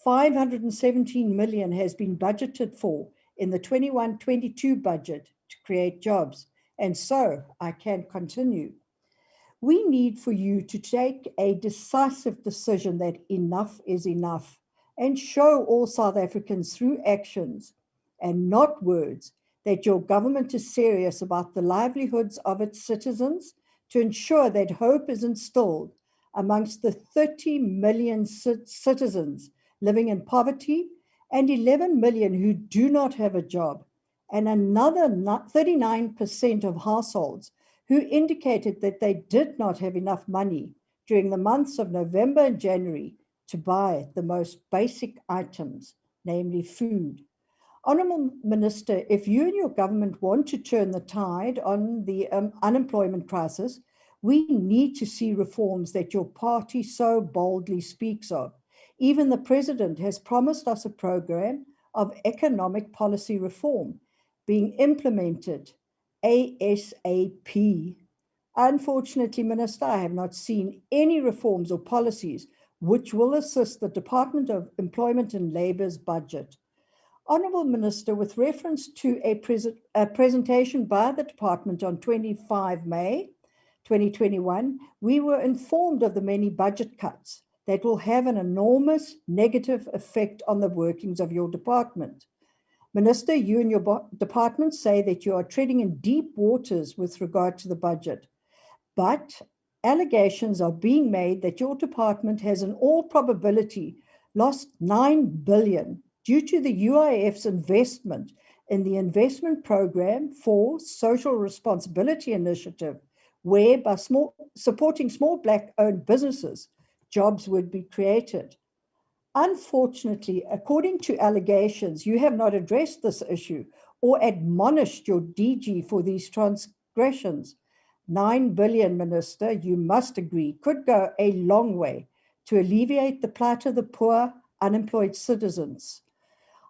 517 million has been budgeted for in the 21-22 budget to create jobs. And so I can continue. We need for you to take a decisive decision that enough is enough and show all South Africans through actions and not words that your government is serious about the livelihoods of its citizens to ensure that hope is instilled amongst the 30 million citizens living in poverty and 11 million who do not have a job, and another 39% of households who indicated that they did not have enough money during the months of November and January to buy the most basic items, namely food. Honourable Minister, if you and your government want to turn the tide on the unemployment crisis, we need to see reforms that your party so boldly speaks of. Even the President has promised us a program of economic policy reform being implemented ASAP. Unfortunately, Minister, I have not seen any reforms or policies which will assist the Department of Employment and Labour's budget. Honourable Minister, with reference to a presentation by the Department on 25 May 2021, we were informed of the many budget cuts that will have an enormous negative effect on the workings of your department. Minister, you and your department say that you are treading in deep waters with regard to the budget. But allegations are being made that your department has in all probability lost 9 billion due to the UIF's investment in the investment program for social responsibility initiative, where by supporting small Black-owned businesses, jobs would be created. Unfortunately, according to allegations, you have not addressed this issue or admonished your DG for these transgressions. 9 billion, Minister, you must agree, could go a long way to alleviate the plight of the poor, unemployed citizens.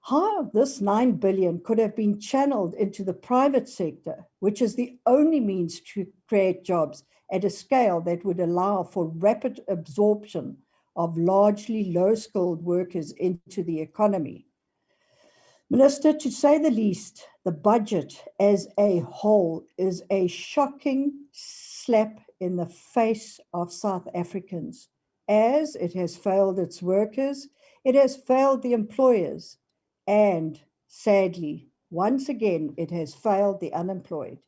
How this 9 billion could have been channeled into the private sector, which is the only means to create jobs at a scale that would allow for rapid absorption of largely low-skilled workers into the economy. Minister, to say the least, the budget as a whole is a shocking slap in the face of South Africans, as it has failed its workers, it has failed the employers, and sadly, once again, it has failed the unemployed.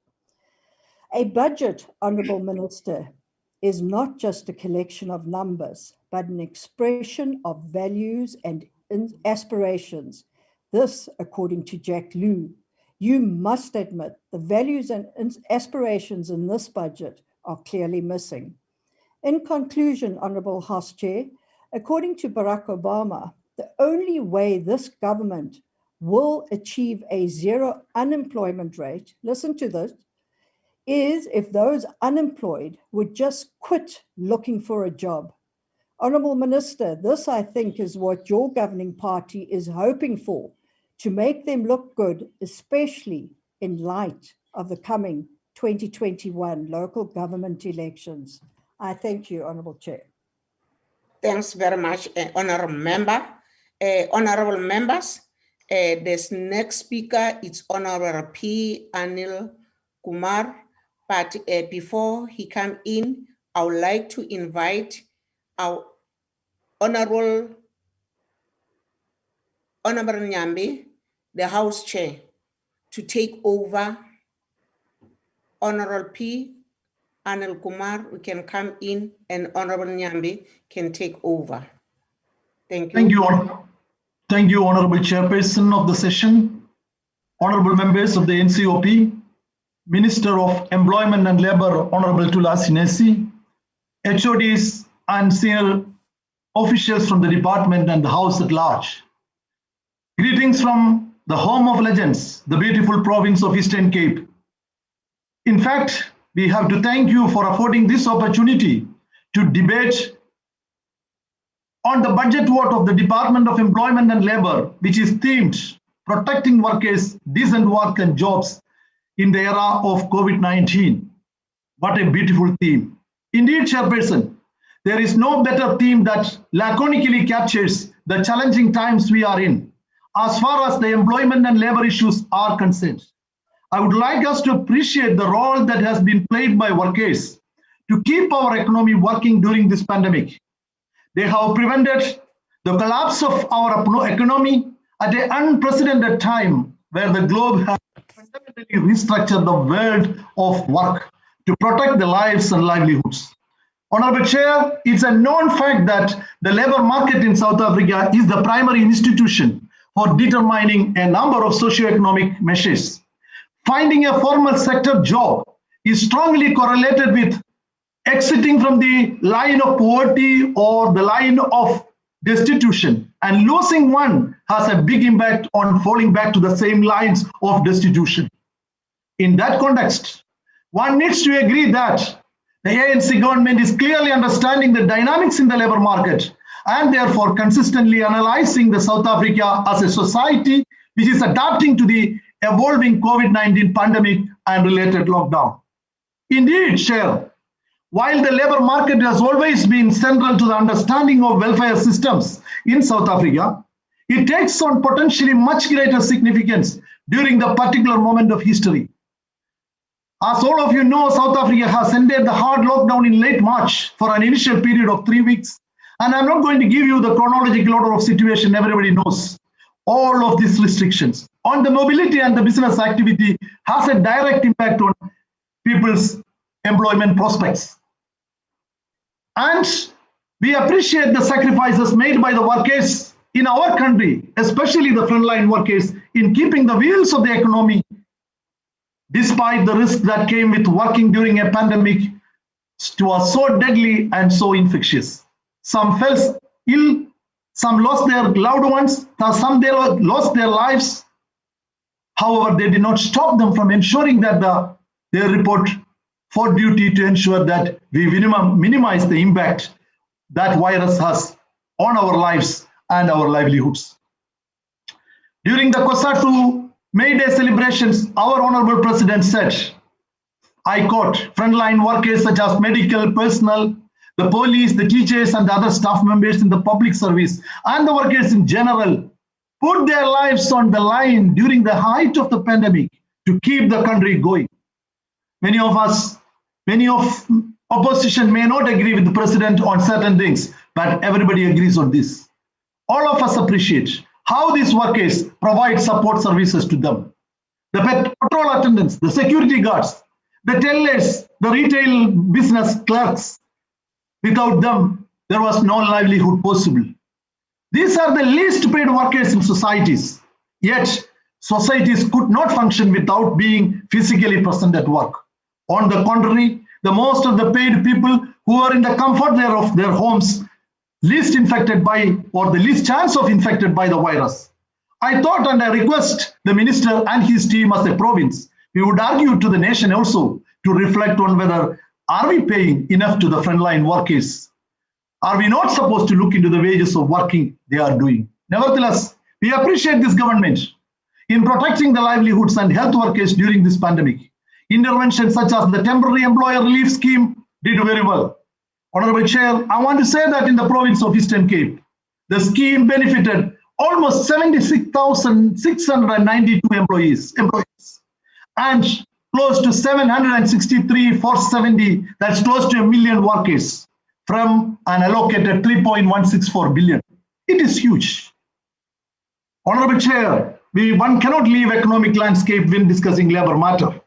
A budget, Honourable Minister, is not just a collection of numbers, but an expression of values and aspirations. This, according to Jack Lew, you must admit the values and aspirations in this budget are clearly missing. In conclusion, Honourable House Chair, according to Barack Obama, the only way this government will achieve a zero unemployment rate, listen to this, is if those unemployed would just quit looking for a job. Honourable Minister, this I think is what your governing party is hoping for, to make them look good, especially in light of the coming 2021 local government elections. I thank you, Honourable Chair. Thanks very much, Honourable Member. Honourable members, this next speaker is Honourable P. Anil Kumar. But before he come in, I would like to invite our Honourable Nyambi, the House Chair, to take over. Honourable P. Anil Kumar, we can come in, and Honourable Nyambi can take over. Thank you. Thank you, Honourable Chairperson of the session, Honourable members of the NCOP, Minister of Employment and Labour, Honourable Tula Sinesi, HODs and senior officials from the department and the House at large. Greetings from the home of legends, the beautiful province of Eastern Cape. In fact, we have to thank you for affording this opportunity to debate on the budget vote of the Department of Employment and Labour, which is themed protecting workers, decent work and jobs in the era of COVID-19. What a beautiful theme. Indeed, Chairperson, there is no better theme that laconically captures the challenging times we are in as far as the employment and labor issues are concerned. I would like us to appreciate the role that has been played by workers to keep our economy working during this pandemic. They have prevented the collapse of our economy at an unprecedented time where the globe has fundamentally restructured the world of work to protect the lives and livelihoods. Honourable Chair, it's a known fact that the labour market in South Africa is the primary institution for determining a number of socio-economic measures. Finding a formal sector job is strongly correlated with exiting from the line of poverty or the line of destitution, and losing one has a big impact on falling back to the same lines of destitution. In that context, one needs to agree that the ANC government is clearly understanding the dynamics in the labour market and therefore consistently analysing the South Africa as a society which is adapting to the evolving COVID-19 pandemic and related lockdown. Indeed, Chair, while the labour market has always been central to the understanding of welfare systems in South Africa, it takes on potentially much greater significance during the particular moment of history. As all of you know, South Africa has ended the hard lockdown in late March for an initial period of 3 weeks. And I'm not going to give you the chronological order of situation, everybody knows. All of these restrictions on the mobility and the business activity has a direct impact on people's employment prospects. And we appreciate the sacrifices made by the workers in our country, especially the frontline workers, in keeping the wheels of the economy, despite the risk that came with working during a pandemic. It was so deadly and so infectious. Some fell ill, some lost their loved ones, some they lost their lives. However, they did not stop them from ensuring that their report for duty to ensure that we minimize the impact that virus has on our lives and our livelihoods. During the COSATU May Day celebrations, our Honorable President said, I quote, frontline workers such as medical personnel, the police, the teachers, and the other staff members in the public service, and the workers in general, put their lives on the line during the height of the pandemic to keep the country going. Many of opposition may not agree with the president on certain things, but everybody agrees on this. All of us appreciate how these workers provide support services to them. The patrol attendants, the security guards, the tellers, the retail business clerks. Without them, there was no livelihood possible. These are the least paid workers in societies. Yet, societies could not function without being physically present at work. On the contrary, the most of the paid people who are in the comfort of their homes, least infected by, or the least chance of infected by the virus. I thought, and I request the minister and his team as a province, we would argue to the nation also to reflect on whether are we paying enough to the frontline workers? Are we not supposed to look into the wages of working they are doing? Nevertheless, we appreciate this government in protecting the livelihoods and health workers during this pandemic. Interventions such as the temporary employer relief scheme did very well. Honorable Chair, I want to say that in the province of Eastern Cape, the scheme benefited almost 76,692 employees and close to 763,470, that's close to 1 million workers from an allocated 3.164 billion. It is huge. Honorable Chair, one cannot leave economic landscape when discussing labor matter.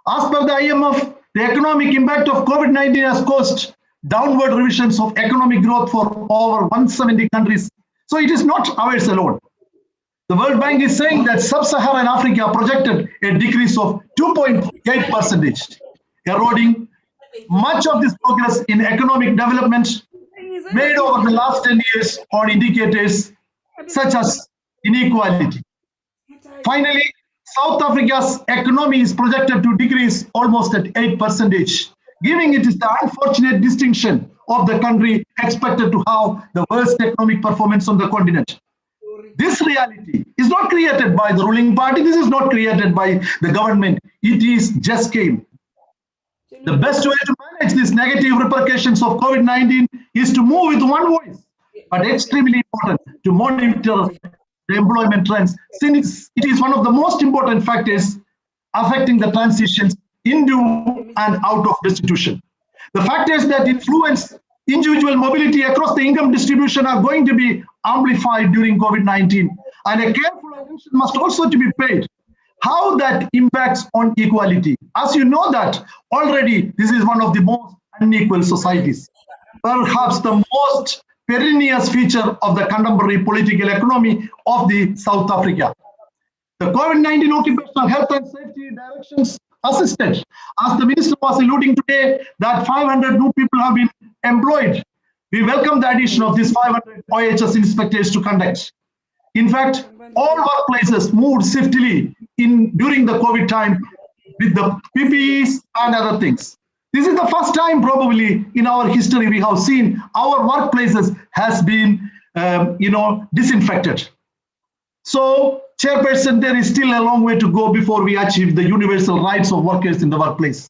As per the IMF, the economic impact of COVID-19 has caused downward revisions of economic growth for over 170 countries. So it is not ours alone. The World Bank is saying that sub-Saharan Africa projected a decrease of 2.8%, eroding much of this progress in economic development made over the last 10 years on indicators such as inequality. Finally, South Africa's economy is projected to decrease almost at 8%, giving it the unfortunate distinction of the country expected to have the worst economic performance on the continent. This reality is not created by the ruling party. This is not created by the government. It is just came. The best way to manage these negative repercussions of COVID-19 is to move with one voice, but extremely important to monitor the employment trends, since it is one of the most important factors affecting the transitions into and out of destitution. The factors that influence individual mobility across the income distribution are going to be amplified during COVID-19, and a careful attention must also to be paid how that impacts on equality. As you know that already this is one of the most unequal societies, perhaps the most perilous feature of the contemporary political economy of the South Africa. The COVID-19 occupational health and safety directions assisted, as the minister was alluding today, that 500 new people have been employed. We welcome the addition of these 500 OHS inspectors to conduct. In fact, all workplaces moved swiftly during the COVID time with the PPEs and other things. This is the first time probably in our history we have seen our workplaces has been, disinfected. So, Chairperson, there is still a long way to go before we achieve the universal rights of workers in the workplace.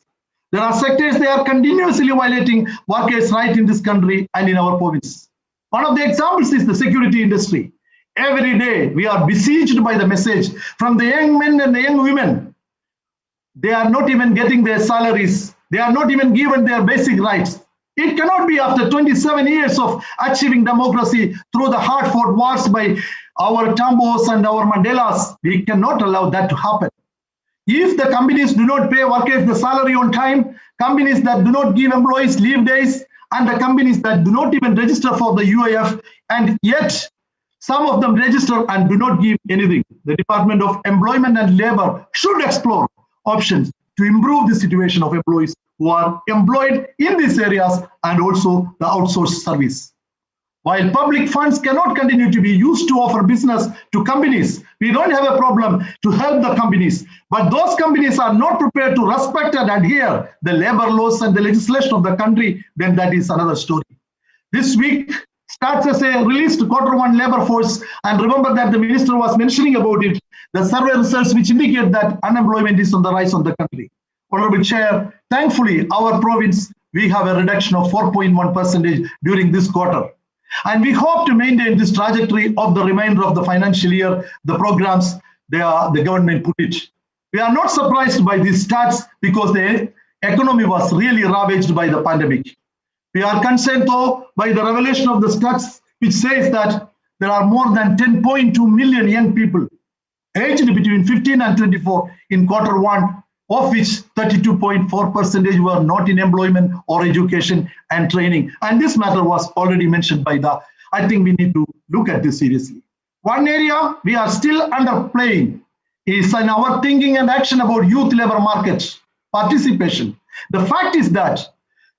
There are sectors that are continuously violating workers' rights in this country and in our province. One of the examples is the security industry. Every day we are besieged by the message from the young men and the young women. They are not even getting their salaries. They are not even given their basic rights. It cannot be after 27 years of achieving democracy through the hard-fought wars by our Tambos and our Mandelas. We cannot allow that to happen. If the companies do not pay workers the salary on time, companies that do not give employees leave days, and the companies that do not even register for the UIF, and yet some of them register and do not give anything. The Department of Employment and Labor should explore options to improve the situation of employees who are employed in these areas and also the outsourced service. While public funds cannot continue to be used to offer business to companies, we don't have a problem to help the companies. But those companies are not prepared to respect and adhere the labor laws and the legislation of the country, then that is another story. This week starts as a released Q1 labor force, and remember that the minister was mentioning about it, the survey results which indicate that unemployment is on the rise on the country. Honorable Chair, thankfully our province, we have a reduction of 4.1% during this quarter. And we hope to maintain this trajectory of the remainder of the financial year, the programs the government put it. We are not surprised by these stats because the economy was really ravaged by the pandemic. We are concerned though by the revelation of the stats which says that there are more than 10.2 million young people aged between 15 and 24 in Q1, of which 32.4% were not in employment or education and training. And this matter was already mentioned by I think we need to look at this seriously. One area we are still underplaying is in our thinking and action about youth labor market participation. The fact is that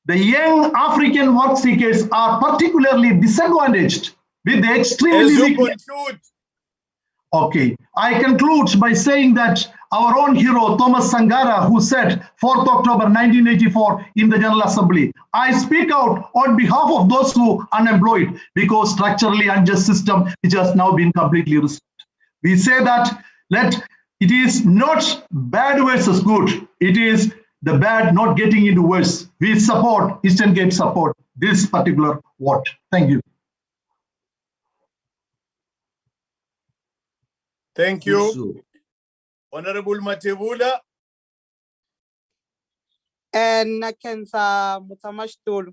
the young African work seekers are particularly disadvantaged with the extremely weak. Okay, I conclude by saying that our own hero, Thomas Sangara, who said 4th October 1984 in the General Assembly, I speak out on behalf of those who are unemployed because structurally unjust system which has now been completely restored. We say that it is not bad versus good. It is the bad not getting into worse. We support, Eastern Cape support this particular vote. Thank you. Thank you. Honorable Matebula. And Nakensa Mutamashtulu.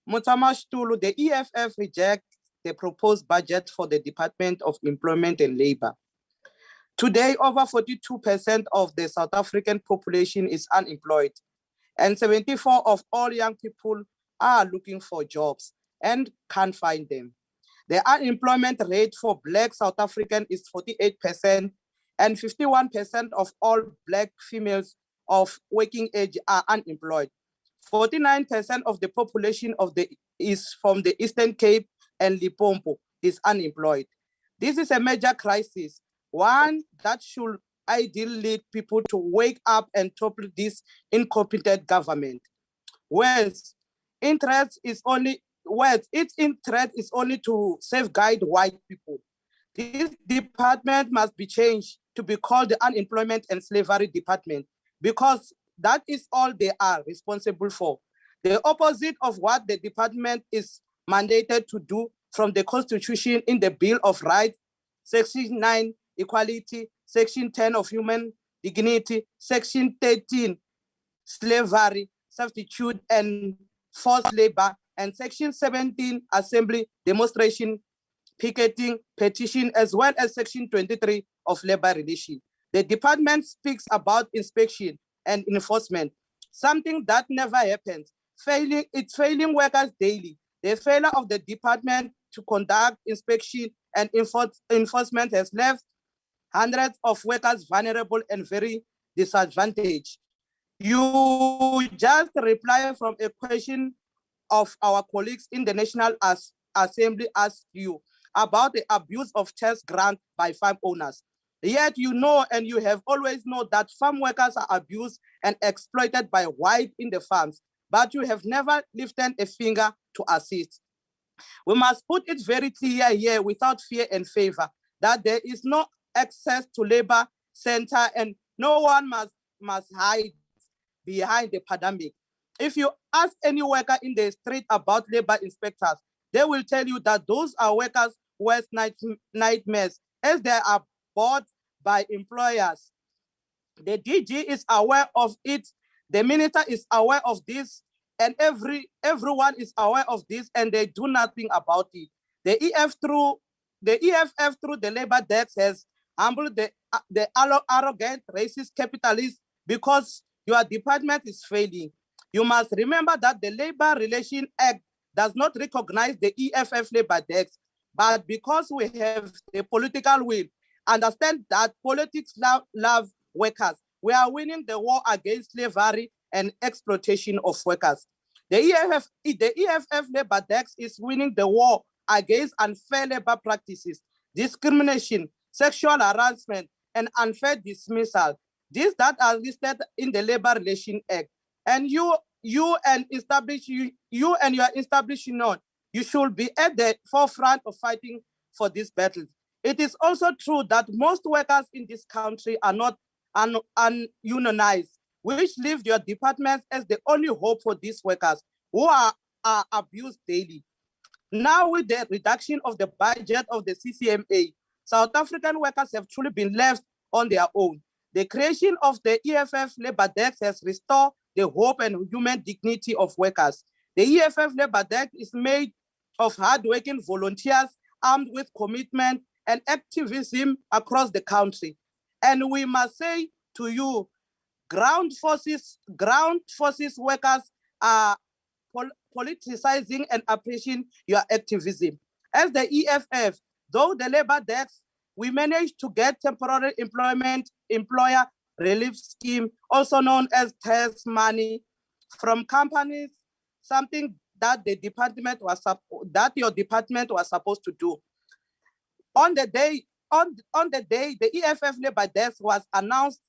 Mutamashtulu, the EFF reject the proposed budget for the Department of Employment and Labor. Today, over 42% of the South African population is unemployed, and 74% of all young people are looking for jobs and can't find them. The unemployment rate for Black South African is 48%, and 51% of all Black females of working age are unemployed. 49% of the population is from the Eastern Cape and Limpopo is unemployed. This is a major crisis, one that should ideally lead people to wake up and topple this incompetent government. Its interest is only to safeguard white people. This department must be changed to be called the Unemployment and Slavery Department, because that is all they are responsible for. The opposite of what the department is mandated to do from the Constitution in the Bill of Rights, Section 9, Equality, Section 10 of Human Dignity, Section 13, Slavery, Substitute and Forced Labor, and Section 17, Assembly, Demonstration, Picketing, Petition, as well as Section 23 of Labor Relations. The department speaks about inspection and enforcement, something that never happens. It's failing workers daily. The failure of the department to conduct inspection and enforcement has left hundreds of workers vulnerable and very disadvantaged. You just reply from a question of our colleagues in the National Assembly asked you about the abuse of tax grant by farm owners. Yet you know, and you have always known, that farm workers are abused and exploited by white in the farms, but you have never lifted a finger to assist. We must put it very clear here, without fear and favor, that there is no access to labor center and no one must hide behind the pandemic. If you ask any worker in the street about labor inspectors, they will tell you that those are workers' worst nightmares, as they are bought by employers. The DG is aware of it, the minister is aware of this, and everyone is aware of this, and they do nothing about it. The EFF through the labor desk has humbled the arrogant racist capitalists because your department is failing. You must remember that the Labor Relation Act does not recognize the EFF labor desk, but because we have the political will, understand that politics love workers. We are winning the war against slavery and exploitation of workers. The EFF labor desk is winning the war against unfair labor practices, discrimination, sexual harassment, and unfair dismissal. These that are listed in the Labor Relation Act. And you and your establishment, you should be at the forefront of fighting for this battle. It is also true that most workers in this country are not ununionized, which leave your departments as the only hope for these workers who are abused daily. Now, with the reduction of the budget of the CCMA, South African workers have truly been left on their own. The creation of the EFF labor desk has restored the hope and human dignity of workers. The EFF labor desk is made of hardworking volunteers armed with commitment and activism across the country. And we must say to you, ground forces workers are politicizing and appreciating your activism. As the EFF, though the labor desk, we managed to get temporary employer relief scheme, also known as TES money, from companies, something that your department was supposed to do. On the day the EFF labor desk was announced,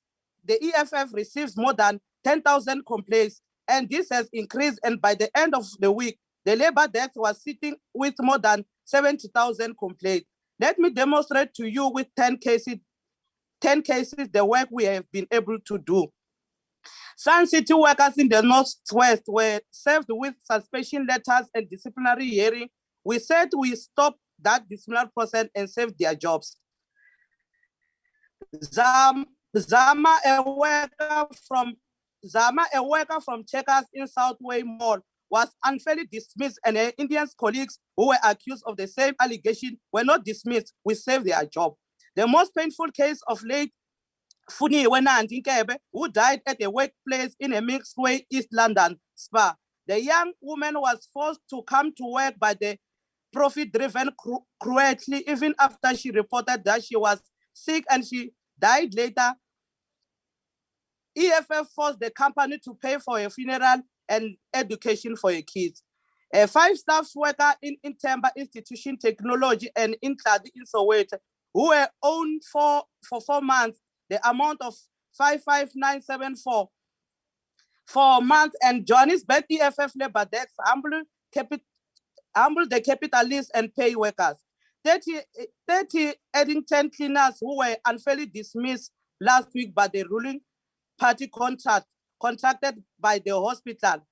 the EFF receives more than 10,000 complaints, and this has increased. And by the end of the week, the labor desk was sitting with more than 70,000 complaints. Let me demonstrate to you with 10 cases the work we have been able to do. Sun City workers in the Northwest were served with suspension letters and disciplinary hearing. We said we stopped that disciplinary process and saved their jobs. Zama, a worker from Checkers in Southway Mall, was unfairly dismissed, and her Indian colleagues who were accused of the same allegation were not dismissed. We saved their job. The most painful case of late Funi Wenanti Nkebe, who died at a workplace in a mixed way East London spa. The young woman was forced to come to work by the profit-driven cruelty, even after she reported that she was sick and she died later. EFF forced the company to pay for a funeral and education for her kids. A 5-staff worker in Temba Institution Technology and in Tladi in Soweto, who were owned for 4 months, the amount of 55974 for a month, and Johannesburg EFF labor desk humble the capitalists and pay workers. 30 Eddington cleaners who were unfairly dismissed last week by the ruling party contracted by the hospital.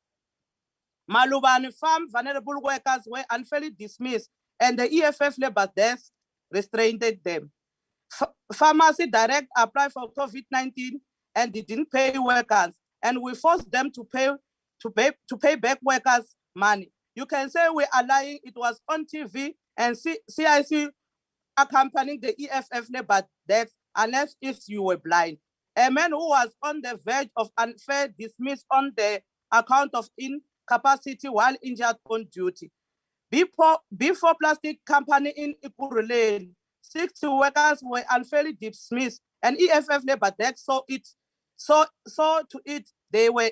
Malubani Farm vulnerable workers were unfairly dismissed, and the EFF labor desk restrained them. Pharmacy Direct applied for COVID-19 and they didn't pay workers, and we forced them to pay back workers money. You can say we are lying. It was on TV, and CIC accompanying the EFF labor desk, unless if you were blind. A man who was on the verge of unfair dismiss on the account of incapacity while injured on duty. Before Plastic Company in Ikuruleni, 60 workers were unfairly dismissed, and EFF labor desk saw to it they were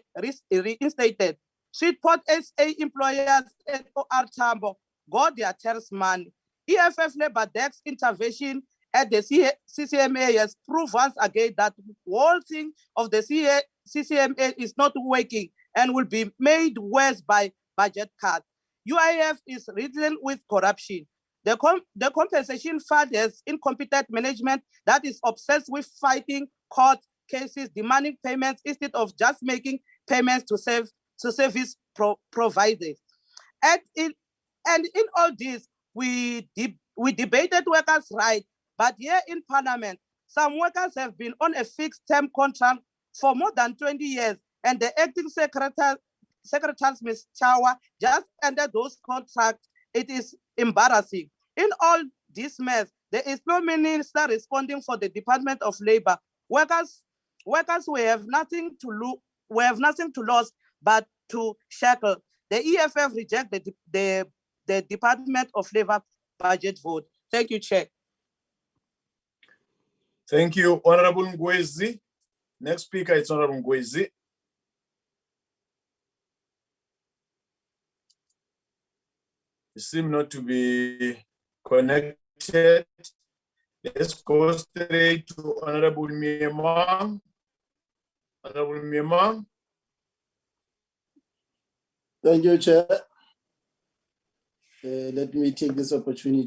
reinstated. Sweetport SA employers at OR Tambo got their tax money. EFF labor desk intervention at the CCMA has proved once again that the whole thing of the CCMA is not working and will be made worse by budget cuts. UIF is riddled with corruption. The compensation fund has incompetent management that is obsessed with fighting court cases, demanding payments instead of just making payments to service providers. And in all this, we debated workers' rights, but here in Parliament, some workers have been on a fixed-term contract for more than 20 years, and the acting secretary, Ms. Chawa, just ended those contracts. It is embarrassing. In all this mess, there is no minister responding for the Department of Labor. Workers we have nothing to lose but to shackle. The EFF reject the Department of Labor budget vote. Thank you, Chair. Thank you, Honorable Ngwezi. Next speaker is Honorable Ngwezi. You seem not to be connected. Let's go straight to Honorable Miemang. Honorable Miemang. Thank you, Chair. Let me take this opportunity